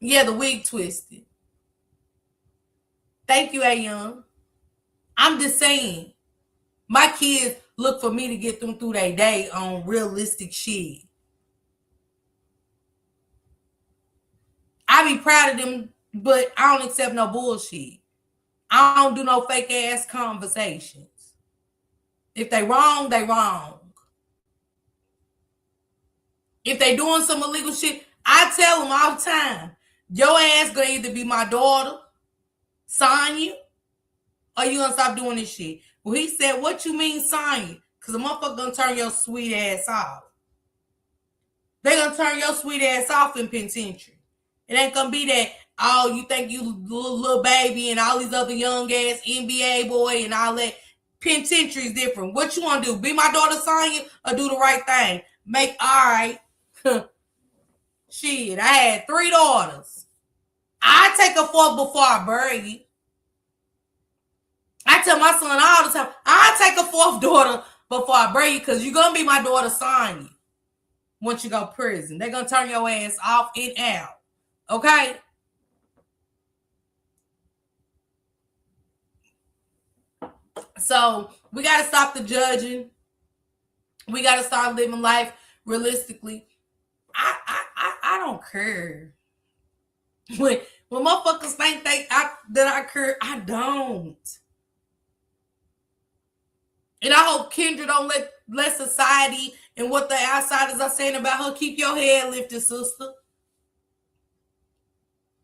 Yeah, the wig twisted. Thank you, A-Young. I'm just saying, my kids look for me to get them through their day on realistic shit. I be proud of them, but I don't accept no bullshit. I don't do no fake ass conversations. If they wrong, they wrong. If they doing some illegal shit, I tell them all the time, your ass gonna either be my daughter, sign you, or you gonna stop doing this shit. Well, he said, what you mean sign you? Because the motherfucker gonna turn your sweet ass off. They gonna turn your sweet ass off in penitentiary. It ain't gonna be that, oh, you think you little baby and all these other young ass NBA boy and all that. Penitentiary is different. What you want to do? Be my daughter, sign you, or do the right thing? Make all right. Shit, I had 3 daughters. I take a 4th before I bury you. I tell my son all the time, I take a 4th daughter before I bury you because you're gonna be my daughter, sign you. Once you go to prison, they're gonna turn your ass off and out. Okay? So we got to stop the judging. We got to start living life realistically. I don't care. When motherfuckers think that I care, I don't. And I hope Kendra don't let society and what the outsiders are saying about her keep your head lifted, sister.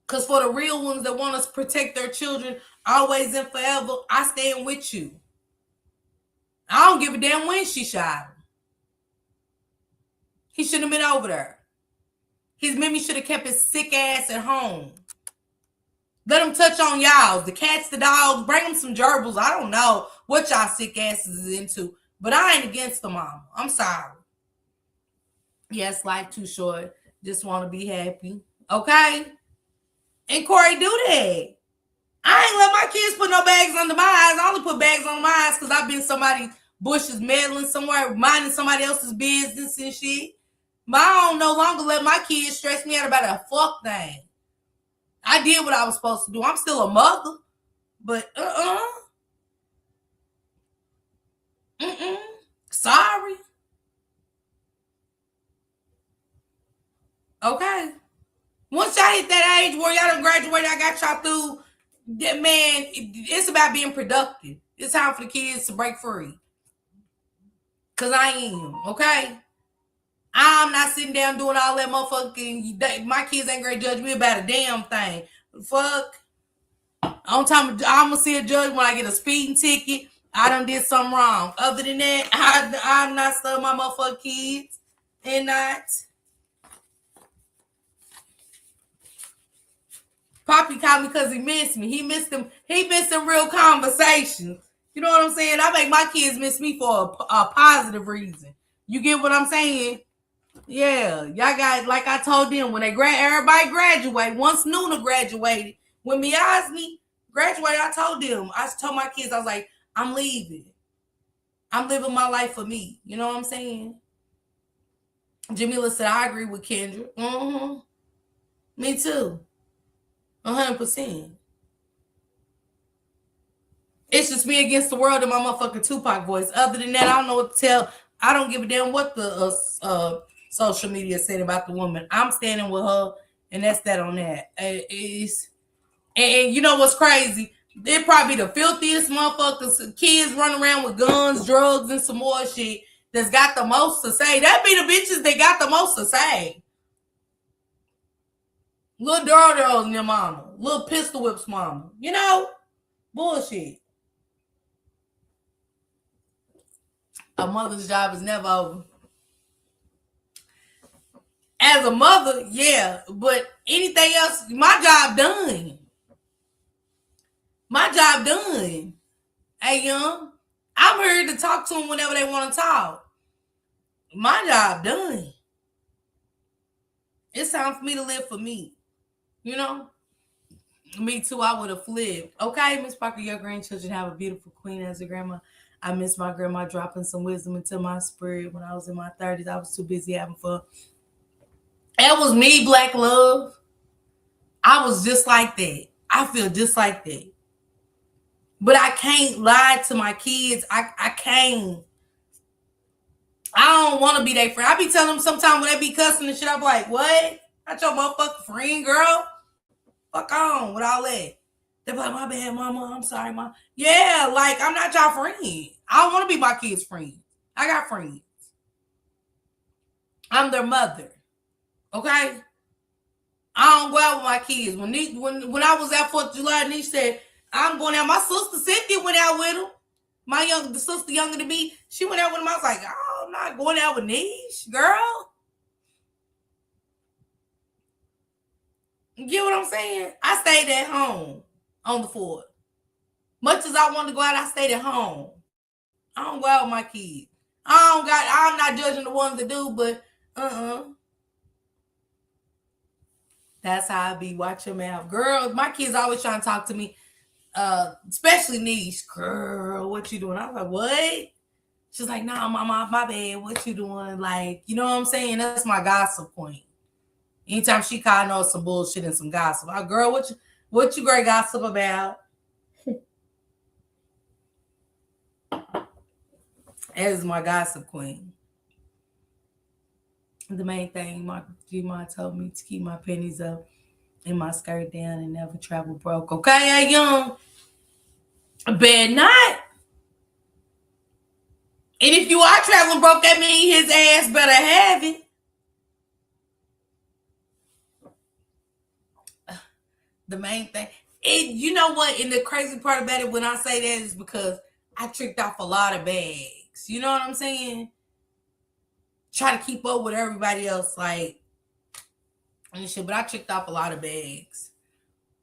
Because for the real ones that want us to protect their children always and forever, I stand with you. I don't give a damn when she shot him. He shouldn't have been over there. His Mimi should have kept his sick ass at home. Let him touch on y'all. The cats, the dogs, bring them some gerbils. I don't know what y'all sick asses is into, but I ain't against the mama. I'm sorry. Yes, life too short. Just want to be happy. Okay? And Corey, do that. I ain't let my kids put no bags under my eyes. I only put bags on my eyes because I've been somebody's bushes meddling somewhere, minding somebody else's business and shit. But I don't no longer let my kids stress me out about a fuck thing. I did what I was supposed to do. I'm still a mother, but sorry. Okay. Once y'all hit that age where y'all done graduated, I got y'all through. That man, it's about being productive. It's time for the kids to break free. Cause I am, okay? I'm not sitting down doing all that motherfucking. My kids ain't gonna judge me about a damn thing. Fuck. On time, I'm gonna see a judge when I get a speeding ticket. I done did something wrong. Other than that, I'm not studying my motherfucking kids and not. Poppy called me because he missed me. He missed them. He missed some real conversations. You know what I'm saying? I make my kids miss me for a positive reason. You get what I'm saying? Yeah, y'all got, like I told them, when everybody graduate. Once Nuna graduated, when Miasmi graduated, I told my kids, I was like, I'm leaving. I'm living my life for me. You know what I'm saying? Jamila said, I agree with Kendra. Mm-hmm. Me too. 100%. It's just me against the world and my motherfucking Tupac voice. Other than that, I don't know what to tell. I don't give a damn what the social media said about the woman. I'm standing with her, and that's that on that. And you know what's crazy? They're probably the filthiest motherfuckers, kids running around with guns, drugs, and some more shit that's got the most to say. That be the bitches that got the most to say. Little Dardo and their mama. Little Pistol Whip's mama. You know? Bullshit. A mother's job is never over. As a mother, yeah. But anything else, my job done. My job done. Hey, young. I'm here to talk to them whenever they want to talk. My job done. It's time for me to live for me. You know? Me too, I would have flipped. Okay, Miss Parker, your grandchildren have a beautiful queen as a grandma. I miss my grandma dropping some wisdom into my spirit when I was in my 30s. I was too busy having fun. That was me, Black Love. I was just like that. I feel just like that. But I can't lie to my kids. I can't. I don't want to be their friend. I be telling them sometimes when they be cussing and shit, I'm like, what? Not your motherfucking friend, girl. Fuck on with all that. They're like, my bad, mama. I'm sorry, mom. Yeah, like, I'm not y'all friend. I don't want to be my kids' friend. I got friends. I'm their mother. Okay? I don't go out with my kids. When I was at 4th of July, Niche said, I'm going out. My sister Cynthia went out with him. The sister younger than me, she went out with him. I was like, oh, I'm not going out with Niche, girl. You get what I'm saying? I stayed at home on the 4th. Much as I wanted to go out, I stayed at home. I don't go out with my kids. I'm not judging the ones that do, but that's how I be. Watch your mouth. Girl, my kids always trying to talk to me. Especially Niche. Girl, what you doing? I was like, what? She's like, nah, mama, my bad. What you doing? Like, you know what I'm saying? That's my gossip point. Anytime she call, I know some bullshit and some gossip. Girl, what you great gossip about? That is my gossip queen. The main thing, my G-Ma told me to keep my pennies up and my skirt down and never travel broke. Okay, young? Bet not. And if you are traveling broke, that means his ass better have it. The main thing. You know what? And the crazy part about it when I say that is because I tricked off a lot of bags. You know what I'm saying? Try to keep up with everybody else, like, and shit. But I tricked off a lot of bags.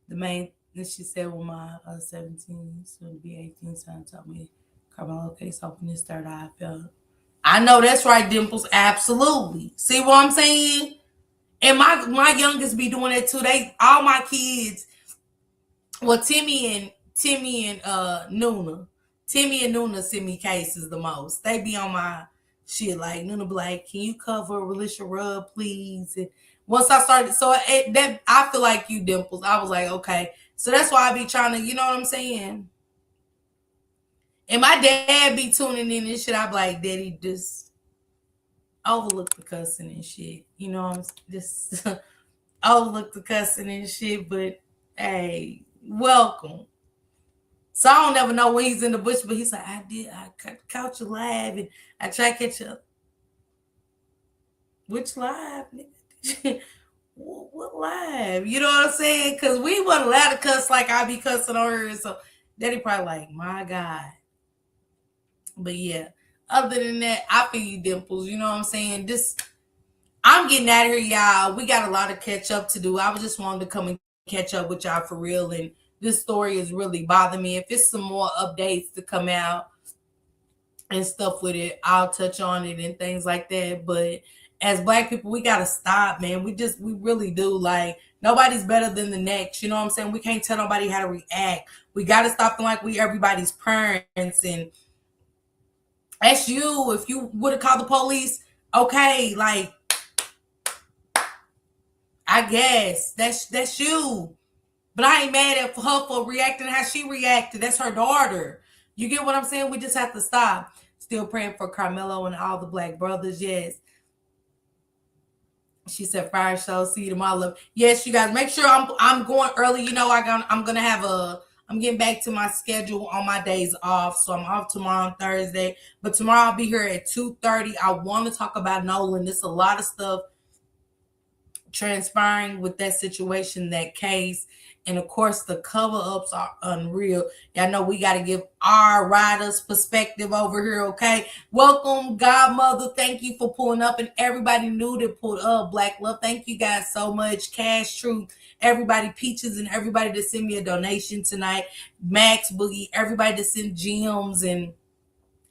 The main, and she said, well, my 17, soon to be 18, son told me, Carmelo case open this third eye. I felt. I know that's right, Dimples. Absolutely. See what I'm saying? And my youngest be doing that too. All my kids, well, Timmy and Nuna. Timmy and Nuna send me cases the most. They be on my shit like, Nuna Black, can you cover Alicia Rudd, please? And Once I started, so that I feel like you, Dimples. I was like, okay. So that's why I be trying to, you know what I'm saying? And my dad be tuning in and shit. I be like, Daddy, just overlook the cussing and shit. You know, I'm just overlook the cussing and shit. But hey, welcome. So I don't never know when he's in the bush, but he's like, I caught you live and I try to catch up. Which live, nigga? What live? You know what I'm saying? Because we wasn't allowed to cuss like I be cussing on her. So Daddy probably like, my God. But yeah, other than that, I feel you, Dimples. You know what I'm saying? I'm getting out of here, y'all. We got a lot of catch up to do. I was just wanting to come and catch up with y'all for real. And this story is really bothering me. If it's some more updates to come out and stuff with it, I'll touch on it and things like that. But as Black people, we gotta stop, man. We really do. Like, nobody's better than the next. You know what I'm saying? We can't tell nobody how to react. We gotta stop feeling like we everybody's parents. And that's you. If you would have called the police, okay, like, I guess that's you. But I ain't mad at her for reacting how she reacted. That's her daughter. You get what I'm saying? We just have to stop. Still praying for Carmelo and all the Black brothers. Yes. She said, fire show. See you tomorrow. Love. Yes, you guys. Make sure I'm going early. You know, I'm gonna have I'm getting back to my schedule on my days off. So I'm off tomorrow on Thursday. But tomorrow I'll be here at 2:30. I want to talk about Nolan. There's a lot of stuff transpiring with that situation, that case. And of course, the cover-ups are unreal. Y'all know we got to give our riders perspective over here, okay? Welcome, Godmother. Thank you for pulling up. And everybody new that pulled up. Black Love, thank you guys so much. Cash Truth, everybody, Peaches, and everybody that sent me a donation tonight. Max, Boogie, everybody that sent gems and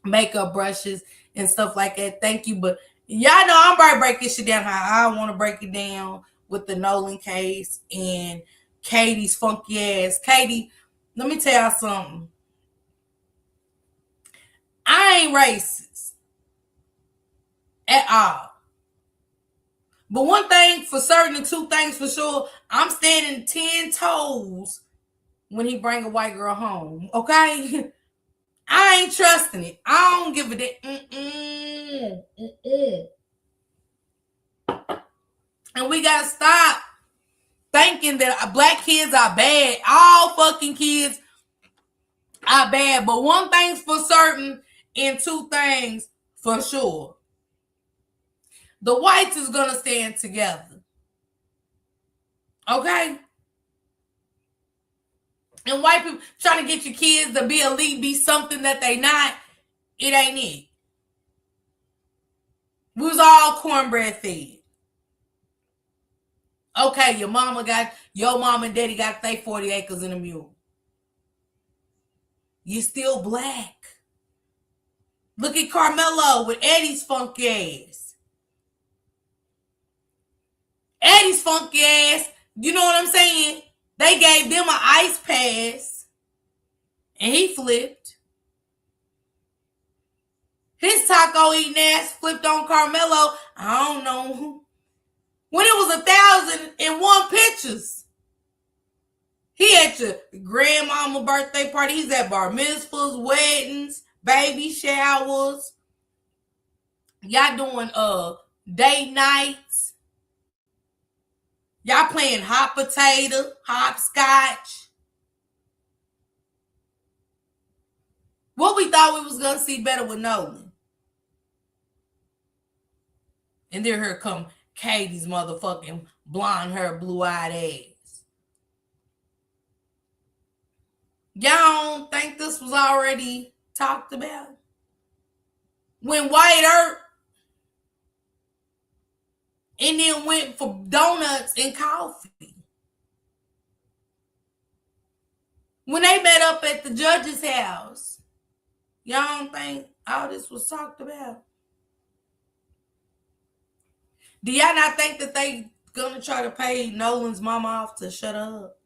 makeup brushes and stuff like that. Thank you. But y'all know I'm about to break this shit down how I want to break it down with the Nolan case and Katie's funky ass. Katie, let me tell y'all something. I ain't racist at all. But one thing for certain and two things for sure, I'm standing 10 toes when he bring a white girl home, okay? I ain't trusting it. I don't give a damn. And we gotta stop thinking that Black kids are bad. All fucking kids are bad. But one thing's for certain and two things for sure. The whites is gonna stand together. Okay? And white people trying to get your kids to be elite, be something that they not, it ain't it. We was all cornbread fed. Okay, your mom and daddy got they 40 acres and a mule. You still Black. Look at Carmelo with Eddie's funky ass. Eddie's funky ass, you know what I'm saying? They gave them an ice pass and he flipped. His taco eating ass flipped on Carmelo. I don't know. When it was 1,001 pictures. He at your grandmama birthday party. He's at bar mitzvahs, weddings, baby showers. Y'all doing date nights. Y'all playing hot potato, hopscotch. What we thought we was gonna see better with Nolan. And then here come Katie's motherfucking blonde hair, blue-eyed ass. Y'all don't think this was already talked about? When White Earth and then went for donuts and coffee. When they met up at the judge's house, y'all don't think all this was talked about? Do y'all not think that they gonna try to pay Nolan's mama off to shut up?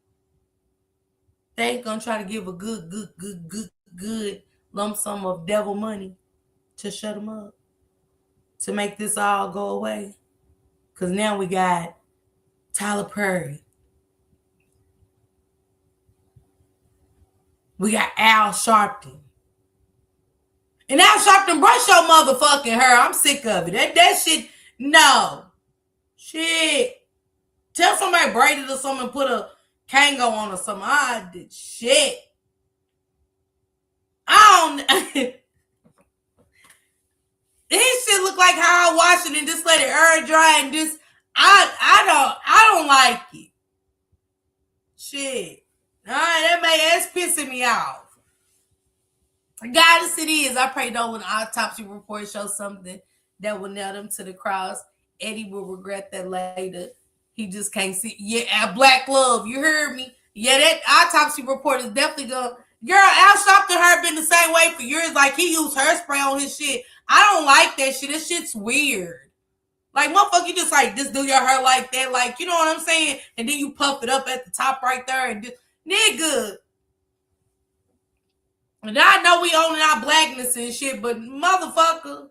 They ain't gonna try to give a good lump sum of devil money to shut them up, to make this all go away. Because now we got Tyler Perry. We got Al Sharpton. And Al Sharpton, brush your motherfucking hair. I'm sick of it. That shit, no. Shit. Tell somebody braid it or something, put a Kango on or something. I did shit. I don't. This shit look like how I wash it and just let it air dry and just. I don't like it. Shit. That's pissing me off. Goddess it is. I pray though when the autopsy report shows something that will nail them to the cross, Eddie will regret that later. He just can't see. Yeah, Black Love, you heard me. Yeah, that autopsy report is definitely going. Girl, Al Sharpton her been the same way for years. Like he used hairspray on his shit. I don't like that shit. This shit's weird. Like motherfucker, you just like just do your hair like that. Like, you know what I'm saying? And then you puff it up at the top right there and just, nigga. And I know we owning our blackness and shit, but motherfucker.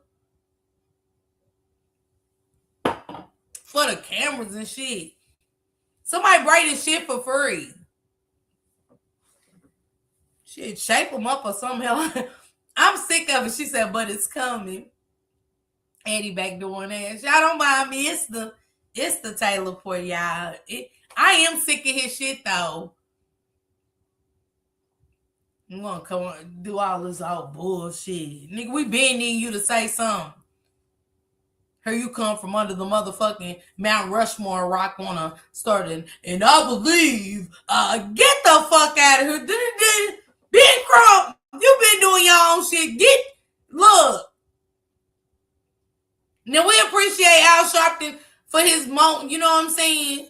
For the cameras and shit. Somebody braided shit for free. Shit, shape them up or something. I'm sick of it. She said, but it's coming. Eddie back doing that. Y'all don't mind me. It's the Taylor Port, y'all. I am sick of his shit though. I'm gonna come on do all this all bullshit. Nigga, we been needing you to say something. Here you come from under the motherfucking Mount Rushmore rock on a starting, and I believe, get the fuck out of here. Big Crump, you been doing your own shit. Look. Now we appreciate Al Sharpton for his moment, you know what I'm saying?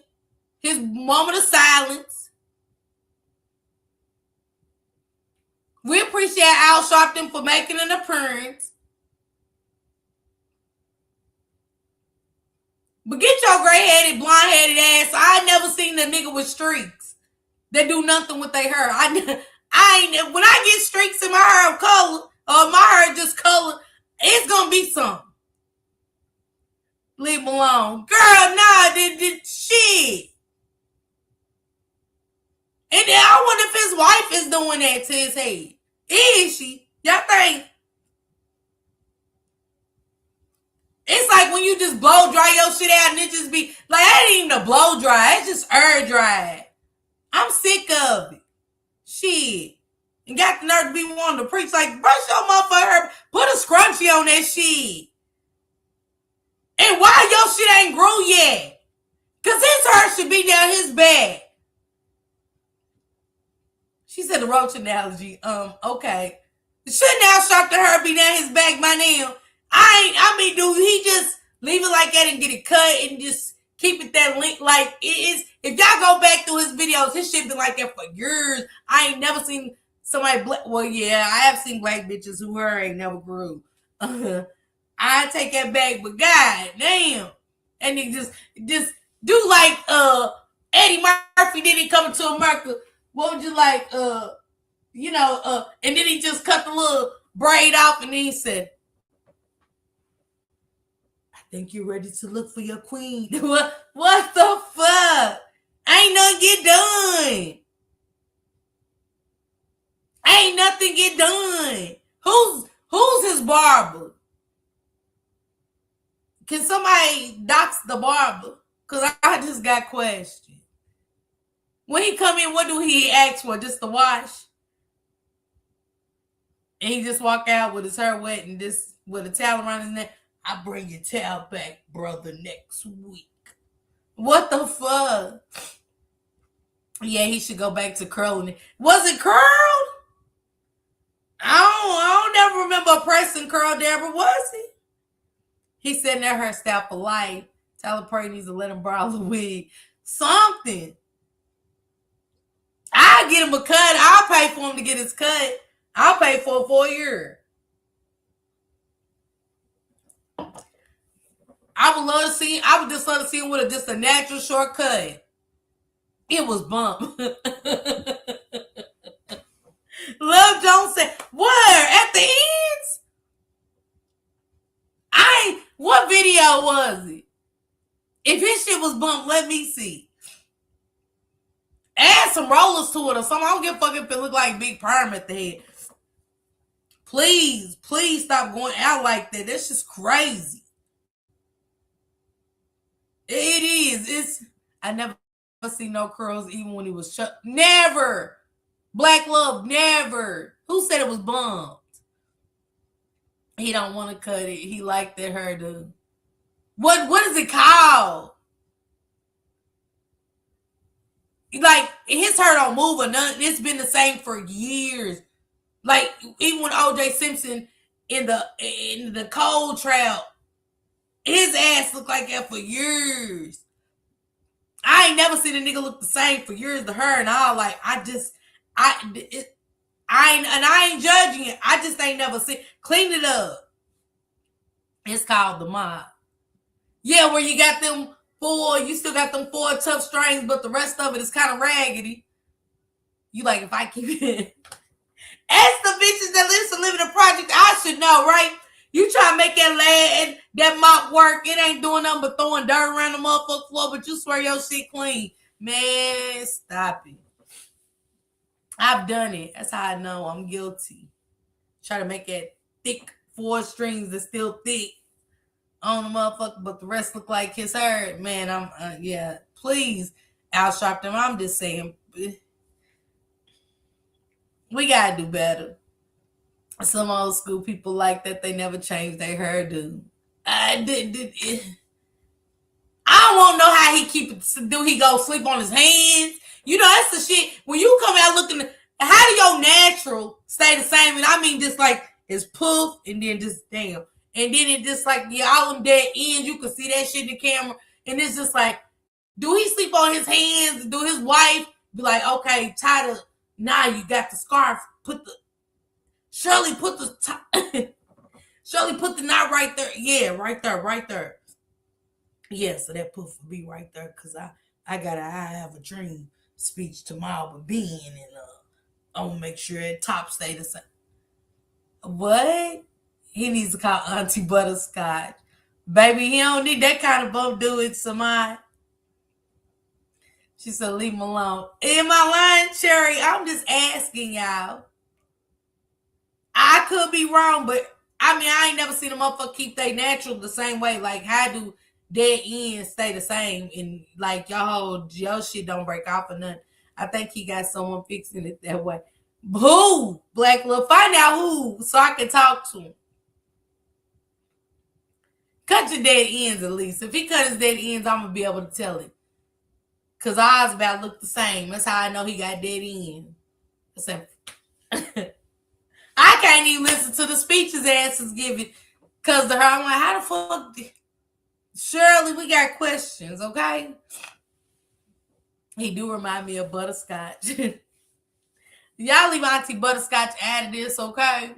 His moment of silence. We appreciate Al Sharpton for making an appearance. But get your gray-headed, blonde-headed ass. I ain't never seen a nigga with streaks that do nothing with their hair. When I get streaks in my hair of color, or my hair just color, it's gonna be something. Leave him alone. Girl, nah, shit. And then I wonder if his wife is doing that to his head. Is she? Y'all think? It's like when you just blow dry your shit out and it just be like, that ain't even a blow dry. It's just air dry. I'm sick of it. Shit. And got the nerve to be wanting to preach like, brush your motherfucker, put a scrunchie on that shit. And why your shit ain't grew yet? Because his hair should be down his back. She said the roach analogy. Okay. Shouldn't Al Sharpton hair be down his back by now? Do he just leave it like that and get it cut and just keep it that link? Like it is. If y'all go back through his videos, his shit been like that for years. I ain't never seen somebody black. Well, yeah, I have seen black bitches who hair ain't never grew. I take that back, but god damn. And he just do like Eddie Murphy did it Coming to America. What would you like? And then he just cut the little braid off and then he said, I think you're ready to look for your queen. What the fuck? Ain't nothing get done. Ain't nothing get done. Who's his barber? Can somebody dox the barber? Because I just got questioned. When he come in, what do he ask for? Just to wash? And he just walk out with his hair wet and just with a towel around his neck. I bring your towel back, brother, next week. What the fuck? Yeah, he should go back to curling it. Was it curled? I don't never remember a person curled Deborah, was he? He said that hairstyle for life. Tyler Perry needs to let him borrow the wig. Something. I'll get him a cut. I'll pay for him to get his cut. I'll pay for it for a year. I would just love to see him with just a natural shortcut. It was bump. Love Jones said, where? At the ends? What video was it? If his shit was bumped. Let me see. Add some rollers to it or something. I don't give a fuck if it look like Big Perm at the head. Please, please stop going out like that. That's just crazy. It is. I never see no curls even when he was shut. Never. Black love, never. Who said it was bumped? He don't want to cut it. He liked that hairdo. What is it called? Like, his hair don't move or nothing. It's been the same for years. Like, even when OJ Simpson in the cold trap, his ass looked like that for years. I ain't never seen a nigga look the same for years. The hair and all, like, I ain't judging it. I just ain't never seen. Clean it up. It's called the mod. Yeah, where you got them you still got them 4 tough strings, but the rest of it is kind of raggedy. You like, if I keep it. Ask the bitches that live in a project, I should know, right? You try to make that land, that mop work, it ain't doing nothing but throwing dirt around the motherfucking floor, but you swear your shit clean. Man, stop it. I've done it. That's how I know I'm guilty. Try to make that thick 4 strings that's still thick on the motherfucker, but the rest look like his hair. Man, yeah, please out sharp them. I'm just saying, we gotta do better. Some old school people like that, they never change their hairdo. I don't want to know how he keep it. Do he go sleep on his hands? You know, that's the shit. When you come out looking, how do your natural stay the same? And I mean, just like it's poof and then just damn. And then it just like, yeah, all them dead ends. You can see that shit in the camera. And it's just like, do he sleep on his hands? Do his wife be like, okay, tie the, now you got the scarf. Shirley put the knot right there. Yeah, right there. Yeah, so that poof will be right there because I have a dream speech tomorrow with Ben, and I'm gonna make sure that top stay the same. What? He needs to call Auntie Butterscotch. Baby, he don't need that kind of bump, do it, Samai. She said, leave him alone. Am I lying, Cherry? I'm just asking y'all. I could be wrong, but I mean, I ain't never seen a motherfucker keep they natural the same way. Like, how do dead ends stay the same? And like, your shit don't break off or nothing. I think he got someone fixing it that way. Who? Black Love. Find out who so I can talk to him. Cut your dead ends at least. If he cut his dead ends, I'm going to be able to tell it. Because ours about look the same. That's how I know he got dead ends. I can't even listen to the speeches ass is giving. Because I'm like, how the fuck? Shirley, we got questions, okay? He do remind me of Butterscotch. Y'all leave Auntie Butterscotch out of this, okay?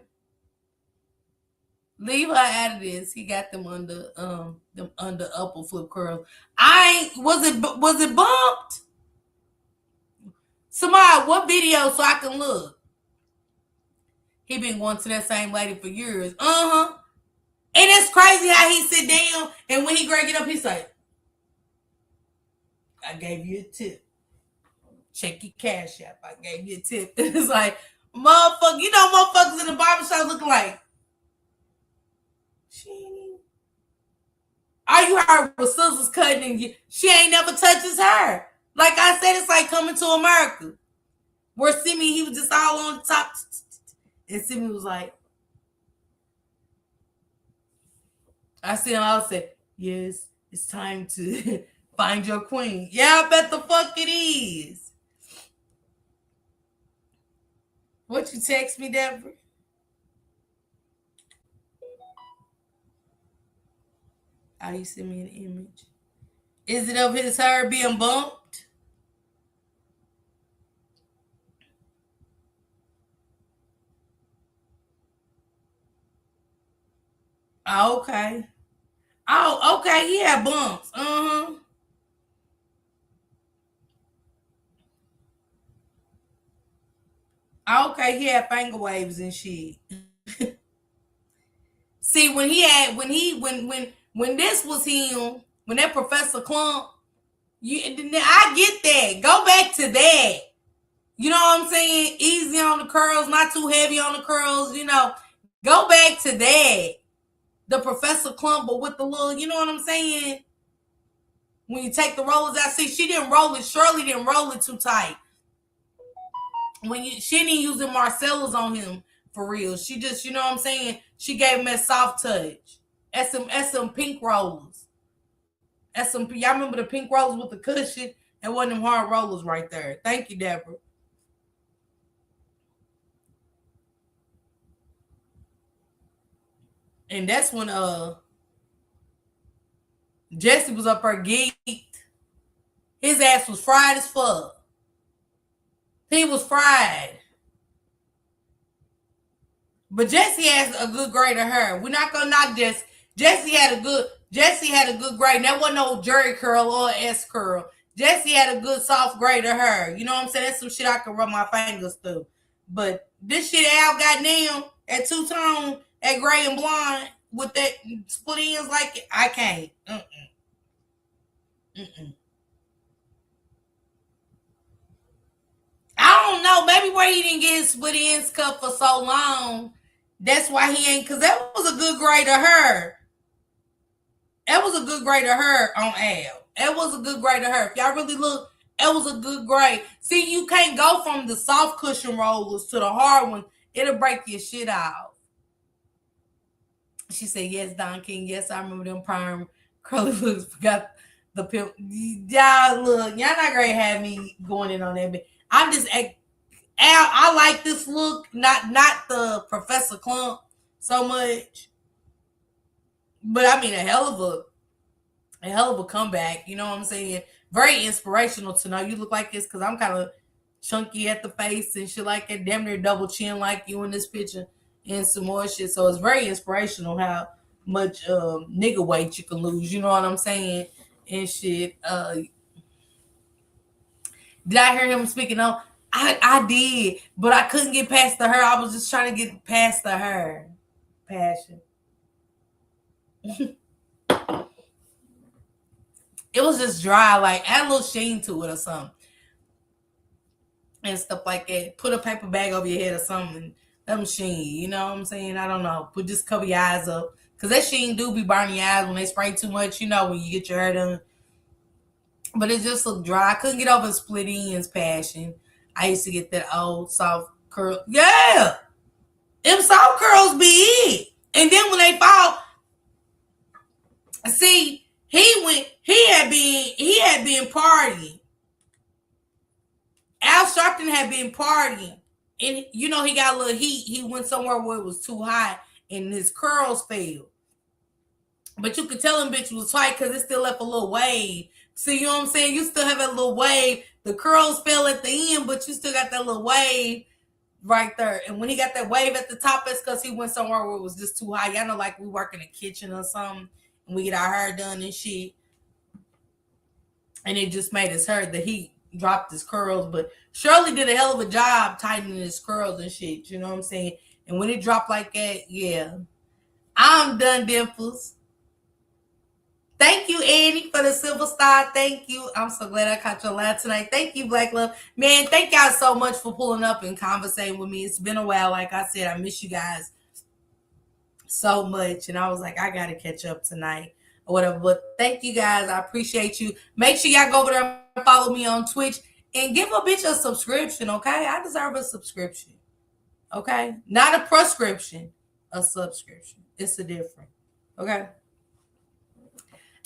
Leave her out of this. He got them under upper flip curls. Was it bumped? Samara, what video so I can look? He been going to that same lady for years. And it's crazy how he sit down and when he grade it up, he's like, I gave you a tip. Check your cash app. I gave you a tip. It's like, motherfucker, you know motherfuckers in the barbershop looking like, all you heard was scissors cutting and she ain't never touched his hair. Like I said, it's like Coming to America. Where Simi, he was just all on the top. And Simi was like, I see him, I'll say, yes, it's time to find your queen. Yeah, I bet the fuck it is. What you text me, Deborah? Oh, you sent me an image. Is it of his hair being bumped? Oh, okay. Oh, okay. He had bumps. Okay, he had finger waves and shit. See, when this was him, when that Professor Clump, I get that. Go back to that. You know what I'm saying? Easy on the curls, not too heavy on the curls. Go back to that. The Professor Clump, but with the little, you know what I'm saying? When you take the rollers out, see, she didn't roll it. Shirley didn't roll it too tight. She didn't use the Marcellas on him for real. She just, you know what I'm saying? She gave him that soft touch. At some pink rollers. Y'all remember the pink rollers with the cushion? And one of them hard rollers right there. Thank you, Deborah. And that's when Jesse was up there geeked. His ass was fried as fuck. He was fried. But Jesse has a good grade of her. We're not gonna knock Jesse. Jesse had a good grade. That wasn't no jerry curl or S curl. Jesse had a good soft grade of her. You know what I'm saying? That's some shit I can rub my fingers through. But this shit Al got down at two-tone, at gray and blonde, with that split ends like it, I can't. I don't know. Maybe where he didn't get his split ends cut for so long. That's why he ain't, because that was a good grade of her. That was a good grade of her on Al. That was a good grade of her. If y'all really look, that was a good grade. See, you can't go from the soft cushion rollers to the hard one. It'll break your shit off. She said, yes, Don King. Yes, I remember them prime curly looks. Forgot the pimp. Y'all look, y'all not gonna have me going in on that. But I'm just, Al, I like this look, not the Professor Clump so much. But I mean, a hell of a comeback. You know what I'm saying? Very inspirational to know you look like this, because I'm kind of chunky at the face and shit like that. Damn near double chin like you in this picture and some more shit. So it's very inspirational how much nigga weight you can lose. You know what I'm saying? And shit. Did I hear him speaking on? I did, but I couldn't get past the her. I was just trying to get past the her. Passion. It was just dry, like add a little sheen to it or something. And stuff like that. Put a paper bag over your head or something. Let them sheen. You know what I'm saying? I don't know. But just cover your eyes up. Because that sheen do be burning your eyes when they spray too much, you know, when you get your hair done. But it just looked dry. I couldn't get over split ends passion. I used to get that old soft curl. Yeah. Them soft curls be it. And then when they fall, see, he had been partying. Al Sharpton had been partying. And you know, he got a little heat. He went somewhere where it was too hot and his curls fell. But you could tell him bitch was tight because it still left a little wave. See, you know what I'm saying? You still have that little wave. The curls fell at the end, but you still got that little wave right there. And when he got that wave at the top, it's because he went somewhere where it was just too high. Y'all know, like we work in the kitchen or something and we get our hair done and shit. And it just made us hurt. The heat dropped his curls. But Shirley did a hell of a job tightening his curls and shit. You know what I'm saying? And when it dropped like that, yeah. I'm done, Dimples. Thank you, Annie, for the silver star. Thank you. I'm so glad I caught your live tonight. Thank you, Black Love. Man, thank y'all so much for pulling up and conversating with me. It's been a while. Like I said, I miss you guys so much. And I was like, I got to catch up tonight or whatever. But thank you, guys. I appreciate you. Make sure y'all go over there and follow me on Twitch. And give a bitch a subscription, okay? I deserve a subscription, okay? Not a prescription, a subscription. It's a different, okay?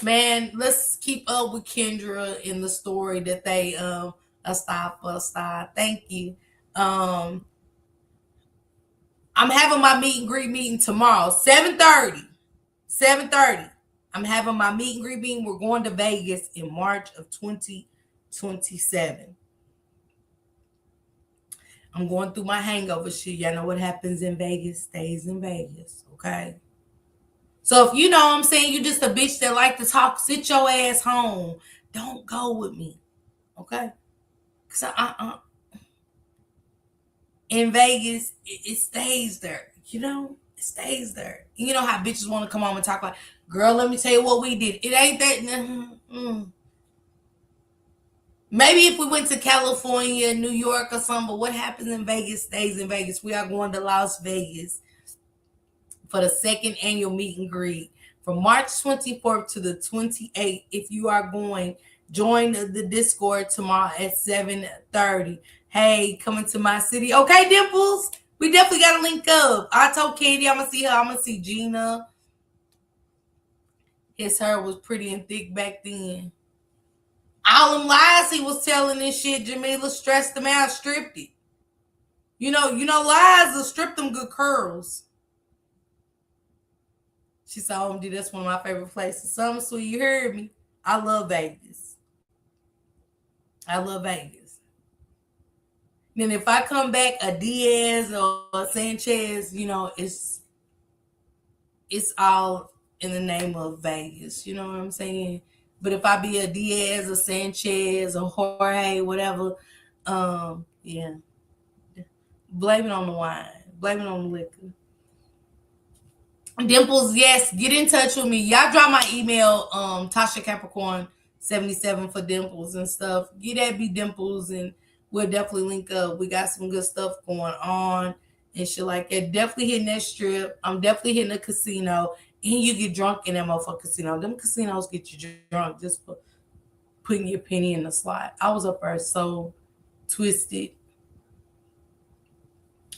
Man, let's keep up with Kendra in the story that they a stop for a star. Thank you. I'm having my meet and greet meeting tomorrow, 7:30. 7:30. I'm having my meet and greet meeting. We're going to Vegas in March of 2027. I'm going through my hangover shit. Y'all know what happens in Vegas stays in Vegas, okay? So if you know what I'm saying, you just a bitch that like to talk, sit your ass home. Don't go with me, okay? Because in Vegas, it stays there, you know? It stays there. You know how bitches want to come home and talk like, girl, let me tell you what we did. It ain't that. Maybe if we went to California, New York, or something, but what happens in Vegas stays in Vegas. We are going to Las Vegas for the second annual meet and greet from March 24th to the 28th. If you are going, join the Discord tomorrow at 7:30. Hey, coming to my city. Okay, Dimples, we definitely got to link up. I told Candy I'm going to see her. I'm going to see Gina. His hair was pretty and thick back then. All them lies he was telling this shit, Jamila stressed them out, stripped it. You know, lies will strip them good curls. She said, OMG, that's one of my favorite places. Something sweet, you heard me. I love Vegas. I love Vegas. Then if I come back a Diaz or a Sanchez, it's all in the name of Vegas. You know what I'm saying? But if I be a Diaz or Sanchez or Jorge, whatever, yeah. Blame it on the wine. Blame it on the liquor. Dimples, yes, get in touch with me. Y'all drop my email, Tasha Capricorn 77 for Dimples and stuff. Get at me, Dimples, and we'll definitely link up. We got some good stuff going on and shit like that. Definitely hitting that strip. I'm definitely hitting a casino. And you get drunk in that motherfucking casino. Them casinos get you drunk just for putting your penny in the slot. I was up there so twisted.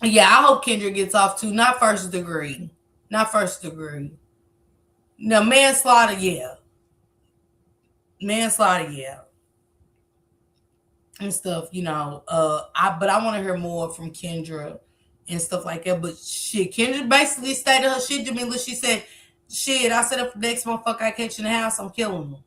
Yeah, I hope Kendra gets off too. Not first degree. Not first degree. No, manslaughter, yeah. Manslaughter, yeah. And stuff, but I want to hear more from Kendra and stuff like that. But shit, Kendra basically stated her shit to me. She said, shit, I said if the next motherfucker I catch in the house, I'm killing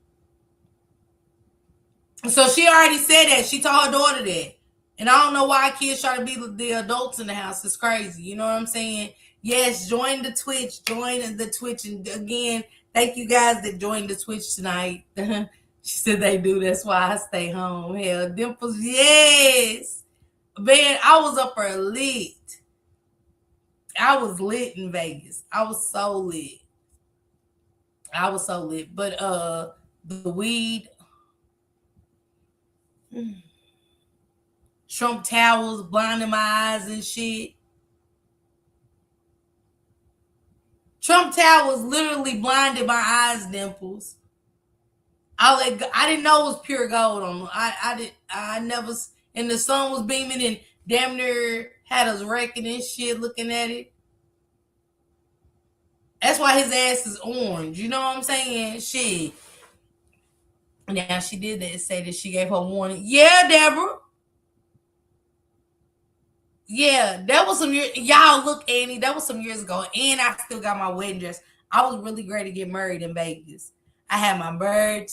him. So she already said that. She told her daughter that. And I don't know why kids try to be the adults in the house. It's crazy. You know what I'm saying? Yes, join the Twitch. Join the Twitch. And again, thank you guys that joined the Twitch tonight. She said they do. That's why I stay home. Hell, Dimples, yes. Man, I was up for lit. I was lit in Vegas. I was so lit. But the weed, Trump towels blinding my eyes and shit. Trump towels literally blinded my eyes, Dimples. I didn't know it was pure gold on them. I never, and the sun was beaming and damn near had us wrecking and shit looking at it. That's why his ass is orange. You know what I'm saying? Shit. Now she did that, say that she gave her warning. Yeah, Deborah. Yeah, that was some years. Y'all look, Annie, that was some years ago. And I still got my wedding dress. I was really great to get married in Vegas. I had my merge.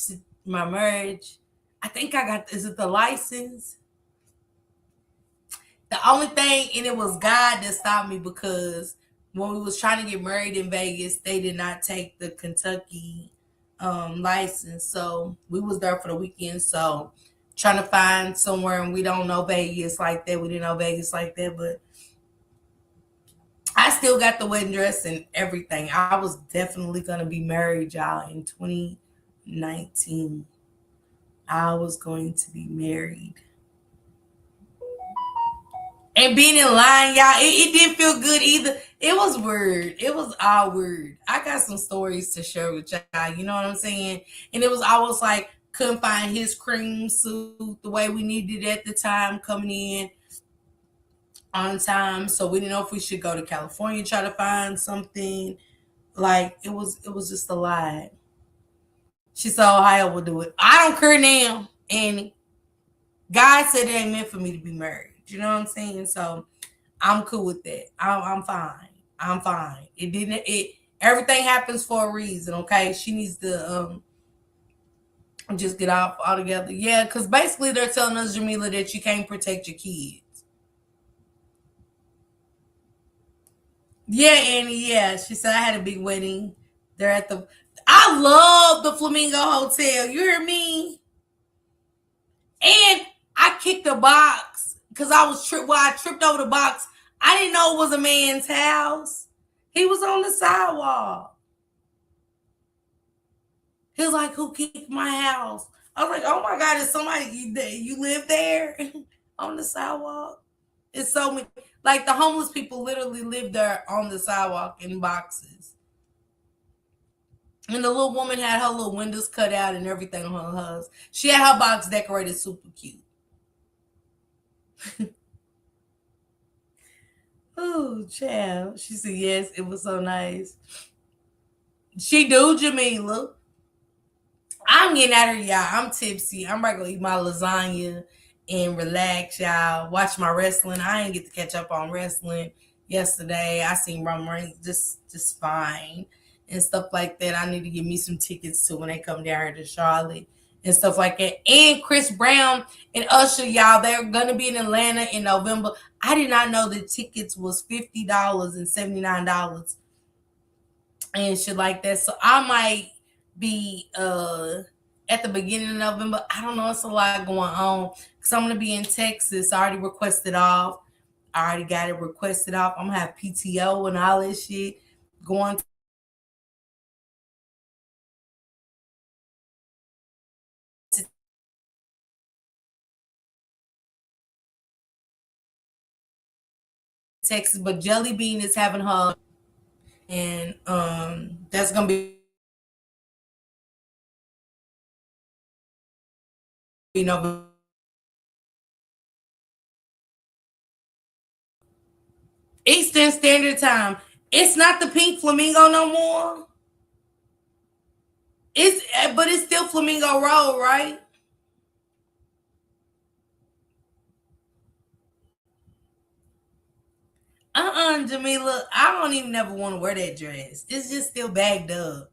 I think I got, is it the license? The only thing, and it was God that stopped me because when we was trying to get married in Vegas, they did not take the Kentucky license. So we was there for the weekend. So trying to find somewhere, and we don't know Vegas like that. We didn't know Vegas like that, but I still got the wedding dress and everything. I was definitely going to be married, y'all, in 2019. I was going to be married. And being in line, y'all, it didn't feel good either. It was weird. It was all weird. I got some stories to share with y'all. You know what I'm saying? And it was almost like couldn't find his cream suit the way we needed it at the time coming in on time. So we didn't know if we should go to California, try to find something. Like it was just a lie. She said Ohio will do it. I don't care now. And God said it ain't meant for me to be married. You know what I'm saying? So I'm cool with that. I'm fine. I'm fine. Everything happens for a reason, okay? She needs to just get off altogether. Yeah, because basically they're telling us, Jamila, that you can't protect your kids. Yeah, Annie, yeah. She said I had a big wedding. I love the Flamingo Hotel. You hear me? And I kicked the box because I tripped over the box. I didn't know it was a man's house. He was on the sidewalk. He was like, who kicked my house? I was like, oh my God, is somebody, you live there on the sidewalk? It's so many, like the homeless people literally live there on the sidewalk in boxes. And the little woman had her little windows cut out and everything on hers. She had her box decorated super cute. Oh, child. She said, yes, it was so nice. She do, Jamila. I'm getting out of here, y'all. I'm tipsy. I'm about to go eat my lasagna and relax, y'all. Watch my wrestling. I didn't get to catch up on wrestling yesterday. I seen Roman Reigns just fine and stuff like that. I need to get me some tickets to when they come down here to Charlotte and stuff like that. And Chris Brown and Usher, y'all, they're gonna be in Atlanta in November. I did not know the tickets was $50 and $79 and shit like that. So I might be at the beginning of November. I don't know, it's a lot going on because I'm gonna be in Texas. I already requested off. I already got it requested off. I'm gonna have PTO and all this shit going to Texas, but Jelly Bean is having her, and that's gonna be November. Eastern Standard Time. It's not the Pink Flamingo no more. But it's still Flamingo Road, right? Jamila, I don't even ever want to wear that dress. It's just still bagged up.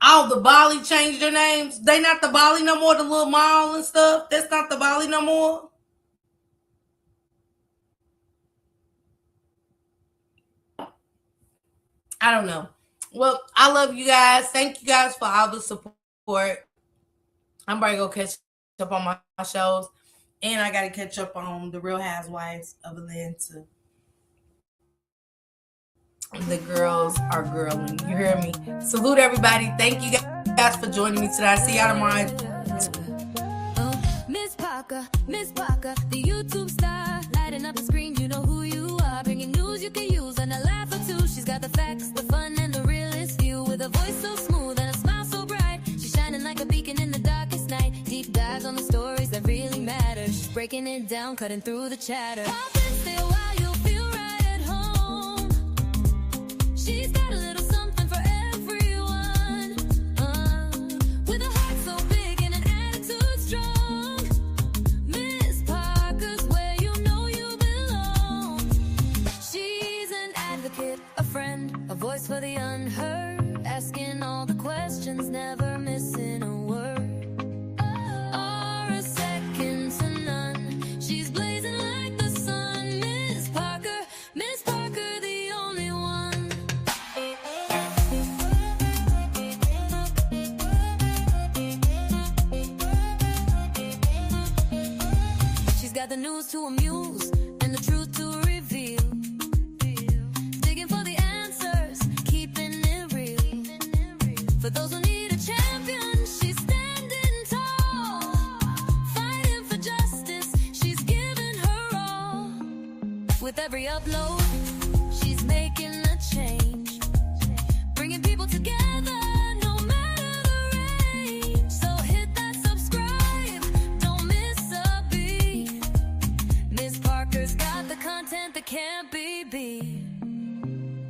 Oh, the Bali changed their names. They not the Bali no more, the little mall and stuff. That's not the Bali no more. I don't know. Well, I love you guys. Thank you guys for all the support. I'm about to go catch up on my shows. And I got to catch up on The Real Housewives of Atlanta. The girls are girling. You hear me? Salute everybody. Thank you guys for joining me today. See y'all tomorrow. Miss Parker, the YouTube star, lighting up the screen. You know who you are. Bringing news you can use and a laugh or two. She's got the facts, the fun, and the realest view. With a voice so smooth and a smile so bright. She's shining like a beacon in the darkest night. Deep dives on the stories that really matter. She's breaking it down, cutting through the chatter. Pop and stay a while, you'll feel right at home. She's got a little something for everyone. With a heart so big and an attitude strong. Miss Parker's where you know you belong. She's an advocate, a friend, a voice for the unheard. Asking all the questions, never missing a word. Or a second to none. She's blazing like the sun. Miss Parker, the only one. She's got the news to amuse and the truth to reveal. Digging for the answers, keeping it real. For those who need a champion, she's standing tall. Fighting for justice, she's giving her all. With every upload, she's making a change. Bringing people together, no matter the range. So hit that subscribe, don't miss a beat. Miss Parker's got the content that can't be beat.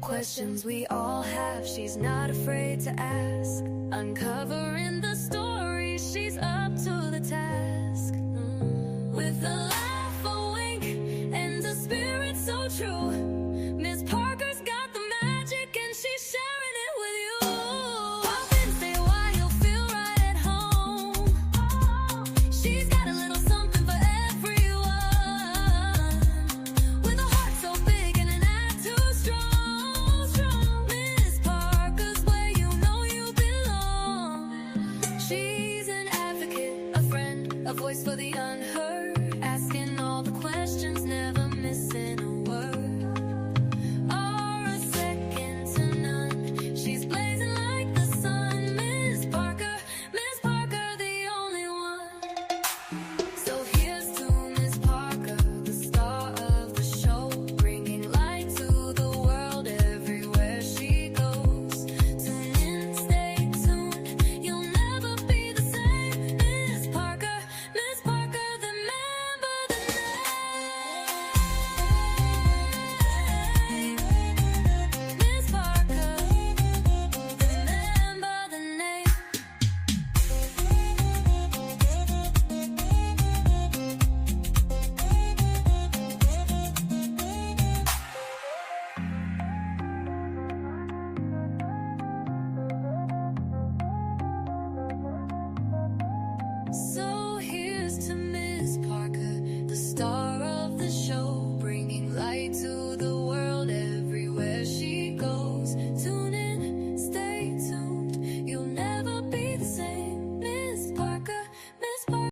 Questions we all have, she's not afraid to ask. Uncovering the story, she's up to the task. With a laugh, a wink, and a spirit so true. Miss Parker's got the magic and she's sharing it with you. Pop and stay a while, you'll feel right at home. She's got a little something for everyone. With a heart so big and an attitude strong. Miss Parker's where you know you belong. She's an advocate, a friend, a voice for the unheard. So